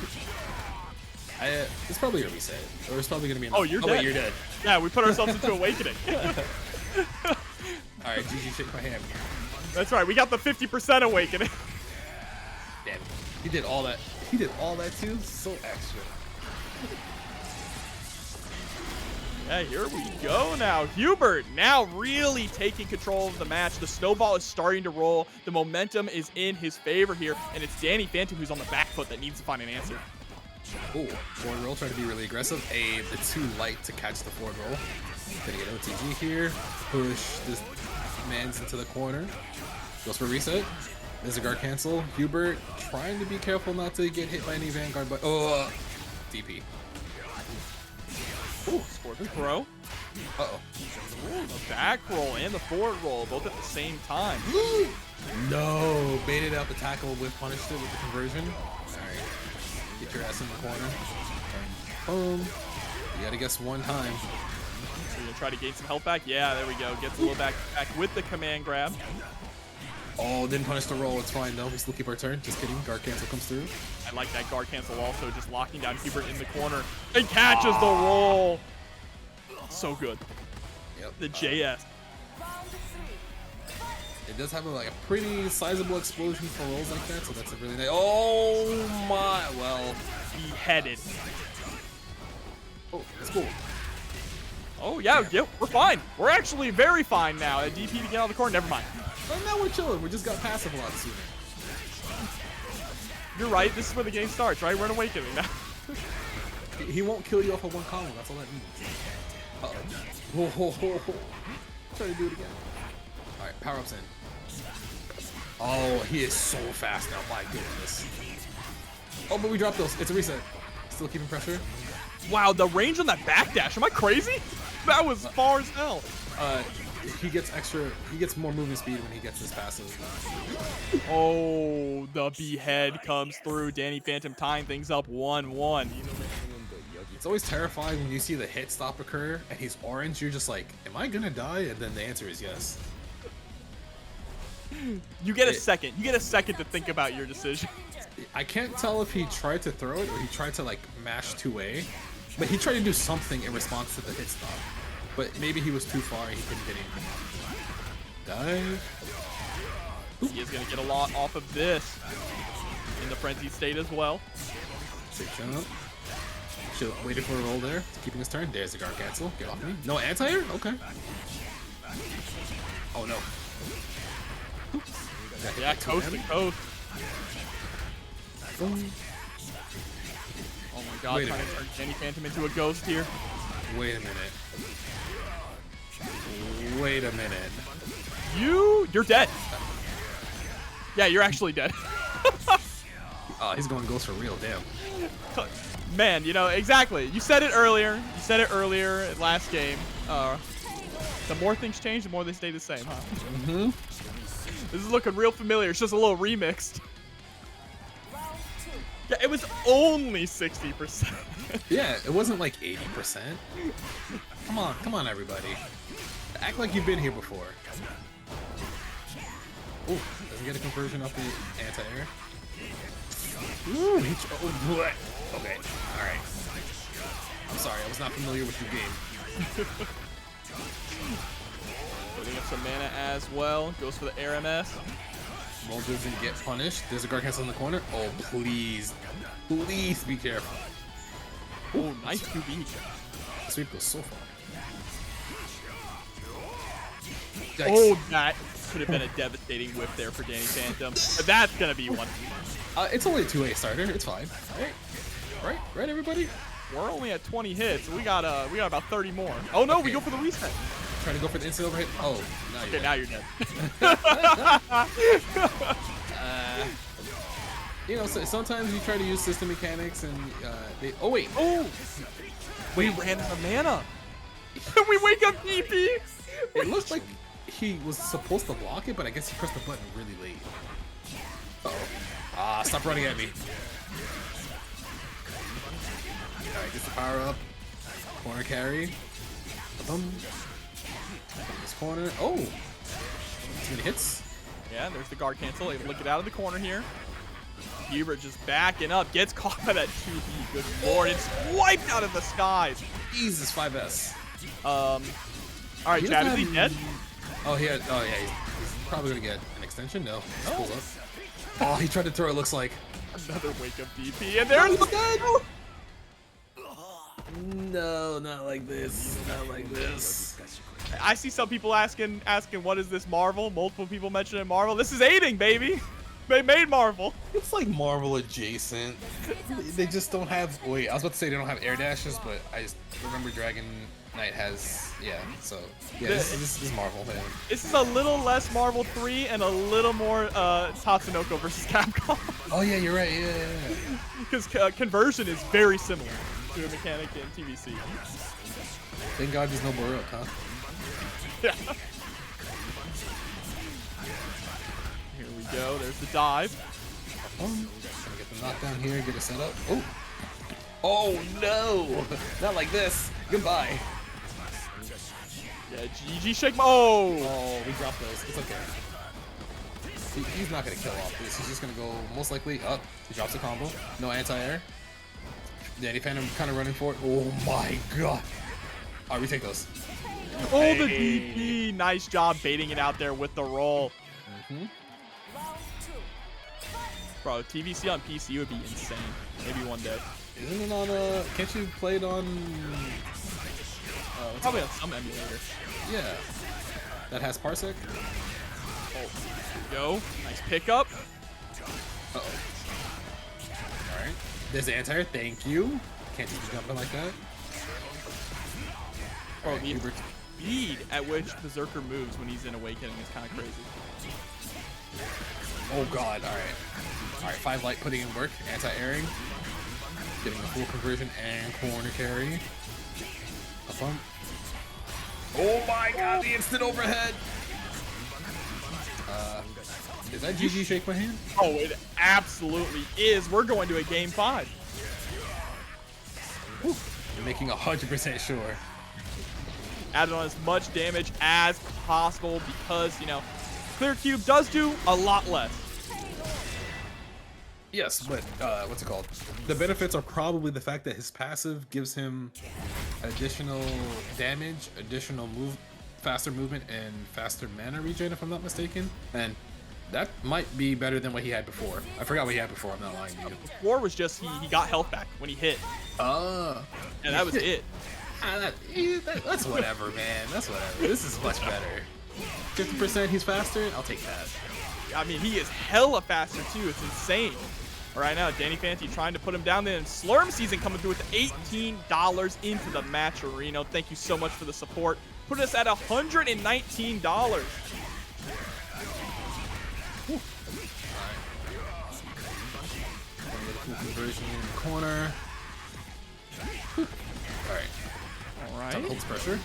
It's probably a reset. Or it's probably going to be Oh, you're dead. Wait, you're dead. Yeah, we put ourselves into Awakening. Alright, GG, shake my hand. That's right. We got the 50% Awakening. Damn. He did all that. He did all that too? So extra. Yeah, here we go now. Huebert now really taking control of the match. The snowball is starting to roll. The momentum is in his favor here, and it's DaniphantomPR who's on the back foot that needs to find an answer. Oh, forward roll, trying to be really aggressive. The too light to catch the forward roll. Gonna get OTG here. Push this man's into the corner. Goes for reset. There's a guard cancel. Huebert trying to be careful not to get hit by any Vanguard, but DP. Ooh, scored the throw. Uh-oh. Ooh, the back roll and the forward roll, both at the same time. No, baited out the tackle with punished it with the conversion. Alright. Get your ass in the corner. Boom. You gotta guess one time. So you're gonna try to gain some health back? Yeah, there we go. Gets a little back with the command grab. Oh, didn't punish the roll. It's fine though. We still keep our turn. Just kidding. Guard cancel comes through. I like that guard cancel also, just locking down Huebert in the corner. And catches the roll. So good. Yep. The JS. It does have a pretty sizable explosion for rolls like that, so that's a really nice. Oh my! Well, Beheaded. oh, it's cool. Oh yeah, we're fine. We're actually very fine now. A DP to get out of the corner. Never mind. Well, now we're chilling. We just got passive a lot sooner. You're right. This is where the game starts, right? We're in Awakening now. He won't kill you off of one column. That's all that means. Uh-oh. Whoa. Try to do it again. All right, power ups in. Oh, he is so fast now. My goodness. Oh, but we dropped those. It's a reset. Still keeping pressure. Wow, the range on that backdash. Am I crazy? That was far as hell. He gets more movement speed when he gets his passive. Oh, the behead comes through. DaniphantomPR tying things up 1-1. It's always terrifying when you see the hit stop occur and he's orange. You're just like, am I gonna die? And then the answer is yes. You get a second. You get a second to think about your decision. I can't tell if he tried to throw it or he tried to mash 2A, but he tried to do something in response to the hit stop. But maybe he was too far and he couldn't get anything. Dive. He is going to get a lot off of this in the frenzied state as well. Sick jump. Should have waited for a roll there. Keeping his turn. There's the guard cancel. Get off me. No anti-air? Okay. Oh no. Yeah, coast to coast. Oh my god, Wait a trying to turn DaniphantomPR into a ghost here. Wait a minute. Wait a minute. You're dead. Yeah, you're actually dead. Oh, he's going ghost for real. Damn. Man, exactly. You said it earlier. You said it earlier at last game. The more things change, the more they stay the same, huh? Mm-hmm. This is looking real familiar. It's just a little remixed. Yeah, it was only 60%. Yeah, it wasn't like 80%. Come on, everybody. Act like you've been here before. Ooh, doesn't get a conversion off the anti-air. Ooh, okay, alright. I'm sorry, I was not familiar with your game. Putting up some mana as well. Goes for the RMS. Roll doesn't get punished. There's a guard cancel in the corner. Oh, please. Please be careful. Oh, nice QB. Sweep goes so far. Oh, that. could have been a devastating whip there for Danny Phantom. But that's gonna be one. It's only a 2A starter. It's fine. Right, everybody. We're only at 20 hits. So we got about 30 more. Oh no, we go for the reset. Trying to go for the instant overhit. Oh, now you're dead. You know, so sometimes you try to use system mechanics and they. Oh wait. Oh. We ran out of mana. We wake up DP. It looks like he was supposed to block it, but I guess he pressed the button really late. Uh-oh. Stop running at me. Alright, gets the power up. Corner carry. This corner. Oh! Too many hits. Yeah, there's the guard cancel. Able to get out of the corner here. Huebert just backing up. Gets caught by that 2B. Good lord. It's wiped out of the skies. Jesus, 5S. Alright, Chad, is he dead? Oh, yeah, he's probably gonna get an extension. No, just pulls up. Oh, he tried to throw. It looks like another wake up DP, and there's the dead. No, not like this. Not like this. I see some people asking, what is this Marvel? Multiple people mentioning Marvel. This is aiding, baby. They made Marvel. It's like Marvel adjacent. They just don't have. Wait, I was about to say they don't have air dashes, but I just remember Dragon Knight has. Yeah, so yeah, this is Marvel. Man. This is a little less Marvel 3 and a little more Tatsunoko versus Capcom. Oh yeah, you're right. Yeah. Because conversion is very similar to a mechanic in TVC. Thank God there's no Baruch, huh? Yeah. Here we go. There's the dive. Gonna get the knockdown here. Get a setup. Oh. Oh no! Not like this. Goodbye. Yeah, GG shake. Oh! Oh, we dropped those. It's okay. He's not gonna kill off this. He's just gonna go most likely up. He drops a combo. No anti-air. Danny Phantom kind of running for it. Oh my god. Alright, we take those. Oh, hey. The DP. Nice job baiting it out there with the roll. Bro, TVC on PC would be insane. Maybe one day. Isn't it on can't you play it on probably on some emulator. Yeah. That has Parsec? Oh, here we go. Nice pickup. Uh-oh. Alright. There's the anti-air. Thank you. Can't just be jumping like that. Bro, the speed at which Berserker moves when he's in Awakening is kind of crazy. Oh god, alright. Alright, 5 light putting in work. Anti-airing. Getting a full conversion and corner carry. A bump. Oh my god, the instant overhead! Is that GG shake my hand? Oh, it absolutely is. We're going to a game 5. Whew. You're making 100% sure. Added on as much damage as possible because, you know, Clear Cube does do a lot less. Yes, but what's it called? The benefits are probably the fact that his passive gives him additional damage, additional faster movement, and faster mana regen, if I'm not mistaken. And that might be better than what he had before. I forgot what he had before, I'm not lying to you. Before was just he got health back when he hit. And that was it. That's whatever, man. That's whatever. This is much better. 50% he's faster? I'll take that. I mean, he is hella faster, too. It's insane. Right now, Danny Phantom trying to put him down there. And Slurm Season coming through with $18 into the match arena. Thank you so much for the support. Put us at $119. Conversion in the corner. Alright. Holds pressure.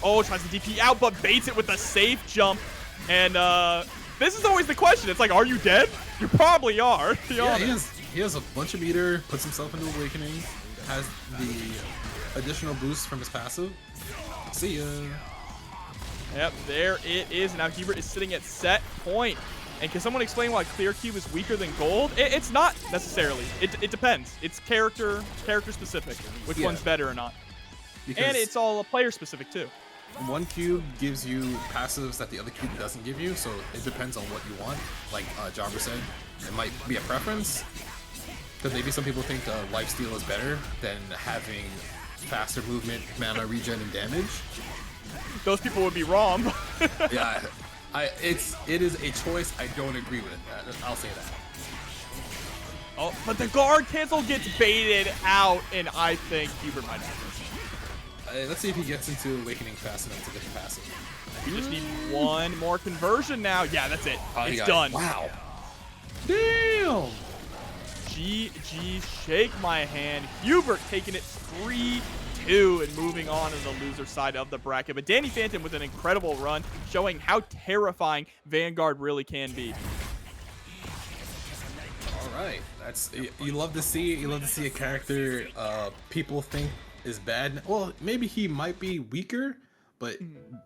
Oh, tries to DP out, but baits it with a safe jump. And this is always the question. It's like, are you dead? You probably are. Yeah, he has a bunch of meter, puts himself into Awakening, has the additional boost from his passive. See ya. Yep, there it is. Now Huebert is sitting at set point. And can someone explain why Clear Cube is weaker than Gold? It's not necessarily. It depends. It's character specific, which one's better or not. Because and it's all player specific too. One cube gives you passives that the other cube doesn't give you, so it depends on what you want. Like Jobber said, it might be a preference. Because maybe some people think lifesteal is better than having faster movement, mana regen, and damage. Those people would be wrong. Yeah. It is a choice I don't agree with. I'll say that. Oh, but the guard cancel gets baited out, and I think Huebert might have it. Let's see if he gets into Awakening fast enough to get the passive. We just need one more conversion now. Yeah, that's it. Oh, it's done. Wow. Damn. GG, shake my hand. Huebert taking it 3-2 and moving on to the loser side of the bracket. But Danny Phantom with an incredible run, showing how terrifying Vanguard really can be. All right, you love to see it. You love to see a character people think is bad. Well, maybe he might be weaker, but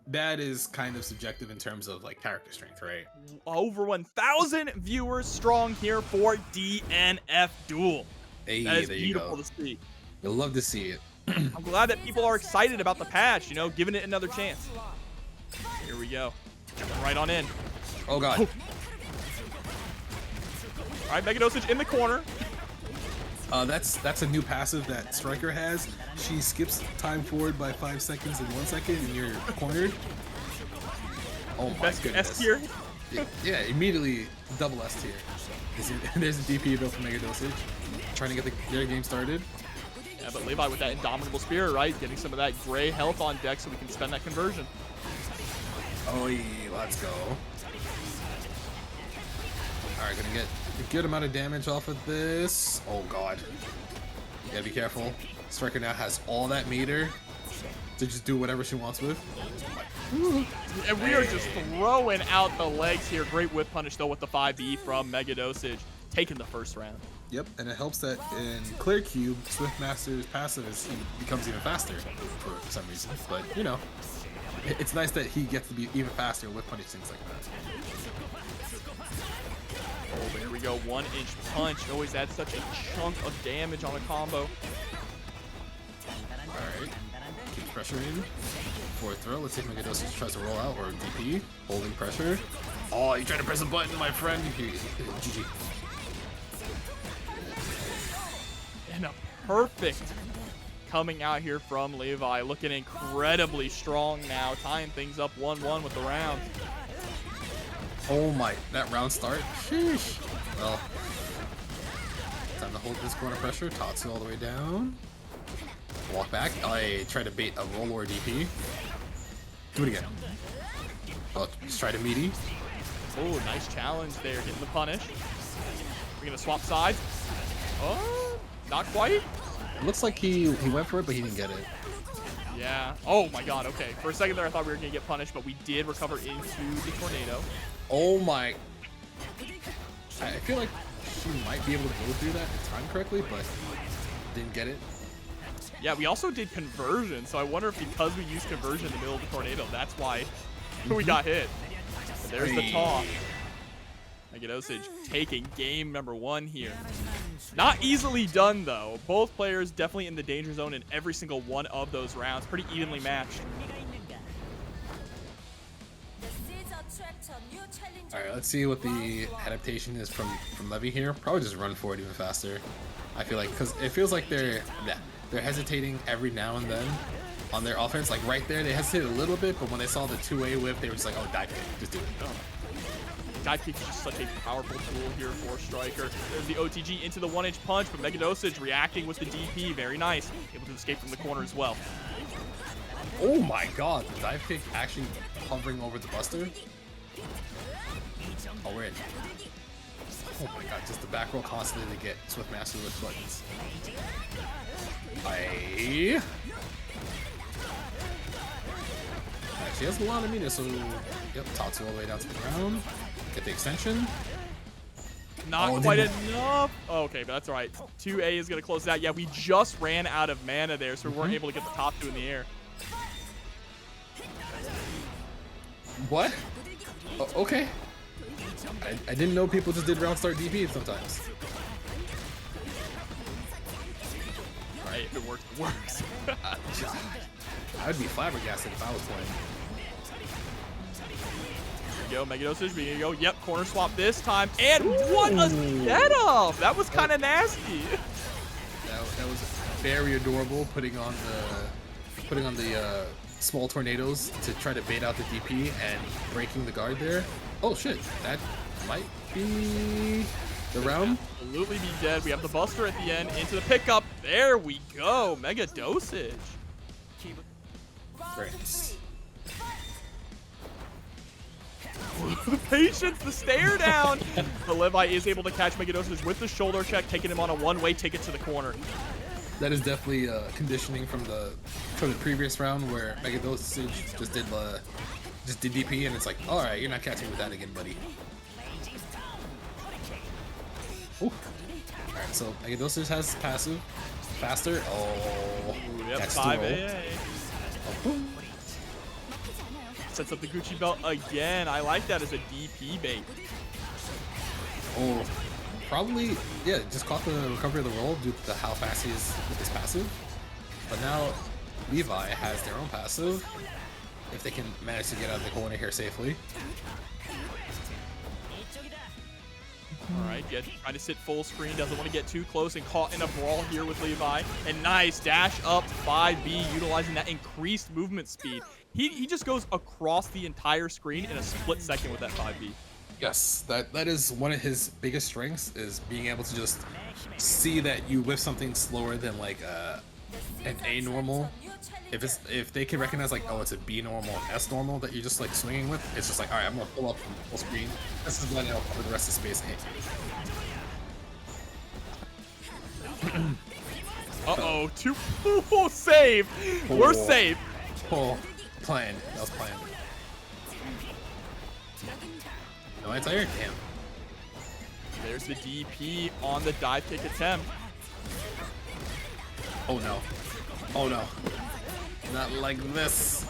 bad is kind of subjective in terms of like character strength, right? Over 1,000 viewers strong here for DNF Duel. Hey, that is there you beautiful go. to see. You'll love to see it. I'm glad that people are excited about the patch, you know, giving it another chance. Here we go. Jumping right on in. Oh, God. All right, Megadosage in the corner. That's a new passive that Striker has. She skips time forward by 5 seconds in 1 second, and you're cornered. Oh my goodness. S tier. Yeah, immediately double S tier. There's a DP built for Megadosage, trying to get their game started. Yeah, but Levi with that Indomitable Spirit, right? Getting some of that gray health on deck so we can spend that conversion. Oh, yeah, let's go. Alright, gonna get a good amount of damage off of this. Oh god. You gotta be careful. Striker now has all that meter to just do whatever she wants with. And we are just throwing out the legs here. Great whip punish though with the 5E from Megadosage. Taking the first round. Yep, and it helps that in Clear Cube, Swiftmaster's passive becomes even faster for some reason. But, you know, it's nice that he gets to be even faster with punish things like that. Oh, there we go. 1-inch punch. Always adds such a chunk of damage on a combo. Alright. Keeps pressuring. Fourth throw. Let's see if Megadosage tries to roll out or DP. Holding pressure. Oh, you tried to press a button, my friend. GG. And a perfect coming out here from Levi. Looking incredibly strong now. Tying things up 1-1 with the round. Oh my, that round start? Sheesh. Well, time to hold this corner pressure. Tatsu all the way down. Walk back. I try to bait a roll or DP. Do it again. Oh, just try to meaty. Oh, nice challenge there. Getting the punish. We're going to swap sides. Oh, not quite. It looks like he went for it, but he didn't get it. Yeah. Oh my god, okay. For a second there, I thought we were going to get punished, but we did recover into the tornado. Oh my. I feel like she might be able to go through that and time correctly, but didn't get it. Yeah, we also did conversion, so I wonder if because we used conversion in the middle of the tornado, that's why we got hit. But there's the taunt. Megadosage taking game number 1 here. Not easily done, though. Both players definitely in the danger zone in every single one of those rounds. Pretty evenly matched. Alright, let's see what the adaptation is from Levi here. Probably just run forward even faster. I feel like, because it feels like they're hesitating every now and then on their offense. Like right there, they hesitated a little bit, but when they saw the 2A whip, they were just like, oh, dive kick, just do it. Oh. Dive kick is just such a powerful tool here for Striker. There's the OTG into the 1-inch punch, but Megadosage reacting with the DP. Very nice. Able to escape from the corner as well. Oh my god, the dive kick actually hovering over the buster. Oh, we're in. Oh my god, just the back roll constantly to get Swiftmaster with buttons. Alright, she has a lot of meter, so yep, Tatsu all the way down to the ground. Get the extension. Not quite enough. Oh, okay, but that's all right. 2A is going to close that. Yeah, we just ran out of mana there, so we weren't able to get the top 2 in the air. What? Oh, okay. I didn't know people just did round start DP sometimes. Alright, if it works, it works. I would be flabbergasted if I was playing. There we go, Megadosage, here you go. Yep, corner swap this time. And what a setup! That was kind of nasty. That was very adorable, putting on the small tornadoes to try to bait out the DP and breaking the guard there. Oh shit, that might be the round. Absolutely be dead. We have the Buster at the end into the pickup. There we go. Megadosage. Great. The patience, the stare down. But Levi is able to catch Megadosage with the shoulder check, taking him on a one-way ticket to the corner. That is definitely conditioning from the previous round where Megadosage just did DP, and it's like, all right, you're not catching me with that again, buddy. Ooh. All right, so Megadosage has passive, faster. Oh, yep, that's 5 the roll. AA. Oh, Sets up the Gucci belt again. I like that as a DP bait. oh, probably, yeah, just caught the recovery of the roll due to how fast he is with his passive. But now Levi has their own passive, if they can manage to get out of the corner here safely. Alright, trying to sit full screen, doesn't want to get too close and caught in a brawl here with Levi. And nice dash up 5B, utilizing that increased movement speed. He just goes across the entire screen in a split second with that 5B. Yes, that is one of his biggest strengths, is being able to just see that you whip something slower than like an A normal. If they can recognize like, oh, it's a B normal and S normal that you're just like swinging with, it's just like, all right, I'm gonna pull up from full screen. This is letting out for the rest of space. Uh-oh, two save. We're safe. Oh, planned. That was planned. No anti-air? Damn. There's the DP on the dive kick attempt. Oh no. Oh no. Not like this.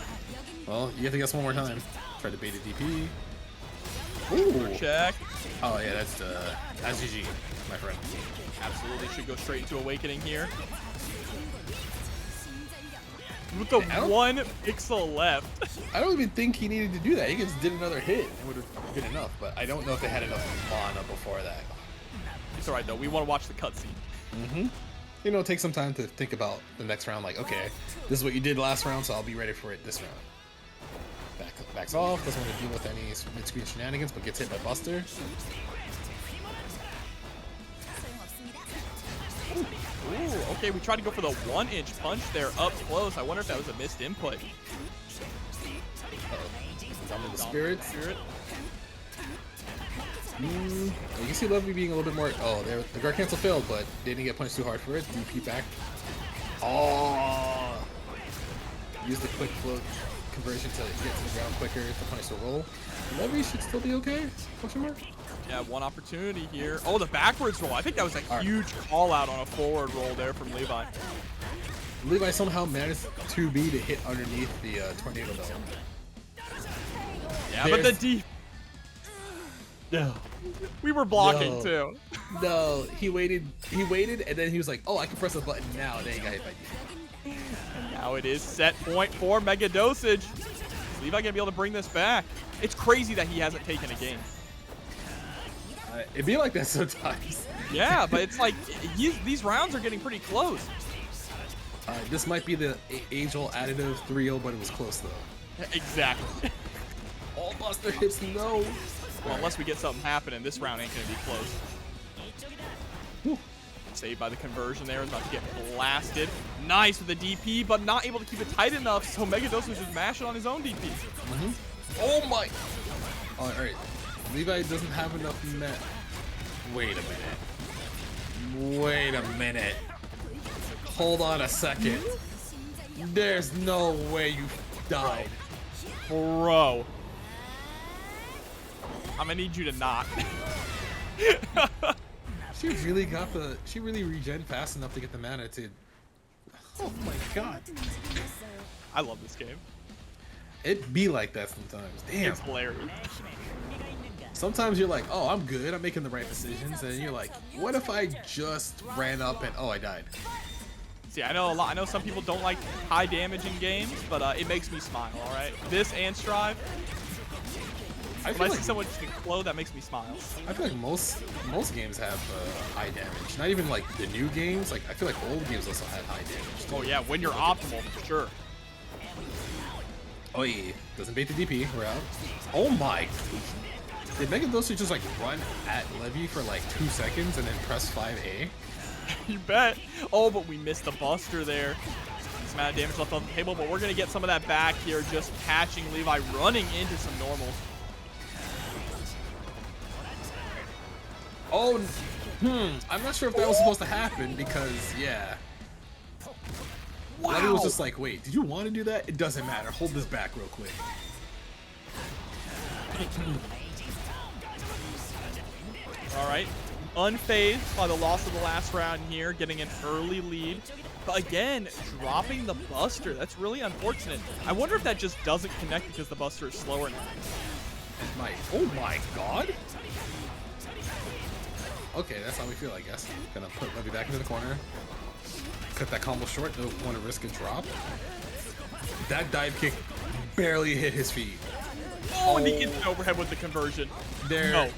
Well, you have to guess one more time. Try to bait a DP. Ooh. Check. Oh yeah, that's GG, my friend. Absolutely should go straight into Awakening here. With the 1 pixel left. I don't even think he needed to do that. He just did another hit. It would have been enough, but I don't know if they had enough mana before that. It's alright though. We want to watch the cutscene. Mm-hmm. You know, take some time to think about the next round. Like, okay, this is what you did last round, so I'll be ready for it this round. Backs off. Doesn't want to deal with any mid-screen shenanigans, but gets hit by Buster. Ooh, okay, we tried to go for the 1-inch punch there up close. I wonder if that was a missed input. Dominate the Spirit. You can see Levi being a little bit more. Oh, the guard cancel failed, but they didn't get punched too hard for it. DP back. Oh! Use the quick float conversion to get to the ground quicker to punish the roll. Levi should still be okay? Question mark? Yeah, one opportunity here. Oh, the backwards roll. I think that was a huge call out on a forward roll there from Levi. Levi somehow managed 2B to hit underneath the tornado belt. Yeah, but the D. No. We were blocking too. No, he waited, and then he was like, oh, I can press the button now. Then he got hit by D. Now it is set point for Megadosage. Is Levi gonna be able to bring this back? It's crazy that he hasn't taken a game. It'd be like that sometimes. Yeah, but it's like these rounds are getting pretty close. This might be the Angel additive 3-0, but it was close though. Exactly. All Buster hits, no. Well, unless we get something happening, this round ain't gonna be close. Whew. Saved by the conversion there, is about to get blasted. Nice with the DP, but not able to keep it tight enough, so Megadosage is mashing on his own DP. Mm-hmm. Oh my! All right, Levi doesn't have enough net. Wait a minute. Wait a minute. Hold on a second. There's no way you died. Bro. I'm gonna need you to not. She really regen fast enough to get the mana to. Oh my god. I love this game. It be like that sometimes. Damn. It's hilarious. Sometimes you're like, oh, I'm good, I'm making the right decisions, and you're like, what if I just ran up and I died? See, I know some people don't like high damage in games, but it makes me smile. All right, this and Strive. When I see someone just explode, that makes me smile. I feel like most games have high damage. Not even like the new games. Like I feel like old games also had high damage too. Oh yeah, when you're optimal, for sure. Oh, yeah. Doesn't bait the DP. We're out. Oh my. Did Megadosage just like run at Levi for like 2 seconds and then press 5A? You bet. Oh, but we missed the Buster there. Some amount of damage left on the table, but we're going to get some of that back here, just catching Levi running into some normals. Oh, I'm not sure if that was supposed to happen because, yeah. Wow. Levi was just like, wait, did you want to do that? It doesn't matter. Hold this back real quick. All right. Unfazed by the loss of the last round here, getting an early lead. But again, dropping the Buster. That's really unfortunate. I wonder if that just doesn't connect because the Buster is slower now. Oh my god. Okay, that's how we feel, I guess. Gonna put Levi back into the corner. Cut that combo short. Don't want to risk a drop. That dive kick barely hit his feet. Oh, and the instant overhead with the conversion. There. No.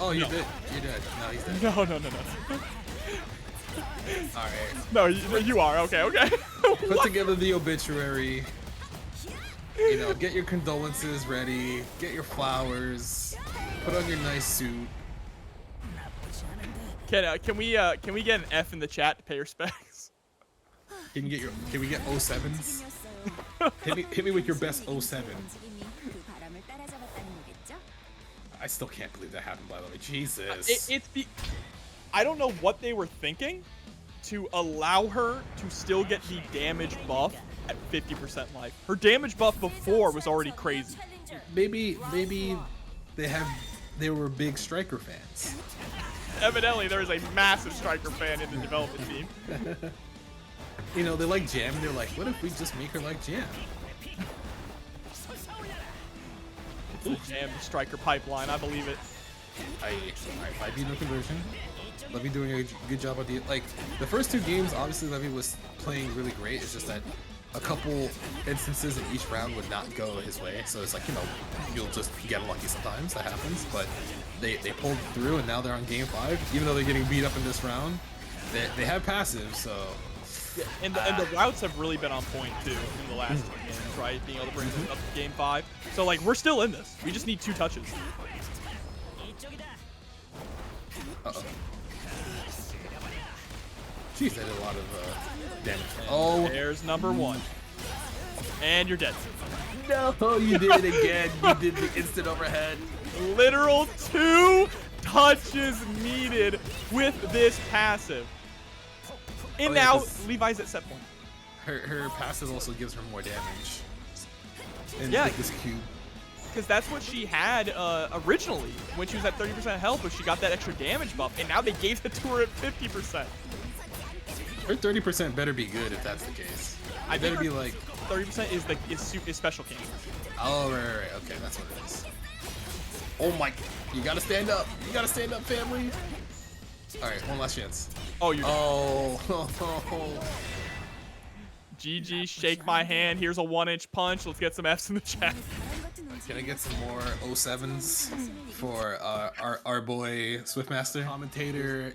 Oh, you're dead. You're dead. No, he's dead. No. Alright. No, you are. Okay. Put together the obituary. You know, get your condolences ready. Get your flowers. Put on your nice suit. Can we get an F in the chat to pay respects? Can we get 07s? hit me with your best 07. I still can't believe that happened, by the way. Jesus. I don't know what they were thinking to allow her to still get the damage buff at 50% life. Her damage buff before was already crazy. Maybe they were big Striker fans. Evidently, there is a massive Striker fan in the development team. You know, they like Jam, and they're like, what if we just make her like Jam? The Jam Striker pipeline, I believe it. Alright, 5B no conversion. Levi doing a good job at the the first 2 games. Obviously, Levi was playing really great. It's just that a couple instances in each round would not go his way. So it's like, you know, you'll just get lucky sometimes. That happens. But they pulled through, and now they're on game 5. Even though they're getting beat up in this round, they have passive. So. Yeah, and the routes have really been on point too in the last 2 games, right? Being able to bring them up to game 5. So like we're still in this. We just need 2 touches. Uh-oh. Jeez, that did a lot of damage. Oh, there's number 1. And you're dead. No, you did it again. You did the instant overhead. Literal 2 touches needed with this passive. And now Levi's at set point. Her passive also gives her more damage. And yeah, this cube. Because that's what she had originally when she was at 30% health, but she got that extra damage buff, and now they gave it to her at 50%. Her 30% better be good if that's the case. I better be like 30% is special king. Oh right. Okay, that's what it is. Oh my! You gotta stand up. You gotta stand up, family. All right, one last chance. Oh, you're dead. Oh. GG, shake my hand. Here's a 1-inch punch. Let's get some Fs in the chat. Can I get some more 07s for our boy Swiftmaster? Commentator,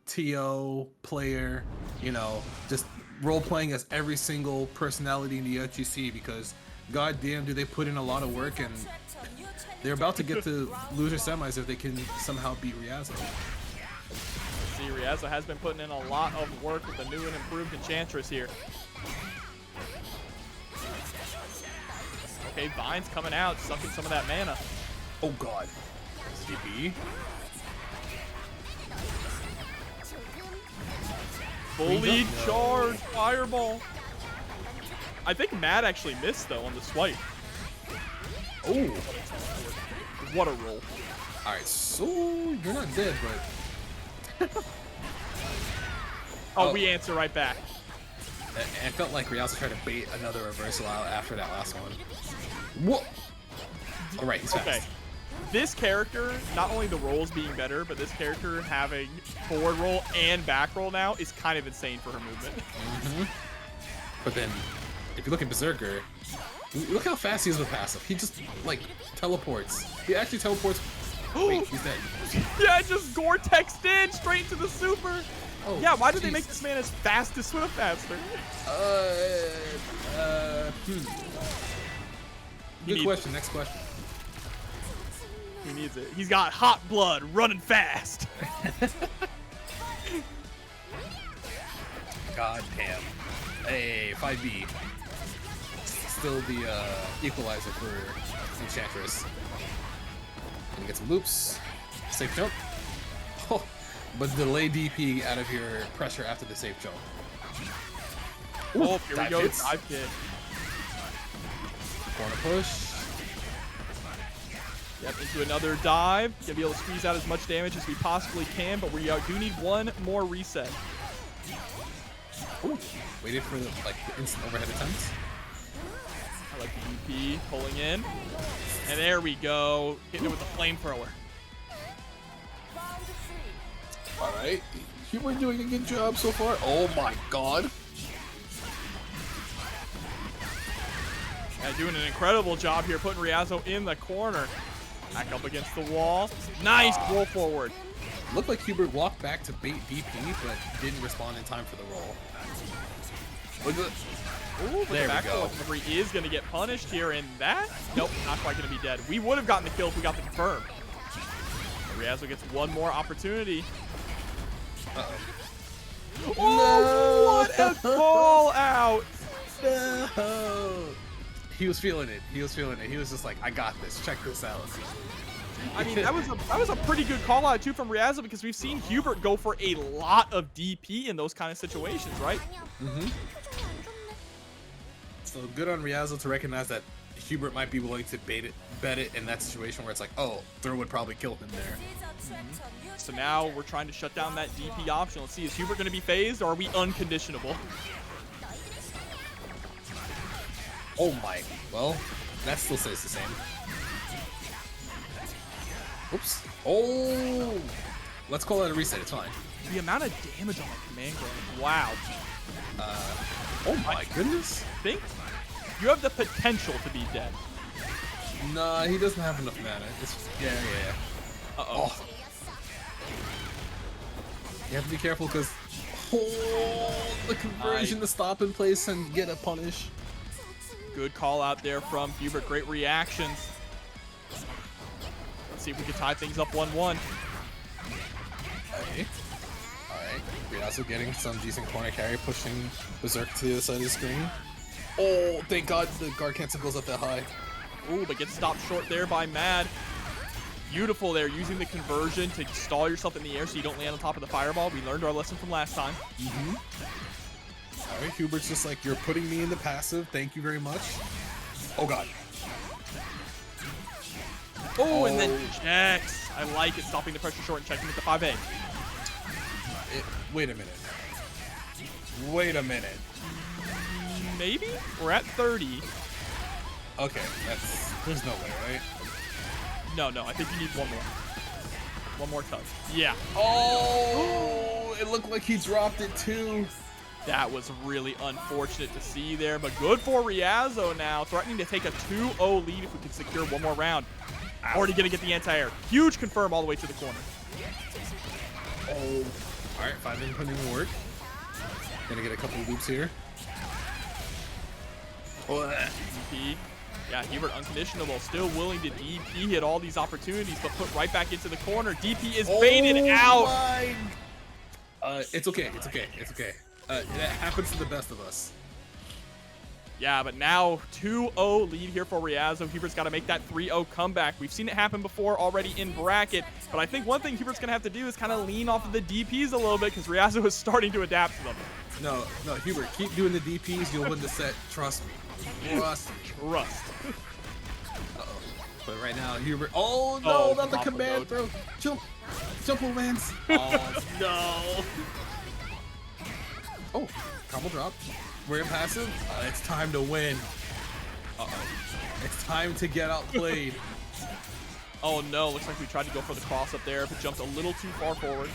TO, player, you know, just role-playing as every single personality in the UGC because goddamn do they put in a lot of work, and they're about to get to loser semis if they can somehow beat Ryazo. See, Ryazo has been putting in a lot of work with the new and improved Enchantress here. Okay, Vine's coming out, sucking some of that mana. Oh god. GP. Fully charged fireball. I think Matt actually missed though on the swipe. Oh. What a roll. Alright, so you're not dead, but oh, we answer right back. I felt like Ryazo tried to bait another reversal out after that last one. Whoa! Alright, he's fast. Okay. This character, not only the rolls being better, but this character having forward roll and back roll now is kind of insane for her movement. But then, if you look at Berserker, look how fast he is with passive. He just, like, teleports. He actually teleports. Wait, he's dead. Yeah, just Gore-Texed in straight to the super. Oh, yeah, why did they make this man as fast as Swiftmaster? Good question. Next question. He needs it. He's got hot blood running fast. God damn. Hey, 5B. Still the equalizer for Enchantress. Gonna get some loops. Safe jump. Oh, but delay DP out of your pressure after the safe jump. Oh, here we go. Hits. Dive kick. Corner push. Yep, into another dive. Gonna be able to squeeze out as much damage as we possibly can, but we do need one more reset. Ooh. Waited for the instant overhead attempts. I like the DP pulling in. And there we go. Hitting it with the flamethrower. Alright. Huebert doing a good job so far. Oh my god. Yeah, doing an incredible job here, putting Ryazo in the corner. Back up against the wall. Nice roll forward. Looked like Huebert walked back to bait DP, but didn't respond in time for the roll. Look at Ooh, but there the back we go. roll recovery is going to get punished here, and that, nope, not quite going to be dead. We would have gotten the kill if we got the confirm. Ryazo gets one more opportunity. Uh-oh. Oh, what a call out! No. He was feeling it. He was feeling it. He was just like, I got this. Check this out. I mean, that was a pretty good call out too from Ryazo, because we've seen Huebert go for a lot of DP in those kind of situations, right? Mm-hmm. So good on Ryazo to recognize that Huebert might be willing to bet it in that situation where it's like, oh, throw would probably kill him there. So now we're trying to shut down that DP option. Let's see, is Huebert going to be phased, or are we unconditionable? Oh my. Well, that still stays the same. Oops. Oh! Let's call that a reset. It's fine. The amount of damage on that command grab. Wow. Oh my goodness. I think you have the potential to be dead. Nah, he doesn't have enough mana. Yeah. Uh-oh. Oh. You have to be careful because the conversion to stop in place and get a punish. Good call out there from Huebert. Great reactions. Let's see if we can tie things up 1-1. Okay. Alright. We're also getting some decent corner carry, pushing Berserker to the other side of the screen. Oh, thank god the guard cancel goes up that high. Ooh, but gets stopped short there by Mad. Beautiful there, using the conversion to stall yourself in the air so you don't land on top of the fireball. We learned our lesson from last time. Mm-hmm. Alright, Hubert's just like, you're putting me in the passive, thank you very much. Oh god. Oh, and then Jax. I like it, stopping the pressure short and checking with the 5A. Wait a minute. Wait a minute. Maybe? We're at 30. Okay, there's no way, right? No, I think you need one more. One more touch. Yeah. Oh, it looked like he dropped it too. That was really unfortunate to see there, but good for Ryazo now, threatening to take a 2-0 lead if we can secure one more round. Already gonna get the anti-air. Huge confirm all the way to the corner. Oh. Alright, 5 putting in work. Gonna get a couple of loops here. Oh, DP. Yeah, Huebert unconditionable, still willing to DP hit all these opportunities, but put right back into the corner. DP is baited out. My. It's okay. It happens to the best of us. Yeah, but now 2-0 lead here for Ryazo. Hubert's got to make that 3-0 comeback. We've seen it happen before already in bracket, but I think one thing Hubert's going to have to do is kind of lean off of the DPs a little bit, because Ryazo is starting to adapt to them. No, Huebert, keep doing the DPs. You'll win the set. Trust me. Trust. Uh-oh. But right now, Huebert. Oh no, not the command, bro. Jump, Lance. Oh no. Oh, combo drop. We're in passive. It's time to win. Uh-oh. It's time to get outplayed. Oh no, looks like we tried to go for the cross up there, but jumped a little too far forward.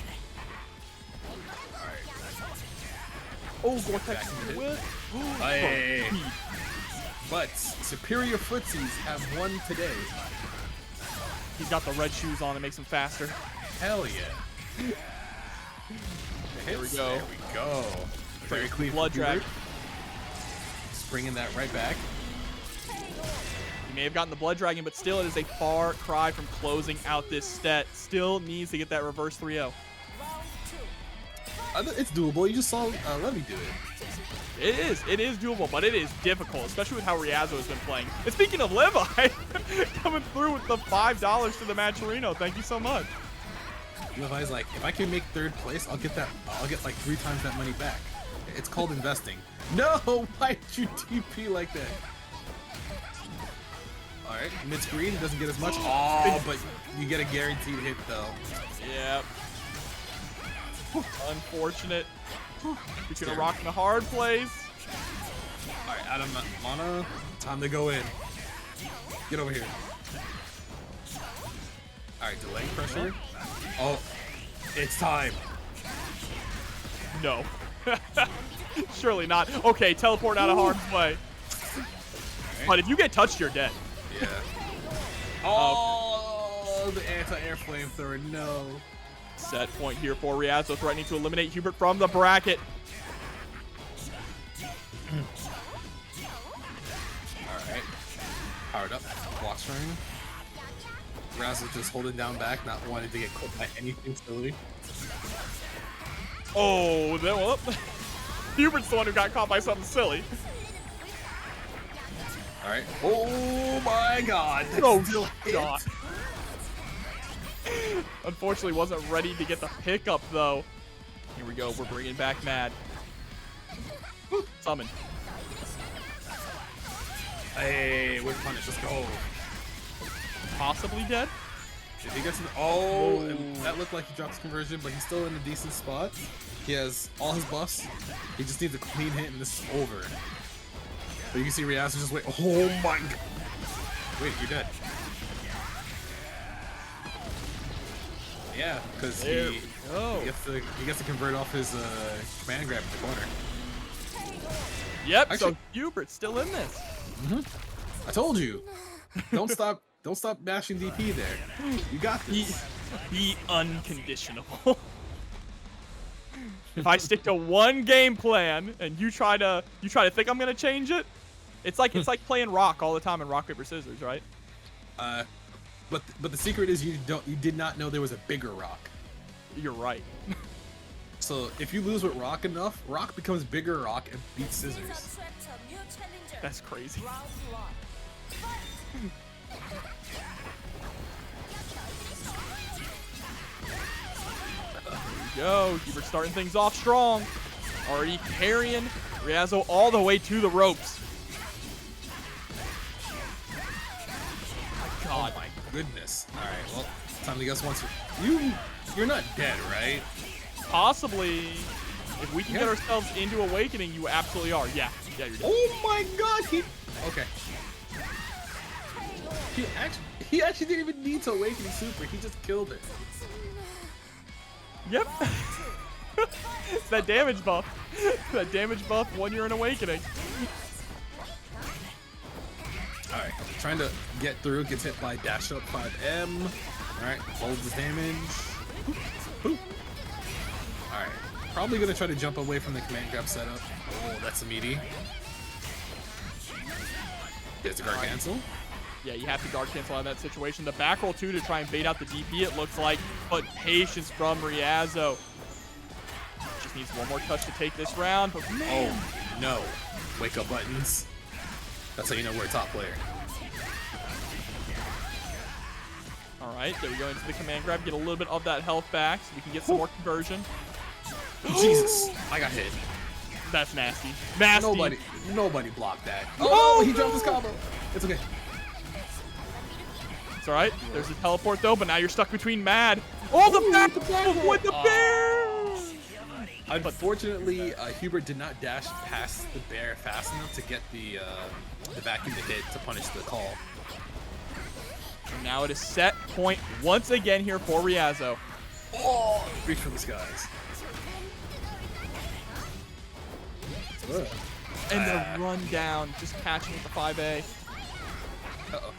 Oh, Vortex with. Hey. But superior footsies have won today. He's got the red shoes on, it makes him faster. Hell yeah. There we go. There we go. Very clean. Blood drag. Just bringing that right back. He may have gotten the Blood Dragon, but still it is a far cry from closing out this set. Still needs to get that reverse 3-0. It's doable. You just saw Levi do it. It is doable, but it is difficult, especially with how Ryazo has been playing. And speaking of Levi, coming through with the $5 to the Matcherino. Thank you so much. Levi's like, if I can make 3rd place, I'll get like 3 times that money back. It's called investing. No, why'd you TP like that? All right, mid-screen doesn't get as much. Oh, but you get a guaranteed hit though. Yep. Unfortunate. He's gonna rock in a hard place. All right, out of mana, time to go in. Get over here. All right, delaying pressure. Oh, it's time. No. Surely not. Okay, teleport out of harm's way. Right. But if you get touched, you're dead. Yeah. Oh, the anti-air flamethrower, no. Set point here for Ryazo, threatening to eliminate Huebert from the bracket. Alright. Powered up. Block string. Ryazo just holding down back, not wanting to get caught by anything silly. Oh, then well. Hubert's the one who got caught by something silly. Alright. Oh my god. Oh, still God. Unfortunately, wasn't ready to get the pickup, though. Here we go. We're bringing back Mad. Summon. Hey, with punish. Let's go. Possibly dead. If he gets in, and that looked like he drops conversion, but he's still in a decent spot. He has all his buffs. He just needs a clean hit, and this is over. But you can see Ryazo just wait. Oh my god. Wait, you're dead. Yeah, because he gets to convert off his command grab in the corner. Yep. Actually, so Hubert's still in this. I told you. Don't stop bashing DP there. You got this. Be unconditional. If I stick to one game plan and you try to think I'm gonna change it, it's like playing rock all the time in rock paper scissors, right? But the secret is you did not know there was a bigger rock. You're right. So if you lose with rock enough, rock becomes bigger rock and beats scissors. That's crazy. Go. Huebert starting things off strong. Already carrying Ryazo all the way to the ropes. My God. Oh my goodness. All right. Well, time to guess once. You're not dead, right? Possibly. If we can get ourselves into Awakening, you absolutely are. Yeah, you're dead. Oh my God. Okay. He actually didn't even need to Awakening Super. He just killed it. Yep. It's that damage buff. That damage buff when you're in Awakening. Alright, trying to get through, gets hit by dash up 5M. Alright, holds his damage. Alright, probably gonna try to jump away from the command grab setup. Oh, that's a meaty. There's the guard cancel. Yeah, you have to guard cancel out of that situation. The back roll, too, to try and bait out the DP, it looks like. But patience from Ryazo. Just needs one more touch to take this round. But man. Oh, no. Wake up buttons. That's how you know we're a top player. All right, there we go into the command grab. Get a little bit of that health back so we can get some more conversion. Jesus, I got hit. That's nasty. Nasty. Nobody blocked that. Oh, he dropped his combo. It's okay. It's all right. There's a teleport, though, but now you're stuck between Mad. Oh, the back with the bear! Unfortunately, Huebert did not dash past the bear fast enough to get the vacuum to hit to punish the call. And now it is set point once again here for Ryazo. Oh, reach for the skies. And the run down, just catching with the 5A. Uh-oh.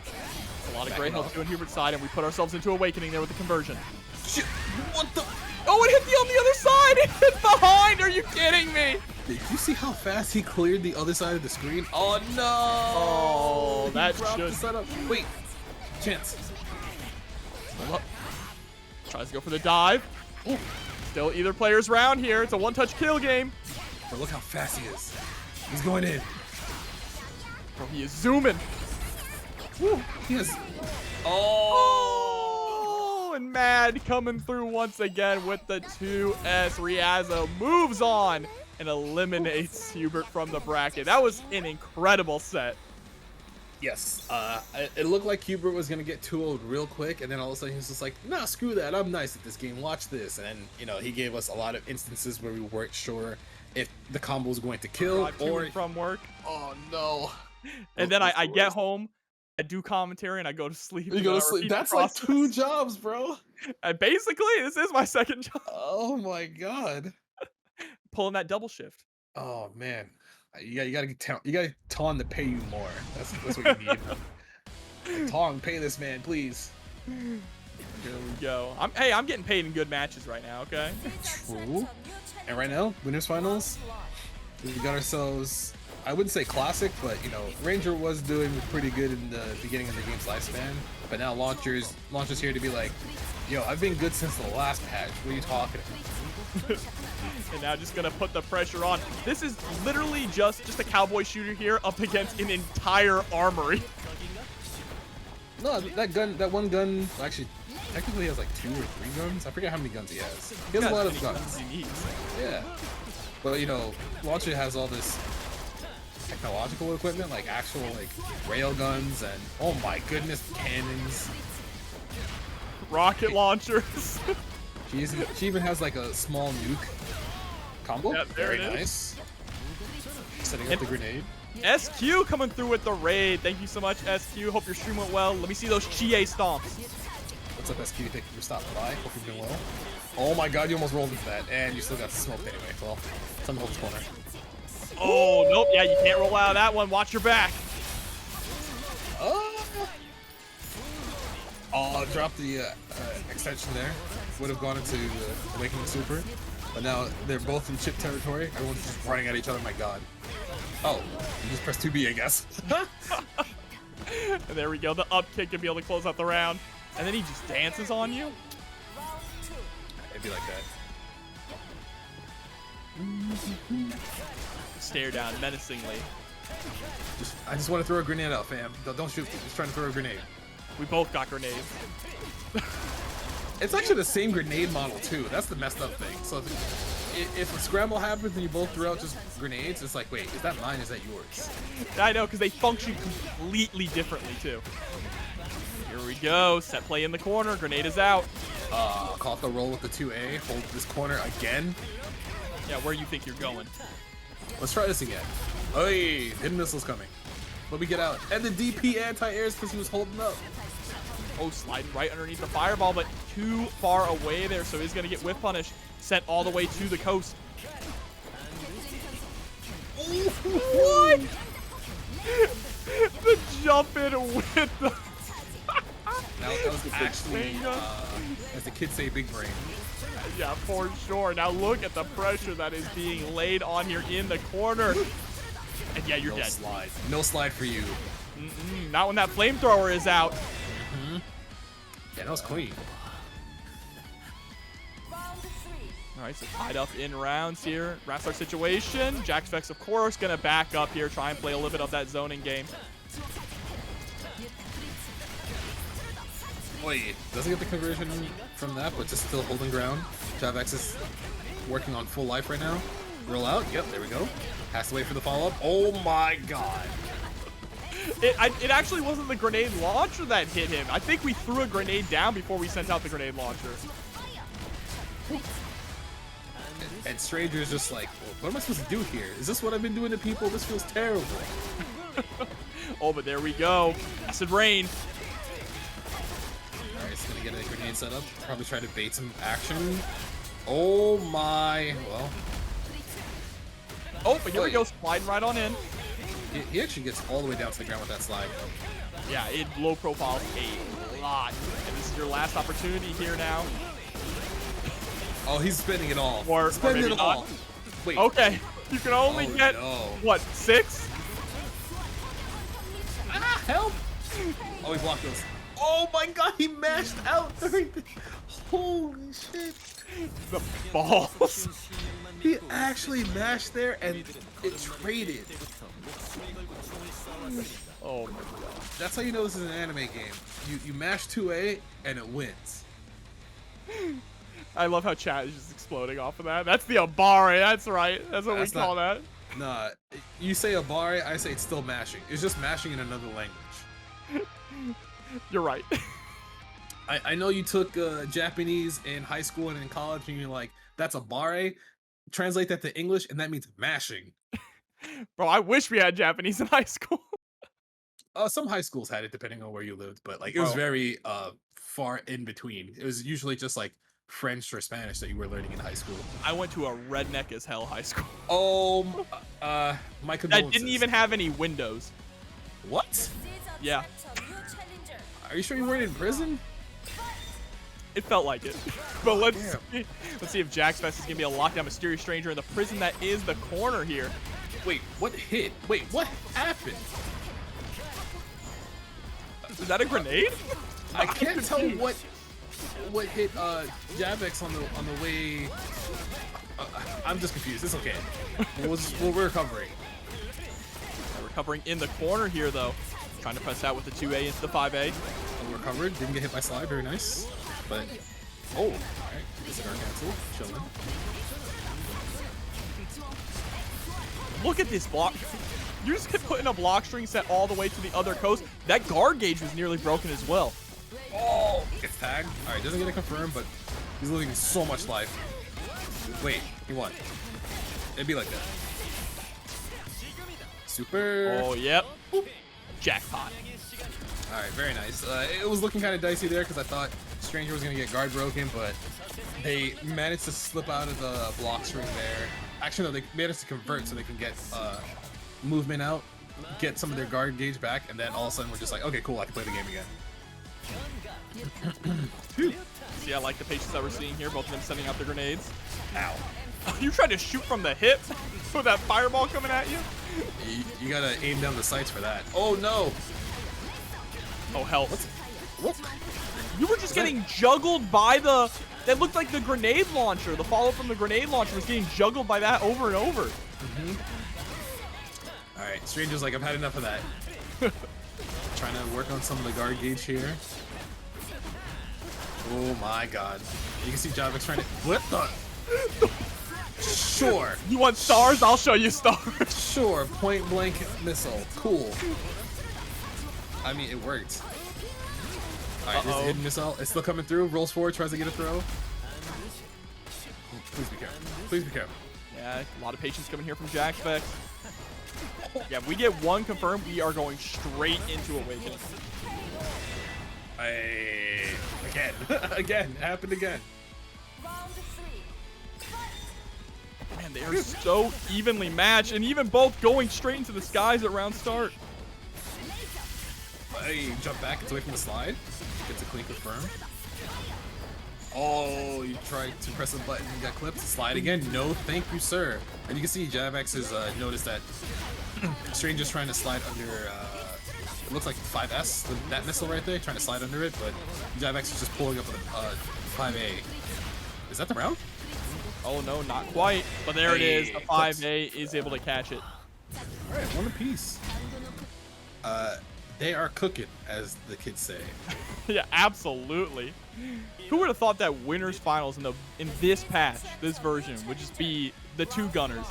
A lot of great help doing Hubert's side, and we put ourselves into Awakening there with the conversion. Shit, what the? Oh, it hit the on the other side! It hit behind! Are you kidding me? Did you see how fast he cleared the other side of the screen? Oh, no! Oh, that Drop the should... setup. Wait. Chance. Hold up. Tries to go for the dive. Ooh. Still either player's round here. It's a one-touch kill game. But look how fast he is. He's going in. Bro, he is zooming. Woo. He is. Oh, and Mad coming through once again with the 2S. Ryazo moves on and eliminates Huebert from the bracket. That was an incredible set. Yes. It looked like Huebert was gonna get 2-0'd real quick, and then all of a sudden he was just like, "Nah, screw that. I'm nice at this game. Watch this." And then, you know, he gave us a lot of instances where we weren't sure if the combo was going to kill or from work. Oh no. And then I get home, I do commentary, and I go to sleep. You go to sleep. That's like 2 jobs, bro. And basically, this is my second job. Oh my god. Pulling that double shift. Oh man. You gotta get Tong to pay you more. That's what you need. Like, Tong, pay this man, please. Here we go. I'm getting paid in good matches right now, okay? True. And right now, winners finals, we got ourselves, I wouldn't say classic, but you know, Ranger was doing pretty good in the beginning of the game's lifespan. But now Launcher's here to be like, yo, I've been good since the last patch. What are you talking about? And now just gonna put the pressure on. This is literally just a cowboy shooter here up against an entire armory. No, that one gun, actually, technically he has like 2 or 3 guns. I forget how many guns he has. He has a lot of guns. Yeah. But you know, Launcher has all this technological equipment, like actual like rail guns and oh my goodness, cannons. Rocket launchers. She even has like a small nuke combo. Yep, very nice. Setting up the grenade. SQ coming through with the raid. Thank you so much, SQ. Hope your stream went well. Let me see those Chie stomps. What's up, SQ? Thank you for stopping by. Hope you're doing well. Oh my god, you almost rolled into that, and you still got smoked anyway. Well, time to hold this corner. Oh, nope. Yeah, you can't roll out of that one. Watch your back. Oh, drop the extension there. Would have gone into Awakening Super. But now they're both in chip territory. Everyone's just running at each other. My god. Oh, you just press 2B, I guess. And there we go. The up kick to be able to close out the round. And then he just dances on you. It'd be like that. Stare down menacingly. I just want to throw a grenade out, fam. Don't shoot me. Just trying to throw a grenade. We both got grenades. It's actually the same grenade model too. That's the messed up thing. So if a scramble happens and you both throw out just grenades, it's like, wait, is that mine? Is that yours? I know, because they function completely differently too. Here we go. Set play in the corner. Grenade is out. Caught the roll with the 2A. Hold this corner again. Yeah, where you think you're going? Let's try this again. Oh, hey, hidden missile's coming. Let me get out. And the DP anti-airs because he was holding up. Oh, sliding right underneath the fireball, but too far away there, so he's going to get whiff punish. Sent all the way to the coast. What? The jump in with the... that was actually, as the kids say, big brain. Yeah, for sure. Now look at the pressure that is being laid on here in the corner. And yeah, you're dead. Slide. No slide for you. Not when that flamethrower is out. Yeah, that was clean. All right, so tied up in rounds here. Wrestler situation. Jaxvex, of course, going to back up here, try and play a little bit of that zoning game. Wait, doesn't get the conversion from that, but just still holding ground. Jaxvex is working on full life right now. Roll out. Yep, there we go. Has to wait for the follow-up. Oh my god. It actually wasn't the grenade launcher that hit him. I think we threw a grenade down before we sent out the grenade launcher. And Stranger's just like, well, what am I supposed to do here? Is this what I've been doing to people? This feels terrible. Oh, but there we go. Acid rain. Alright, he's gonna get a grenade set up. Probably try to bait some action. Oh my, well. Oh, but here we go, sliding right on in. He actually gets all the way down to the ground with that slide. Yeah, it low profile a lot. And this is your last opportunity here now. Oh, he's spending it all. Or spending maybe it all. Wait. Okay, you can only get, what, 6? Ah, help! Oh, he blocked those. Oh my god, he mashed out during the... Holy shit. The balls. He actually mashed there and it traded. Oh my god. That's how you know this is an anime game. You mash 2A and it wins. I love how chat is just exploding off of that. That's the Abare, that's right. That's what we call that. Nah, you say Abare, I say it's still mashing. It's just mashing in another language. You're right. I know you took Japanese in high school and in college and you're like, that's Abare. Translate that to English and that means mashing. Bro, I wish we had Japanese in high school. Some high schools had it depending on where you lived, but like it was very far in between. It was usually just like French or Spanish that you were learning in high school. I went to a redneck as hell high school. Oh, my condolences. I didn't even have any windows. What? Yeah. Are you sure you weren't in prison? It felt like it. But let's see if Jaxvex is gonna be a lockdown mysterious stranger in the prison that is the corner here. Wait, what hit? Wait, what happened? Is that a grenade? I can't tell what hit Jaxvex on the way. I'm just confused. It's okay. We're recovering. Recovering in the corner here though. Trying to press out with the 2A into the 5A. We're recovered. Didn't get hit by slide. Very nice. But oh, all right. Disregard cancel. Chilling. Look at this block. You just kept putting a block string set all the way to the other coast. That guard gauge was nearly broken as well. Oh, gets tagged. All right, doesn't get it confirmed, but he's losing so much life. Wait, he won. It'd be like that. Super. Oh, yep. Jackpot. All right, very nice. It was looking kind of dicey there because I thought Stranger was going to get guard broken, but they managed to slip out of the block string there. Actually, no, they managed to convert so they can get movement out, get some of their guard gauge back, and then all of a sudden we're just like, okay, cool, I can play the game again. See, I like the patience that we're seeing here, both of them sending out their grenades. Ow. You tried to shoot from the hip with that fireball coming at you? You gotta aim down the sights for that. Oh no! Oh hell. What? You were just getting juggled by the... That looked like the grenade launcher. The follow from the grenade launcher was getting juggled by that over and over. Alright, Stranger's like, I've had enough of that. Trying to work on some of the guard gauge here. Oh my god. You can see Jaxvex trying to... What the... Sure. You want stars? I'll show you stars. Sure, point blank missile. Cool. I mean, it worked. Alright, there's a hidden missile. It's still coming through. Rolls forward, tries to get a throw. Please be careful. Please be careful. Yeah, a lot of patience coming here from Jaxvex. Yeah, if we get one confirmed, we are going straight into Awakening. Again. Again. It happened again. Man, they are so evenly matched, and even both going straight into the skies at round start. Hey, jump back. It's away from the slide. Gets a clean confirm. Oh, you tried to press a button and got clipped. Slide again. No, thank you, sir. And you can see Jaxvex has noticed that Stranger's trying to slide under, it looks like 5S, that missile right there, trying to slide under it, but Jaxvex is just pulling up a 5A. Is that the round? Oh no, not quite. But there it is. The 5A is able to catch it. Alright, one apiece. They are cooking, as the kids say. Yeah, absolutely. Who would have thought that winners finals in this patch, this version, would just be the two gunners?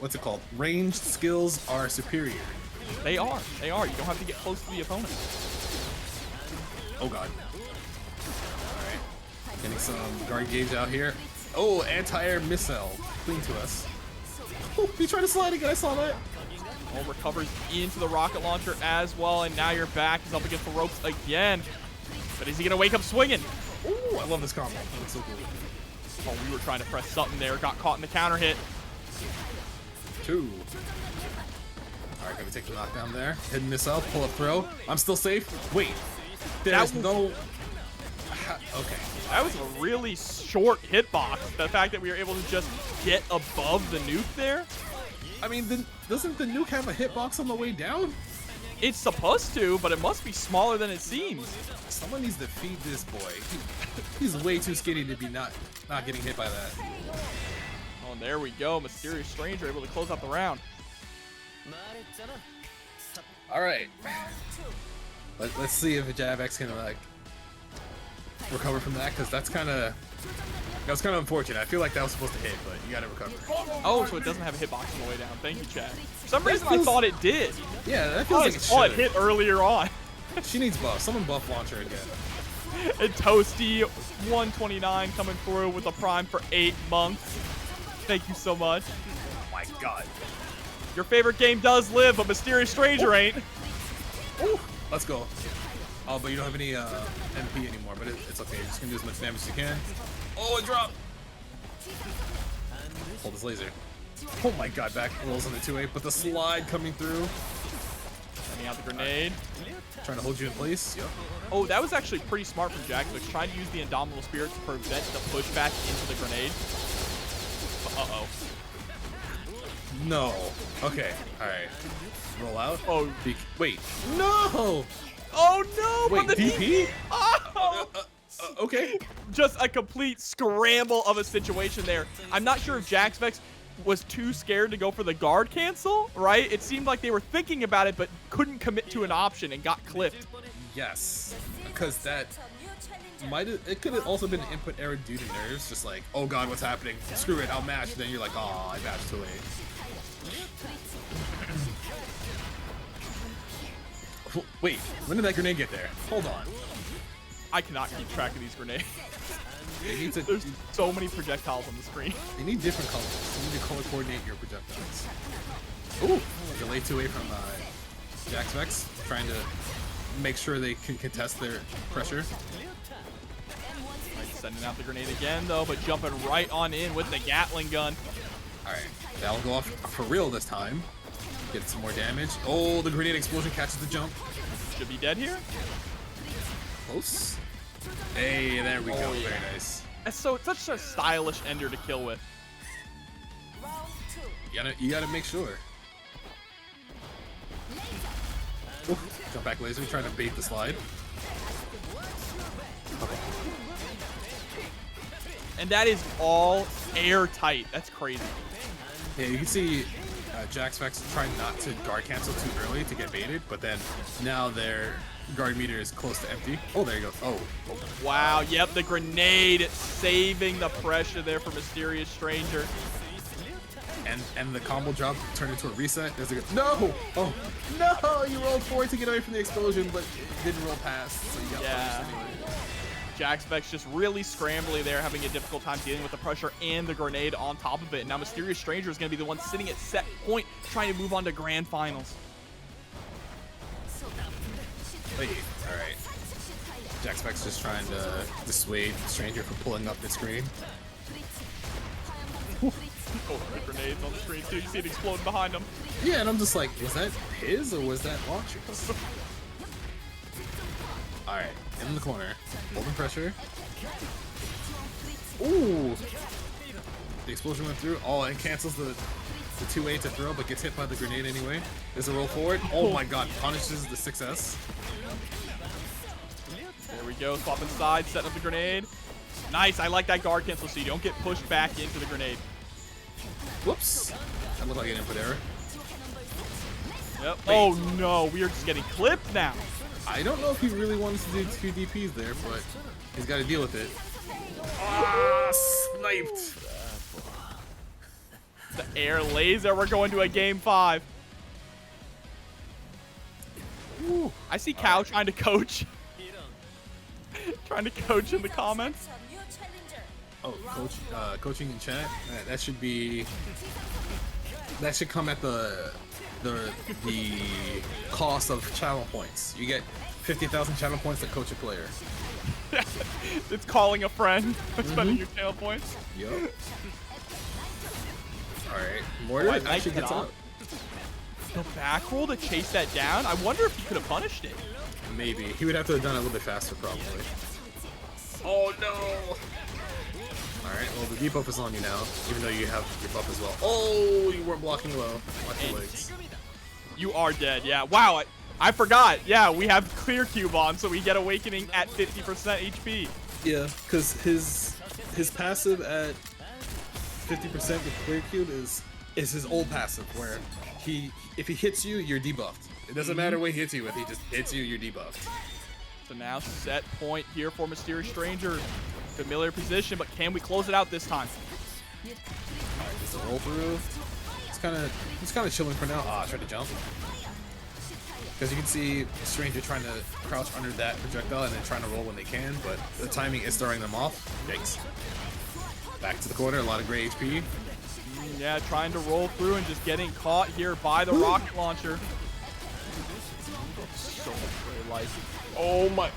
What's it called? Ranged skills are superior. They are. They are. You don't have to get close to the opponent. Oh god. Alright. Getting some guard gauge out here. Oh, anti-air missile. Clean to us. Oh, he tried to slide again. I saw that. Oh, recovers into the rocket launcher as well, and now your back is up against the ropes again. But is he going to wake up swinging? Ooh, I love this combo. That's so cool. Oh, we were trying to press something there. Got caught in the counter hit. 2. Alright, gonna take the knockdown there. Hidden missile, pull up throw. I'm still safe. Wait. There's no... Okay. That was a really short hitbox. The fact that we were able to just get above the nuke there. I mean, doesn't the nuke have a hitbox on the way down? It's supposed to, but it must be smaller than it seems. Someone needs to feed this boy. He's way too skinny to be not getting hit by that. Oh, and there we go. Mysterious Stranger able to close out the round. All right. Let's see if Jaxvex can like recover from that, because that was kind of unfortunate. I feel like that was supposed to hit, but you got to recover. Oh, so it doesn't have a hitbox on the way down. Thank you, Chad. For some reason, I thought it did. Yeah, that feels like it should. should. It hit earlier on. She needs buff. Someone buff Launcher again. And Toasty 129 coming through with a prime for 8 months. Thank you so much. Oh my god. Your favorite game does live, but Mysterious Stranger ain't. Ooh, let's go. Oh, but you don't have any MP anymore, but it's okay. You're just gonna do as much damage as you can. Oh, it dropped. Hold this laser. Oh my god, back rolls on the 2A, but the slide coming through. Sending out the grenade. Trying to hold you in place. Yep. Oh, that was actually pretty smart from Jaxvex, trying to use the Indomitable Spirit to prevent the pushback into the grenade. Uh-oh. No. Okay. Alright. Roll out. Oh. Wait. No! Oh no! Wait, but the DP? Oh! Okay. Just a complete scramble of a situation there. I'm not sure if Jaxvex was too scared to go for the guard cancel, right? It seemed like they were thinking about it, but couldn't commit to an option and got clipped. Yes. Because that it could have also been an input error due to nerves. Just like, oh god, what's happening? Screw it, I'll match. Then you're like, oh, I matched too late. Wait, when did that grenade get there? Hold on. I cannot keep track of these grenades. There's so many projectiles on the screen. They need different colors. You need to color coordinate your projectiles. Ooh, delay 2A from Jaxvex, trying to make sure they can contest their pressure. Right, sending out the grenade again, though, but jumping right on in with the Gatling gun. All right, that'll go off for real this time. Get some more damage. Oh, the grenade explosion catches the jump. Should be dead here. Close. Hey, there we go. Yeah. Very nice. It's such a stylish ender to kill with. You gotta make sure. Ooh, jump back laser, trying to bait the slide. And that is all airtight. That's crazy. Yeah, you can see Jaxvex trying not to guard cancel too early to get baited, but then now their guard meter is close to empty. Oh, there you go. Oh. Wow, yep, the grenade saving the pressure there for Mysterious Stranger. And the combo drop turned into a reset. There's a good, no! Oh, no! You rolled forward to get away from the explosion, but it didn't roll past, so you got punished anyway. Jaxvex just really scrambly there, having a difficult time dealing with the pressure and the grenade on top of it. Now Mysterious Stranger is going to be the one sitting at set point, trying to move on to grand finals. Wait, alright. Jaxvex just trying to dissuade Stranger from pulling up the screen. Oh, the grenades on the screen too. You see it exploding behind him. Yeah, and I'm just like, was that his or was that Launcher's? Alright, in the corner. Holding pressure. Ooh! The explosion went through. Oh, it cancels the 2A to throw, but gets hit by the grenade anyway. There's a roll forward. Oh my god, punishes the 6S. There we go, swapping sides, setting up the grenade. Nice, I like that guard cancel so you don't get pushed back into the grenade. Whoops. That looked like an input error. Yep. Oh no, we are just getting clipped now. I don't know if he really wanted to do 2 DPs there, but he's got to deal with it. Ah, sniped. The air laser, we're going to a game 5. Ooh. I see Cow trying to coach. Trying to coach in the comments. Oh, coaching in chat. That should be. That should come at the cost of channel points. You get 50,000 channel points to coach a player. It's calling a friend. Spending your channel points. Yup. All right, Mortar actually gets up. The back roll to chase that down. I wonder if he could have punished it. Maybe he would have to have done it a little bit faster, probably. Oh no! Alright, well the debuff is on you now, even though you have your buff as well. Oh, you weren't blocking low. Watch your legs. You are dead, yeah. Wow, I forgot. Yeah, we have Clear Cube on, so we get Awakening at 50% HP. Yeah, because his passive at 50% with Clear Cube is his old passive, where if he hits you, you're debuffed. It doesn't matter what he hits you with, he just hits you, you're debuffed. So now set point here for Mysterious Stranger. Familiar position, but can we close it out this time? Alright, just a roll through. He's kind of chilling for now. Ah, tried to jump. Because you can see Stranger trying to crouch under that projectile and then trying to roll when they can, but the timing is throwing them off. Yikes. Back to the corner, a lot of gray HP. Yeah, trying to roll through and just getting caught here by the rocket launcher. So much gray life. Oh my,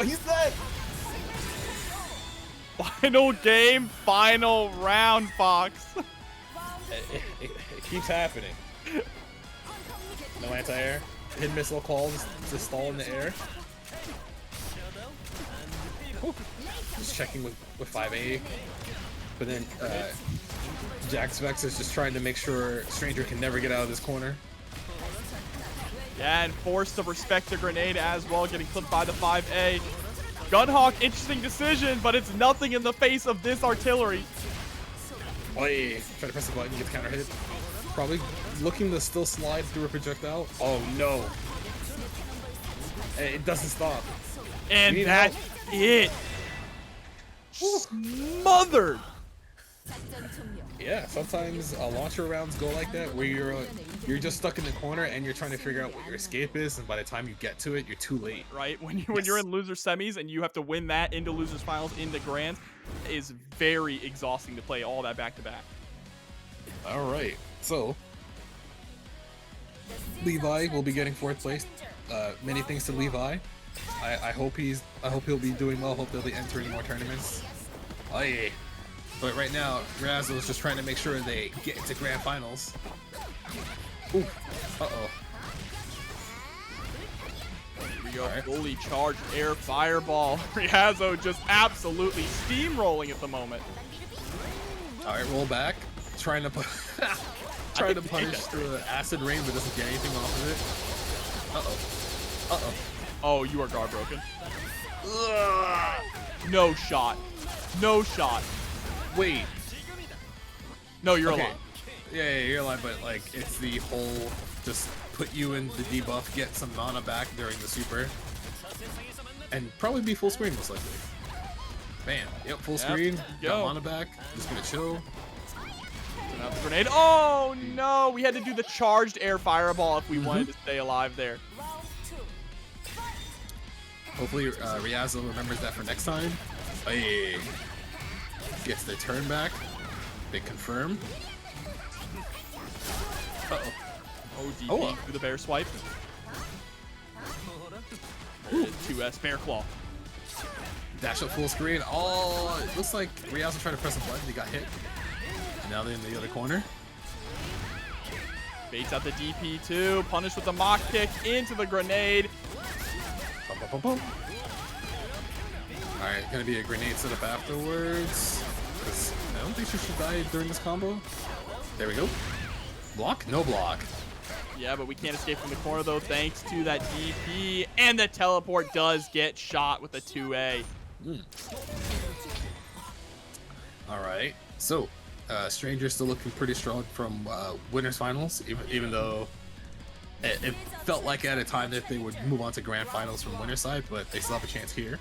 he's dead! Final game, final round, Fox. It keeps happening. No anti-air. Hidden missile calls to stall in the air. Ooh. Just checking with 5A. But then Jaxvex is just trying to make sure Stranger can never get out of this corner. Yeah, and forced to respect the grenade as well, getting clipped by the 5A. Gunhawk, interesting decision, but it's nothing in the face of this artillery. Oi, try to press the button, get the counter hit. Probably looking to still slide through a projectile. Oh no. It doesn't stop. And that's it. Smothered. Yeah, sometimes launcher rounds go like that, where you're just stuck in the corner and you're trying to figure out what your escape is, and by the time you get to it, you're too late. Right, when you're in loser semis and you have to win that into losers finals into grands, is very exhausting to play all that back to back. All right, so Levi will be getting 4th place. Many thanks to Levi. I hope he'll be doing well. Hope they'll be entering more tournaments. Oh yeah. But right now, Ryazo is just trying to make sure they get into grand finals. Ooh. Uh-oh. Here we go. Right. Fully charged air fireball. Ryazo just absolutely steamrolling at the moment. All right, roll back. Trying to punish the acid rain, but doesn't get anything off of it. Uh-oh. Uh-oh. Oh, you are guard broken. Ugh. No shot. No shot. Wait. No, you're alive. Yeah, you're alive, but like it's the whole just put you in the debuff, get some mana back during the super, and probably be full screen most likely. Bam. Yep, full screen. Got mana back. Just gonna chill. Out the grenade. Oh no, we had to do the charged air fireball if we wanted to stay alive there. Hopefully Ryazo remembers that for next time. Hey. Gets their turn back. They confirm. Uh-oh. Oh, DP through the bear swipe. 2S bear claw. Dash up full screen. Oh, it looks like Ryazo tried to press a button. He got hit. And now they're in the other corner. Baits out the DP too. Punished with the mock kick into the grenade. Bum, bum, bum, bum. Alright, gonna be a grenade setup afterwards. Because I don't think she should die during this combo. There we go. Block? No block. Yeah, but we can't escape from the corner though, thanks to that DP. And the teleport does get shot with a 2A. Alright, so Stranger's still looking pretty strong from winners finals, even though it felt like at a time that they would move on to grand finals from winner's side, but they still have a chance here.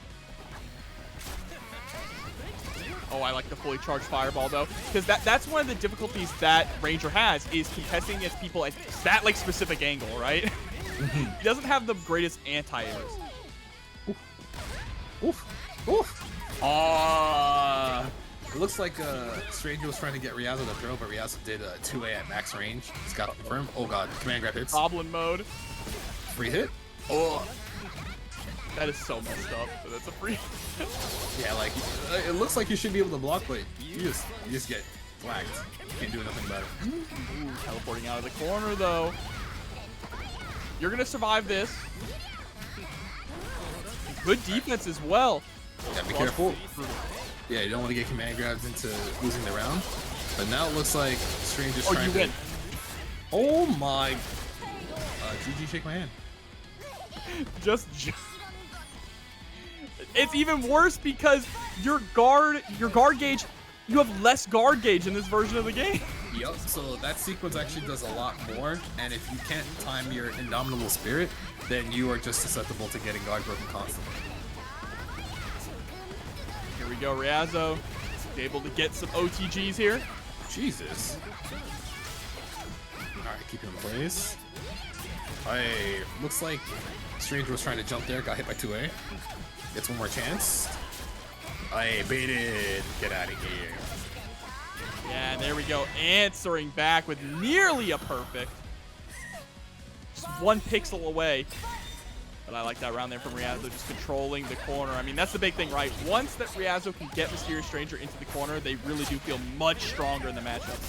Oh, I like the fully charged fireball though, because that's one of the difficulties that Ranger has, is contesting against people at that like specific angle, right? He doesn't have the greatest anti-airs. Oof. Oof. It looks like Stranger was trying to get Ryazo to throw, but Ryazo did a 2A at max range. It's got confirmed. Oh god, command grab hits. Goblin mode. Free hit. Oh. That is so messed up. But that's a free. Yeah, like it looks like you should be able to block, but you just get flagged. Can't do nothing about it. Ooh, teleporting out of the corner though. You're gonna survive this. Good defense as well. Yeah, be careful. Yeah, you don't want to get command grabs into losing the round. But now it looks like Stranger's trying to... win. Oh my... GG, shake my hand. It's even worse because your guard gauge, you have less guard gauge in this version of the game. Yep, so that sequence actually does a lot more, and if you can't time your Indomitable Spirit, then you are just susceptible to getting guard broken constantly. Here we go, Ryazo. Able to get some OTGs here. Jesus. Alright, keep him in place. Hey, looks like Stranger was trying to jump there, got hit by 2A. Gets one more chance. Hey, baited. Get out of here. Yeah, and there we go. Answering back with nearly a perfect. Just 1 pixel away. But I like that round there from Ryazo, just controlling the corner. I mean, that's the big thing, right? Once that Ryazo can get Mysterious Stranger into the corner, they really do feel much stronger in the matchup.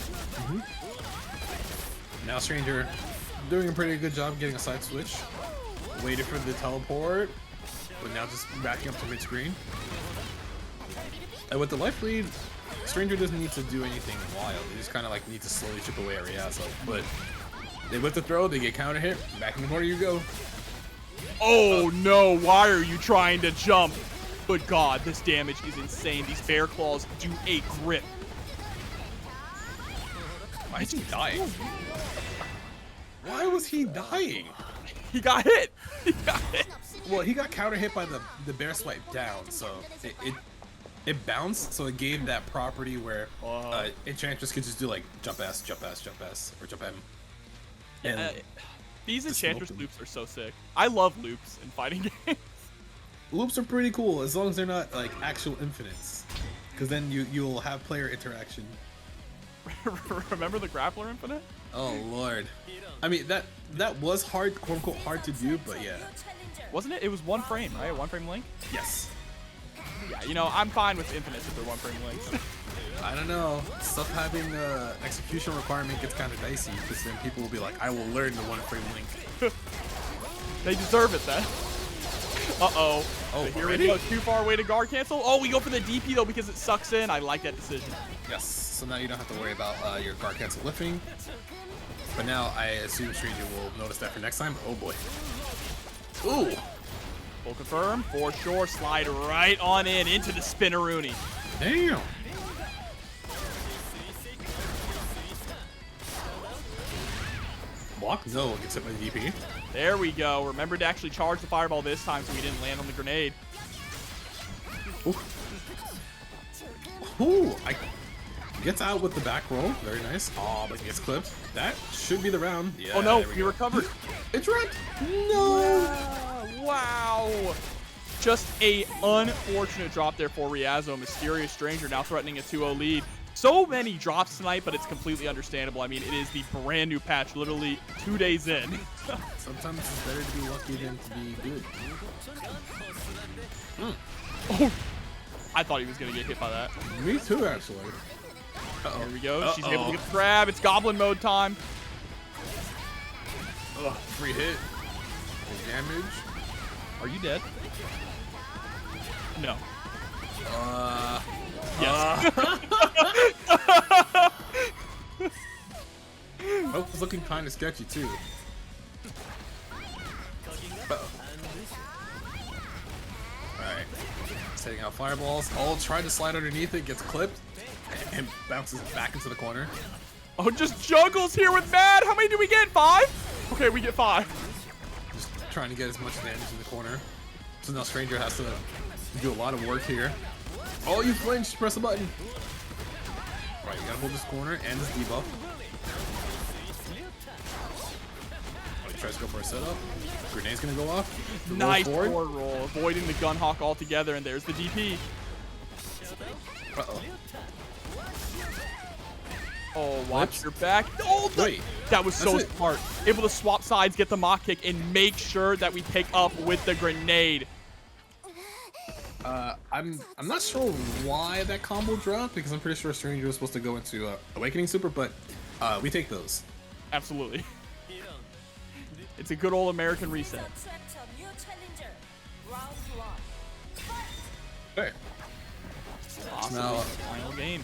Now Stranger doing a pretty good job getting a side switch. Waited for the teleport, but now just backing up to mid-screen. And with the life lead, Stranger doesn't need to do anything wild. They just kind of like need to slowly chip away at Ryazo. But they whip the throw, they get counter hit, back in the corner you go. Oh no, why are you trying to jump? Good God, this damage is insane. These bear claws do a grip. Why is he dying? Why was he dying? He got hit. He got hit. Well, he got counter hit by the bear swipe down, so it bounced, so it gave that property where Enchantress could just do like jump S, or jump M. And these Enchantress loops are so sick. I love loops in fighting games. Loops are pretty cool as long as they're not like actual infinites, because then you'll have player interaction. Remember the Grappler infinite? Oh lord. I mean that was hard, quote unquote hard to do, but yeah. Wasn't it? It was 1 frame, right? 1 frame link? Yes. Yeah, you know, I'm fine with infinites if they're 1 frame links. I don't know. Stuff having execution requirement gets kind of dicey, because then people will be like, I will learn the 1 frame link. They deserve it then. Uh-oh. Oh, here we go. Too far away to guard cancel. Oh, we go for the DP though because it sucks in. I like that decision. Yes. So now you don't have to worry about your guard cancel lifting. But now I assume Stranger will notice that for next time. Oh boy. Ooh. Full confirm. For sure. Slide right on in into the spinneroonie. Damn. Block? No, gets hit by the DP. There we go. Remember to actually charge the fireball this time so we didn't land on the grenade. Ooh. Ooh, gets out with the back roll. Very nice. Oh, but gets clipped. That should be the round. Yeah, oh no, we recovered. It's wrecked. No. Wow. Just a unfortunate drop there for Ryazo. Mysterious Stranger now threatening a 2-0 lead. So many drops tonight, but it's completely understandable. I mean, it is the brand new patch, literally 2 days in. Sometimes it's better to be lucky than to be good. Oh, I thought he was going to get hit by that. Me too, actually. Here we go. She's able to get the grab. It's goblin mode time. Ugh, free hit. Damage. Are you dead? No. Yes. Oh, it's looking kind of sketchy too. Alright. Setting out fireballs. Oh, try to slide underneath it, gets clipped, and bounces back into the corner. Oh, just juggles here with Mad. How many do we get? 5? Okay, we get 5. Just trying to get as much damage in the corner. So now Stranger has to do a lot of work here. Oh, you flinched. Press the button. Alright, you gotta hold this corner and this debuff. Oh, he tries to go for a setup. Grenade's gonna go off. Nice forward roll, avoiding the Gunhawk altogether, and there's the DP. Uh-oh. Oh, watch your back. Oh, wait. That was so smart. Able to swap sides, get the mock kick, and make sure that we pick up with the grenade. I'm not sure why that combo dropped, because I'm pretty sure Stranger was supposed to go into Awakening Super, but we take those. Absolutely. It's a good old American reset. Okay. Awesome. Now, final game.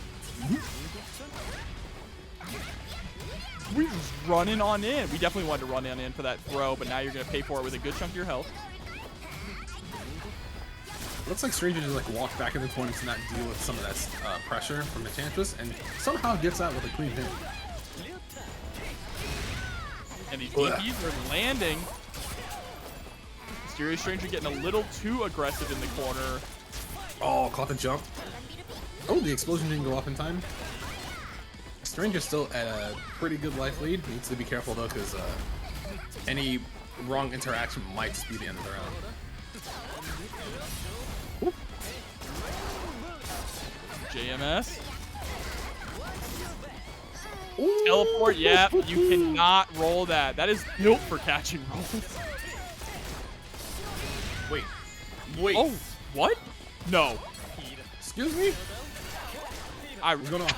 We just running on in. We definitely wanted to run on in for that throw, but now you're going to pay for it with a good chunk of your health. Looks like Stranger just like walked back in the corner to not deal with some of that pressure from Enchantress, and somehow gets out with a clean hit. And these DPs are landing. Mysterious Stranger getting a little too aggressive in the corner. Oh, caught the jump. Oh, the explosion didn't go off in time. Stranger's still at a pretty good life lead. Needs to be careful though, because any wrong interaction might just be the end of the round. Ooh. JMS. Ooh. Teleport, yeah, you cannot roll that. That is built for catching rolls. Wait. Oh, what? No. Excuse me? What's going on?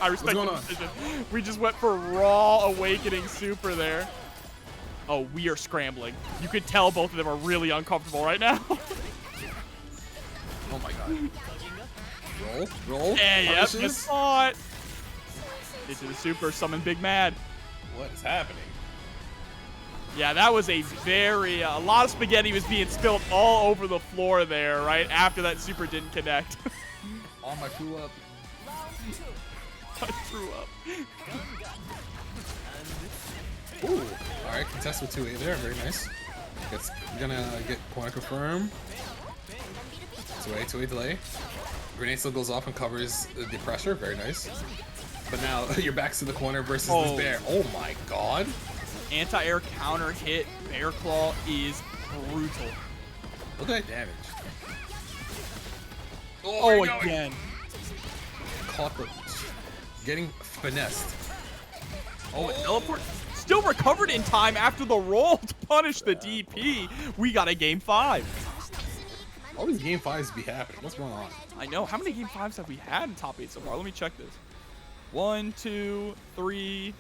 I respect the decision. We just went for raw awakening super there. Oh, we are scrambling. You could tell both of them are really uncomfortable right now. Oh my god. Roll. Yeah, yep, just saw it. Into the super, summon Big Mad. What is happening? Yeah, that was a very, a lot of spaghetti was being spilled all over the floor there, right? After that super didn't connect. All my crew up. I threw up. Ooh. Alright, contest with 2A there. Very nice. Gonna get corner confirm. 2A delay. Grenade still goes off and covers the pressure. Very nice. But now you're back to the corner versus this bear. Oh my god. Anti-air counter hit. Bear Claw is brutal. Look at that damage. Oh, again. Caught the... Getting finessed. Oh, and teleport. Still recovered in time after the roll to punish the DP. We got a game 5. All these game 5s be happening. What's going on? I know. How many game 5s have we had in top 8 so far? Let me check this. 1, 2, 3,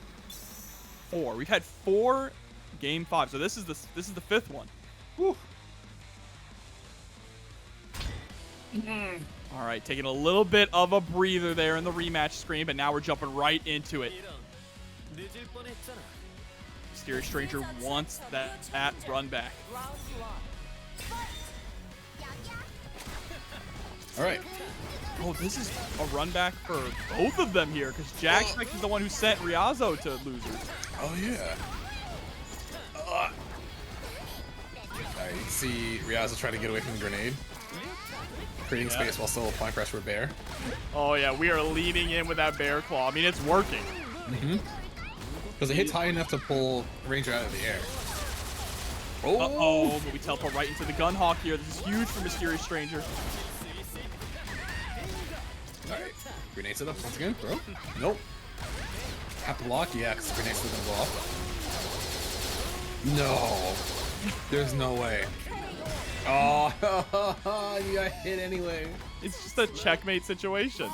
4. We've had 4 game 5. So this is the 5th one. Whew. All right, taking a little bit of a breather there in the rematch screen, but now we're jumping right into it. Mysterious Stranger wants that run back. All right. Oh, this is a run back for both of them here, because Jaxvex is the one who sent Ryazo to losers. Oh, yeah. All right, you can see Ryazo trying to get away from the grenade. Creating space while still applying pressure with Bear. Oh, yeah, we are leaning in with that Bear Claw. I mean, it's working. Mm-hmm. Because it hits high enough to pull Ranger out of the air. Oh! Uh-oh, but we teleport right into the Gun Hawk here. This is huge for Mysterious Stranger. Alright. Grenade set up once again, bro. Nope. Have to block? Yeah, because the grenade's still gonna go off. No. There's no way. Oh, you got hit anyway. It's just a checkmate situation.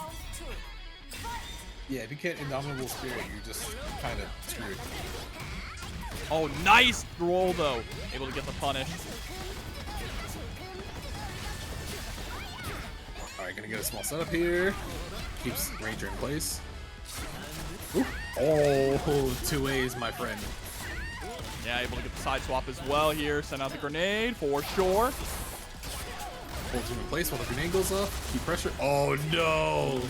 Yeah, if you can't Indomitable Spirit, you're just kind of screwed. Oh, nice roll, though. Able to get the punish. Alright, gonna get a small setup here. Keeps Ranger in place. Ooh. Oh, 2A's, my friend. Yeah, able to get the side swap as well here. Send out the grenade for sure. Holds him in place while the grenade goes up. Keep pressure. Oh, no.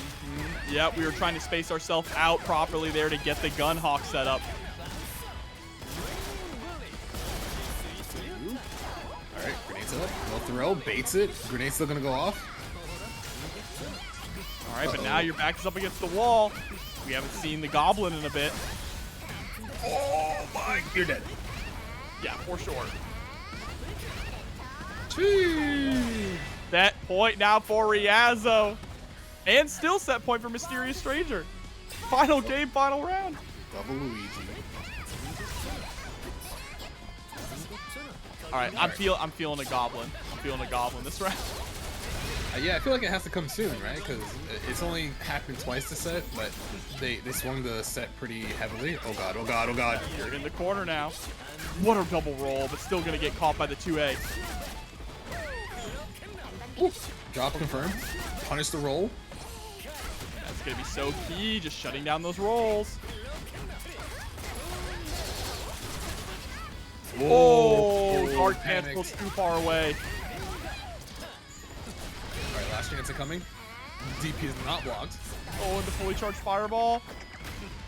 Yeah, we were trying to space ourselves out properly there to get the Gun Hawk set up. Alright, grenade set up. No throw. Baits it. Grenade's still gonna go off. Alright, but now your back is up against the wall. We haven't seen the Goblin in a bit. Oh my, you're dead. Yeah, for sure. Jeez. That point now for Ryazo. And still set point for Mysterious Stranger. Final game, final round. Double Luigi. Alright, I'm feeling a Goblin. I'm feeling a Goblin this round. Yeah, I feel like it has to come soon, right? Because it's only happened twice this set, but they swung the set pretty heavily. Oh god, oh god, oh god. You're in the corner now. What a double roll, but still gonna get caught by the 2A. Ooh. Drop confirm. Punish the roll. That's gonna be so key, just shutting down those rolls. Oh, guard panicked. cancel too far away. All right, last chance of coming. DP is not blocked. Oh, and the fully charged fireball.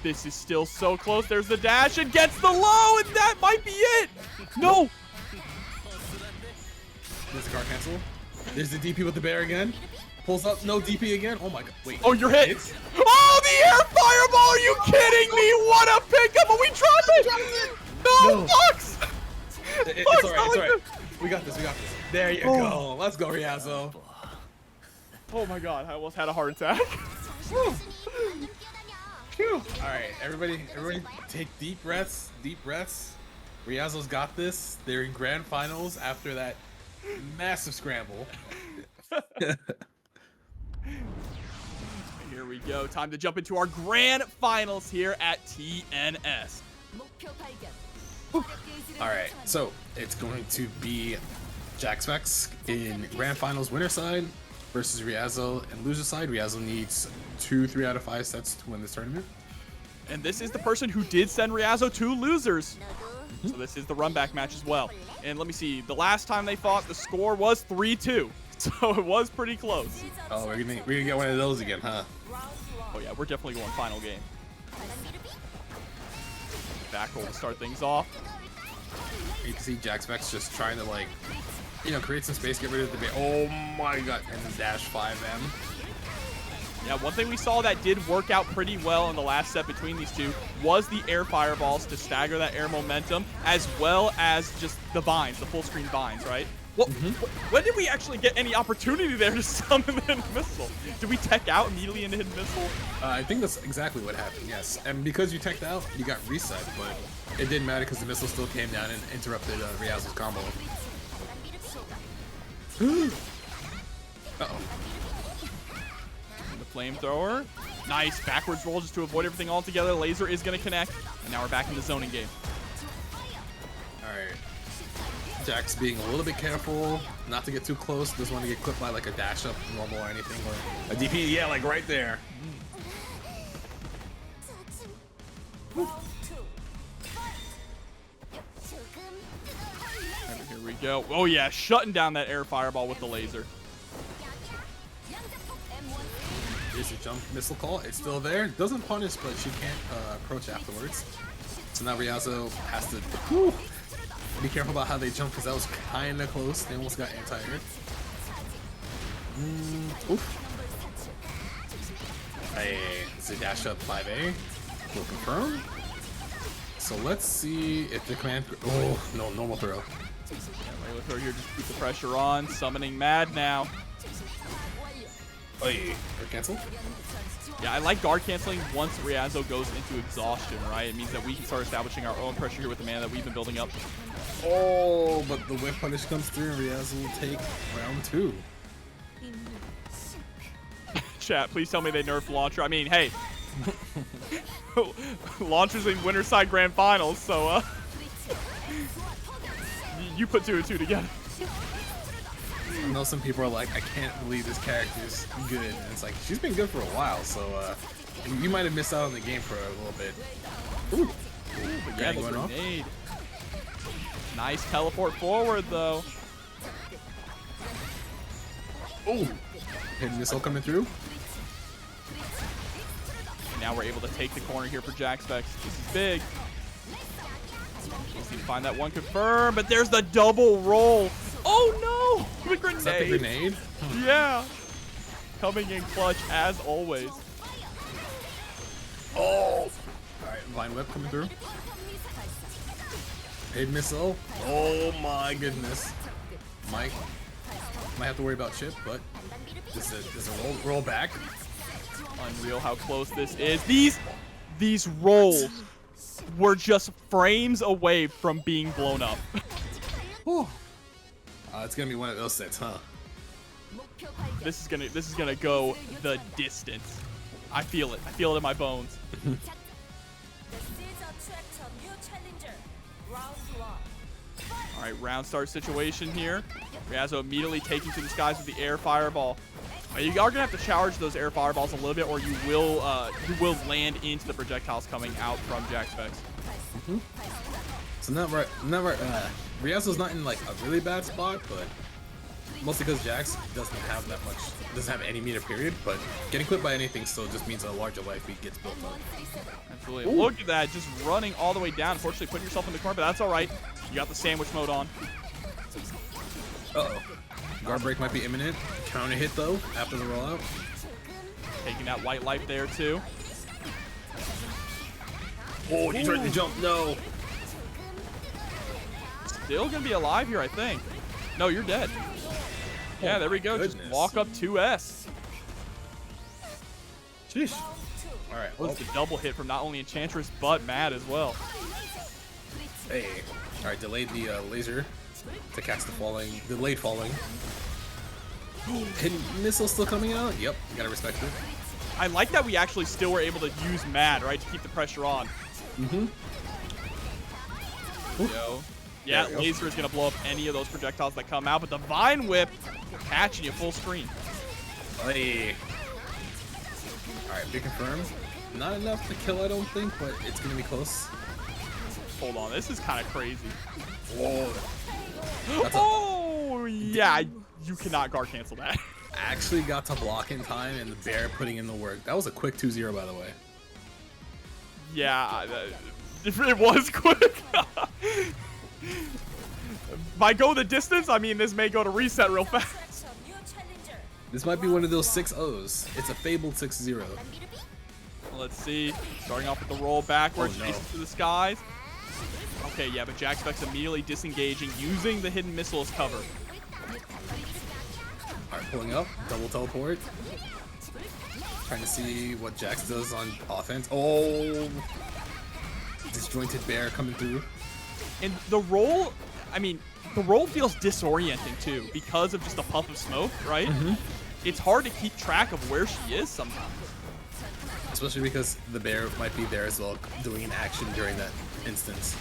This is still so close. There's the dash and gets the low, and that might be it. No. There's the guard cancel. There's the DP with the bear again. Pulls up, no DP again. Oh my god, wait. Oh, you're hit. Oh, the air fireball. Are you kidding me? What a pickup. But we dropped it. No, Fox. It's all right, it's all right. We got this, we got this. There you go. Let's go, Ryazo. Oh my god, I almost had a heart attack. Phew. All right, everybody take deep breaths, Ryazo's got this. They're in grand finals after that massive scramble. Here we go. Time to jump into our grand finals here at TNS. All right, so it's going to be Jaxvex in grand finals winner side versus Ryazo and loser side. Ryazo needs 2 3 out of 5 sets to win this tournament. And this is the person who did send Ryazo to losers. So this is the run back match as well. And let me see, the last time they fought, the score was 3-2. So it was pretty close. Oh, we're gonna get one of those again, huh? Oh yeah, we're definitely going final game. Back roll to start things off. You can see Jaxvex just trying to, like, you know, create some space, get rid of the oh my god, and then dash 5M. Yeah, one thing we saw that did work out pretty well in the last set between these two was the air fireballs to stagger that air momentum, as well as just the vines, the full screen vines, right? Well, when did we actually get any opportunity there to summon the hidden missile? Did we tech out immediately into hidden missile? I think that's exactly what happened, yes. And because you teched out, you got reset, but it didn't matter because the missile still came down and interrupted Ryazo's combo. Uh-oh. The flamethrower. Nice backwards roll just to avoid everything altogether. Laser is going to connect, and now we're back in the zoning game. All right. Jax being a little bit careful, not to get too close. Doesn't want to get clipped by like a dash up normal or anything, or a DP. Yeah, like right there. And here we go. Oh yeah, shutting down that air fireball with the laser. Here's a jump missile call. It's still there. Doesn't punish, but she can't approach afterwards. So now Ryazo has to be careful about how they jump because that was kind of close. They almost got anti-air. Oof. Hey, it's a dash up 5A. Will confirm. So let's see if the command. Oh no, normal throw. Yeah, regular throw here just to keep the pressure on. Summoning Mad now. Hey, cancel. Yeah, I like guard canceling once Ryazo goes into exhaustion, right? It means that we can start establishing our own pressure here with the mana that we've been building up. Oh, but the whip punish comes through and Ryazo will take round 2. Chat, please tell me they nerfed Launcher. I mean, hey. Launcher's in winner side grand finals, so you put 2 and 2 together. I know some people are like, I can't believe this character's good. And it's like, she's been good for a while, so you might have missed out on the game for a little bit. Ooh. But yeah, the grenade. Nice teleport forward, though. Oh, hidden missile coming through. Now we're able to take the corner here for Jaxvex. This is big. Just need to find that one confirm, but there's the double roll. Oh no! The grenade. Is that the grenade? Yeah. Coming in clutch as always. Oh! Alright, Vine Whip coming through. Hidden missile. Oh my goodness. Mike might have to worry about chip, but this is a roll back. Unreal how close this is. These rolls were just frames away from being blown up. It's gonna be one of those sets, huh? This is gonna go the distance. I feel it. I feel it in my bones. All right, round start situation here. Ryazo immediately taking to the skies with the air fireball. You are gonna have to charge those air fireballs a little bit, or you will land into the projectiles coming out from Jaxvex. So Ryazo's not in like a really bad spot, but mostly because Jax doesn't have any meter period, but getting clipped by anything still just means a larger life feed gets built up. Absolutely. Ooh. Look at that, just running all the way down. Unfortunately, putting yourself in the corner, but that's all right. You got the sandwich mode on. Uh-oh. Guard break might be imminent. Counter hit, though, after the rollout. Taking that white life there, too. Oh, he tried to jump. No. Still going to be alive here, I think. No, you're dead. Yeah, there we go. Goodness. Just walk up 2S. Sheesh. All right. Well, it's a double hit from not only Enchantress, but Mad as well. Hey. All right, delayed the laser to catch the falling. Delayed falling. Hidden missile still coming out? Yep, you gotta respect it. I like that we actually still were able to use Mad, right, to keep the pressure on. Mm-hmm. Yo. Yeah, laser is going to blow up any of those projectiles that come out, but the Vine Whip catching you full screen. Hey. Alright, big confirm. Not enough to kill, I don't think, but it's going to be close. Hold on, this is kind of crazy. Whoa. Oh, yeah, you cannot guard cancel that. Actually got to block in time, and the bear putting in the work. That was a quick 2-0, by the way. Yeah, it was quick. By go the distance, I mean this may go to reset real fast. This might be one of those 6-0s. It's a fabled 6-0. Let's see. Starting off with the roll backwards, no. chasing through the skies. Okay, yeah, but Jaxvex immediately disengaging, using the hidden missile as cover. Alright, pulling up, double teleport. Trying to see what Jax does on offense. Oh! Disjointed bear coming through. And the roll, I mean, the roll feels disorienting too because of just a puff of smoke, right? Mm-hmm. It's hard to keep track of where she is sometimes. Especially because the bear might be there as well, doing an action during that instance.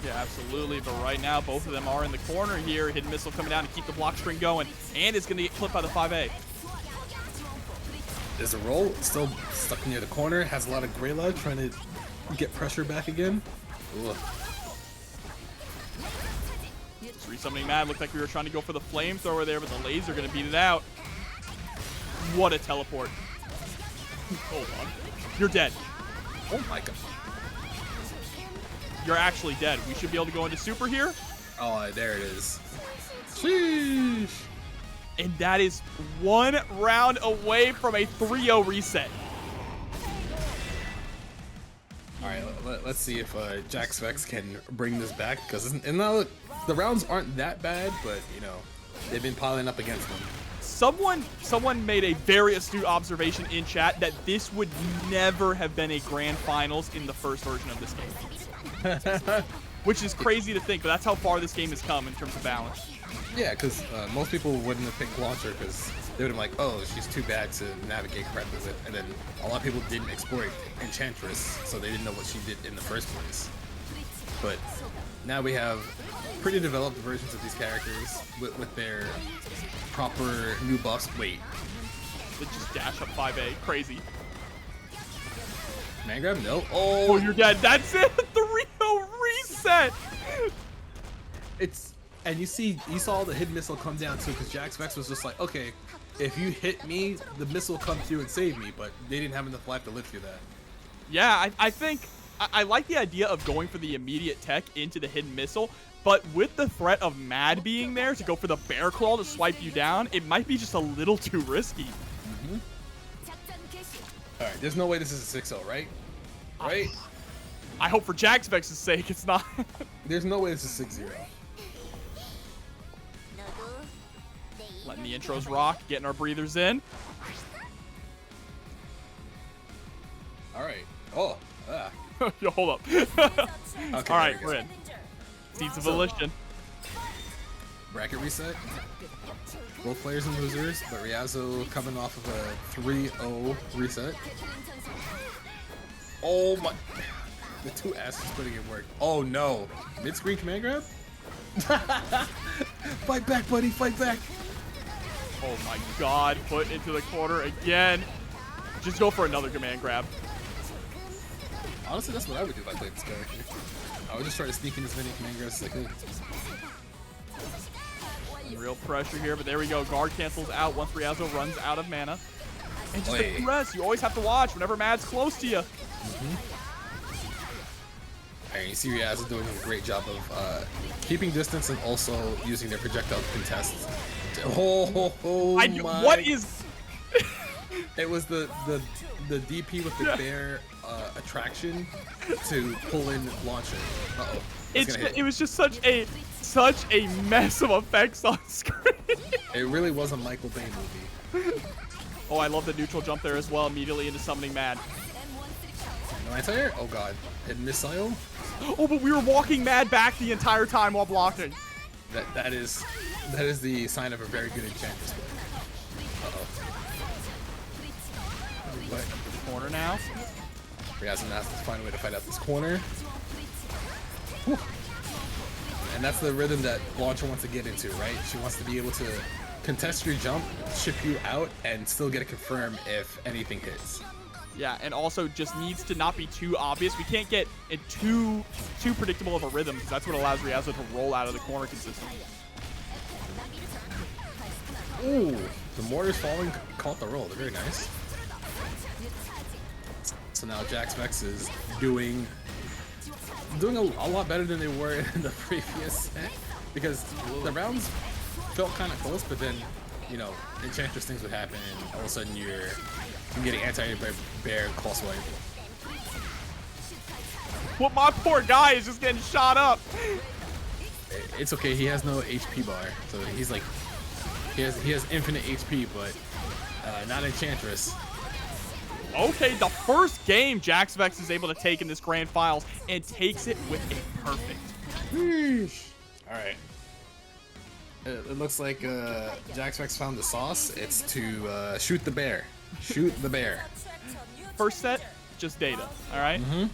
Yeah, absolutely. But right now, both of them are in the corner here. Hidden missile coming down to keep the block string going, and it's going to get clipped by the 5A. There's a roll, still stuck near the corner, has a lot of gray lag, trying to get pressure back again. Ugh. Resummoning Mad. Looked like we were trying to go for the flamethrower there, but the laser going to beat it out. What a teleport. Hold on. You're dead. Oh my god. You're actually dead. We should be able to go into super here. Oh, there it is. Sheesh. And that is one round away from a 3-0 reset. All right, let's see if Jaxvex can bring this back, because the rounds aren't that bad, but you know they've been piling up against them. Someone made a very astute observation in chat that this would never have been a grand finals in the first version of this game, which is crazy to think, but that's how far this game has come in terms of balance. Yeah, because most people wouldn't have picked Launcher because they would have been like, oh, she's too bad to navigate correctly with, and then a lot of people didn't exploit Enchantress, so they didn't know what she did in the first place. But now we have pretty developed versions of these characters with their proper new buffs. Wait. They just dash up 5A. Crazy. Man grab? No. Oh, you're dead. That's it. 3-0 reset. And you saw the hidden missile come down too, because Jaxvex was just like, okay, if you hit me, the missile will come through and save me, but they didn't have enough life to live through that. Yeah, I think I like the idea of going for the immediate tech into the hidden missile, but with the threat of Mad being there to go for the bear claw to swipe you down, it might be just a little too risky. Mm-hmm. All right, there's no way this is a 6-0, right? Right? I hope for Jaxvex's sake it's not. There's no way this is 6-0. Letting the intros rock, getting our breathers in. All right. Oh. Yo, hold up. Okay, all right, we're in. Seeds of Volition. Bracket reset. Both players and losers, but Ryazo coming off of a 3-0 reset. Oh my. The 2S is putting in work. Oh no. Mid-screen command grab? Fight back, buddy. Fight back. Oh my god. Put into the corner again. Just go for another command grab. Honestly, that's what I would do if I played this character. I would just try to sneak in as many command grabs as I could. Real pressure here, but there we go. Guard cancels out once Ryazo runs out of mana. And just a press. You always have to watch whenever Mad's close to you. Alright, you see Ryazo doing a great job of keeping distance and also using their projectile contest. My. What is... It was the DP with the bear attraction to pull in launcher. Uh-oh. It was just such a mess of effects on screen. It really was a Michael Bay movie. Oh, I love the neutral jump there as well, immediately into summoning Mad. No anti-air? Oh god. Hidden missile? Oh, but we were walking Mad back the entire time while blocking. That is the sign of a very good Enchantress player. Uh-oh. What? Corner now. Ryazo has to find a way to fight out this corner. Whew. And that's the rhythm that Launcher wants to get into, right? She wants to be able to contest your jump, chip you out, and still get it confirmed if anything hits. Yeah, and also just needs to not be too obvious. We can't get it too predictable of a rhythm, because that's what allows Ryazo to roll out of the corner consistently. Ooh, the mortar's falling caught the roll. They're very nice. So now Jaxvex is doing a lot better than they were in the previous set, because the rounds felt kind of close, but then, you know, Enchantress things would happen, and all of a sudden you're getting anti-bear call swipe. Well, my poor guy is just getting shot up. It's okay, he has no HP bar, so he's like, he has infinite HP, but not Enchantress. Okay, the first game Jaxvex is able to take in this grand finals, and takes it with a perfect. Alright. It looks like Jaxvex found the sauce. It's to shoot the bear. Shoot the bear. First set, just data, alright? Here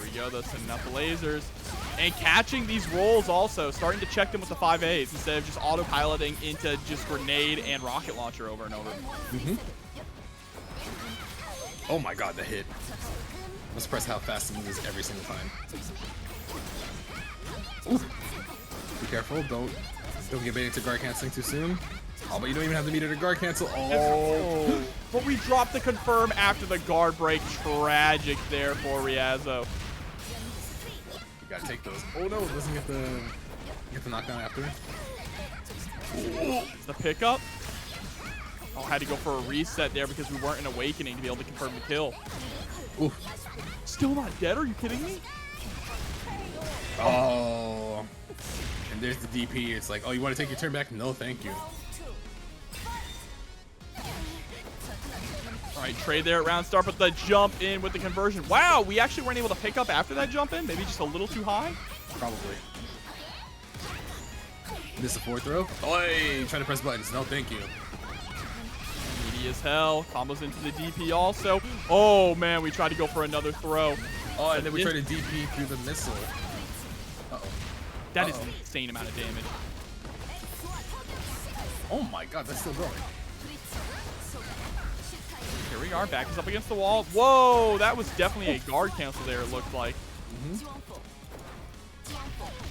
we go, though, sending out the lasers. And catching these rolls also, starting to check them with the 5As instead of just autopiloting into just grenade and rocket launcher over and over. Oh my god, the hit. I'm surprised how fast it moves every single time. Ooh. Be careful, don't get baited to guard canceling too soon. Oh, but you don't even have the meter to guard cancel. Oh. But we dropped the confirm after the guard break. Tragic there for Ryazo. Gotta take those. Oh no, it doesn't get the knockdown after. The pickup. Oh, had to go for a reset there because we weren't in awakening to be able to confirm the kill. Ooh. Still not dead? Are you kidding me? Oh. And there's the DP. It's like, oh, you want to take your turn back? No, thank you. All right, trade there at round start, but the jump in with the conversion. Wow, we actually weren't able to pick up after that jump in. Maybe just a little too high? Probably. This is a fourth throw. Oi, trying to press buttons. No, thank you. Meaty as hell. Combos into the DP also. Oh, man, we tried to go for another throw. Oh, and then we tried to DP through the missile. Uh-oh. That is an insane amount of damage. Oh my god, that's still going. Here we are, back is up against the wall. Whoa, that was definitely a guard cancel there, it looked like. And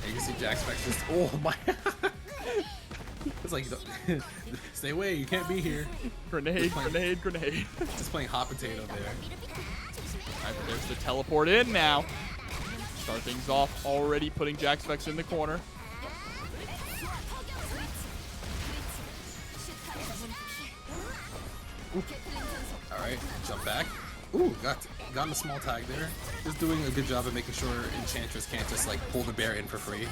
you can see Jaxvex just, oh my. It's like, stay away, you can't be here. Grenade, grenade, grenade. Just playing hot potato there. Alright, but there's the teleport in now. Start things off, already putting Jaxvex in the corner. Alright, jump back. Ooh, got a small tag there. Just doing a good job of making sure Enchantress can't just like pull the bear in for free.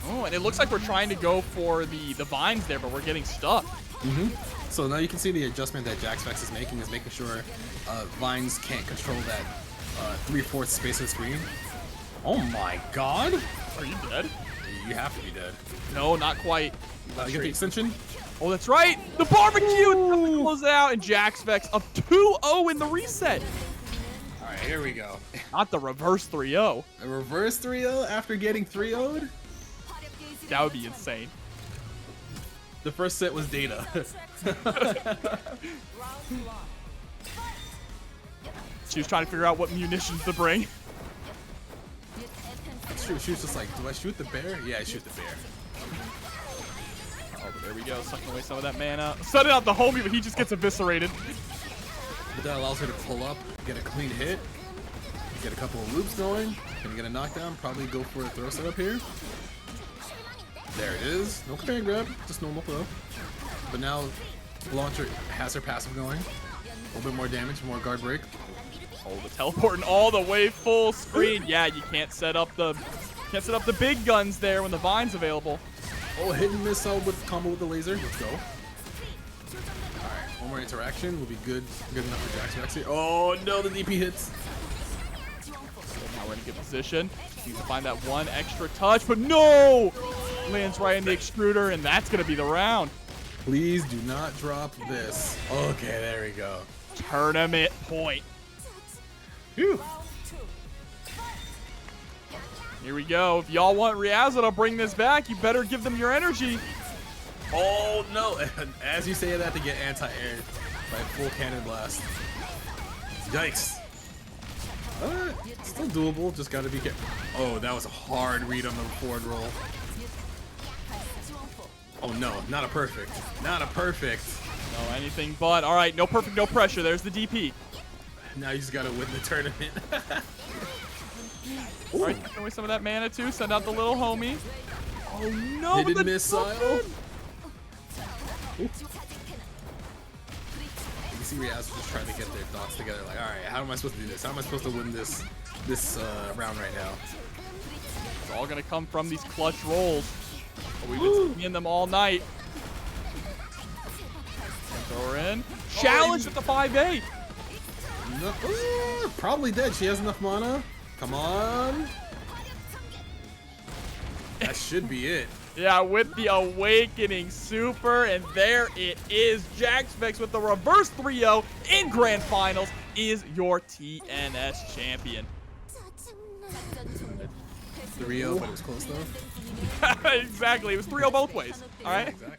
Oh, and it looks like we're trying to go for the vines there, but we're getting stuck. So now you can see the adjustment that Jaxvex is making sure vines can't control that 3/4 space of the screen. Oh my god! Are you dead? You have to be dead. No, not quite. You get the extension? Oh, that's right! The barbecue! Close out, and Jaxvex up 2-0 in the reset. Alright, here we go. Not the reverse 3-0. A reverse 3-0 after getting 3-0'd? That would be insane. The first set was data. She was trying to figure out what munitions to bring. That's true. She was just like, do I shoot the bear? Yeah, I shoot the bear. Oh, but there we go. Sucking away some of that mana. Setting out the homie, but he just gets eviscerated. But that allows her to pull up, get a clean hit, get a couple of loops going. Gonna get a knockdown. Probably go for a throw setup here. There it is. No command grab, just normal throw. But now Launcher has her passive going. A little bit more damage, more guard break. Oh, the teleporting all the way full screen. Yeah, you can't set up the big guns there when the Vine's available. Oh, hit and miss with combo with the laser. Let's go. Alright, one more interaction will be good enough for Jaxvex here. Oh no, the DP hits. Now we're in a good position. Needs to find that one extra touch, but no! Lands right in the extruder, and that's gonna be the round. Please do not drop this. Okay, there we go. Tournament point. Phew. Here we go. If y'all want Ryazo to bring this back, you better give them your energy. Oh no! As you say that, they get anti-air by full cannon blast. Yikes! Still doable. Just gotta be careful. Oh, that was a hard read on the forward roll. Oh no! Not a perfect. Not a perfect. No, anything but. All right, no perfect, no pressure. There's the DP. Now you just gotta win the tournament. All right, taking away some of that mana too. Send out the little homie. Oh no! Hidden missile. You can see Ryazo just trying to get their thoughts together. Like, all right, how am I supposed to do this? How am I supposed to win this round right now? It's all gonna come from these clutch rolls. But we've been seeing them all night. Throw her in. Challenge at the 5-8. No, probably dead. She has enough mana. Come on. That should be it. Yeah, with the Awakening Super, and there it is. Jaxvex with the reverse 3-0 in Grand Finals is your TNS champion. 3-0, but it was close though. Exactly, it was 3-0 both ways. All right. Exactly.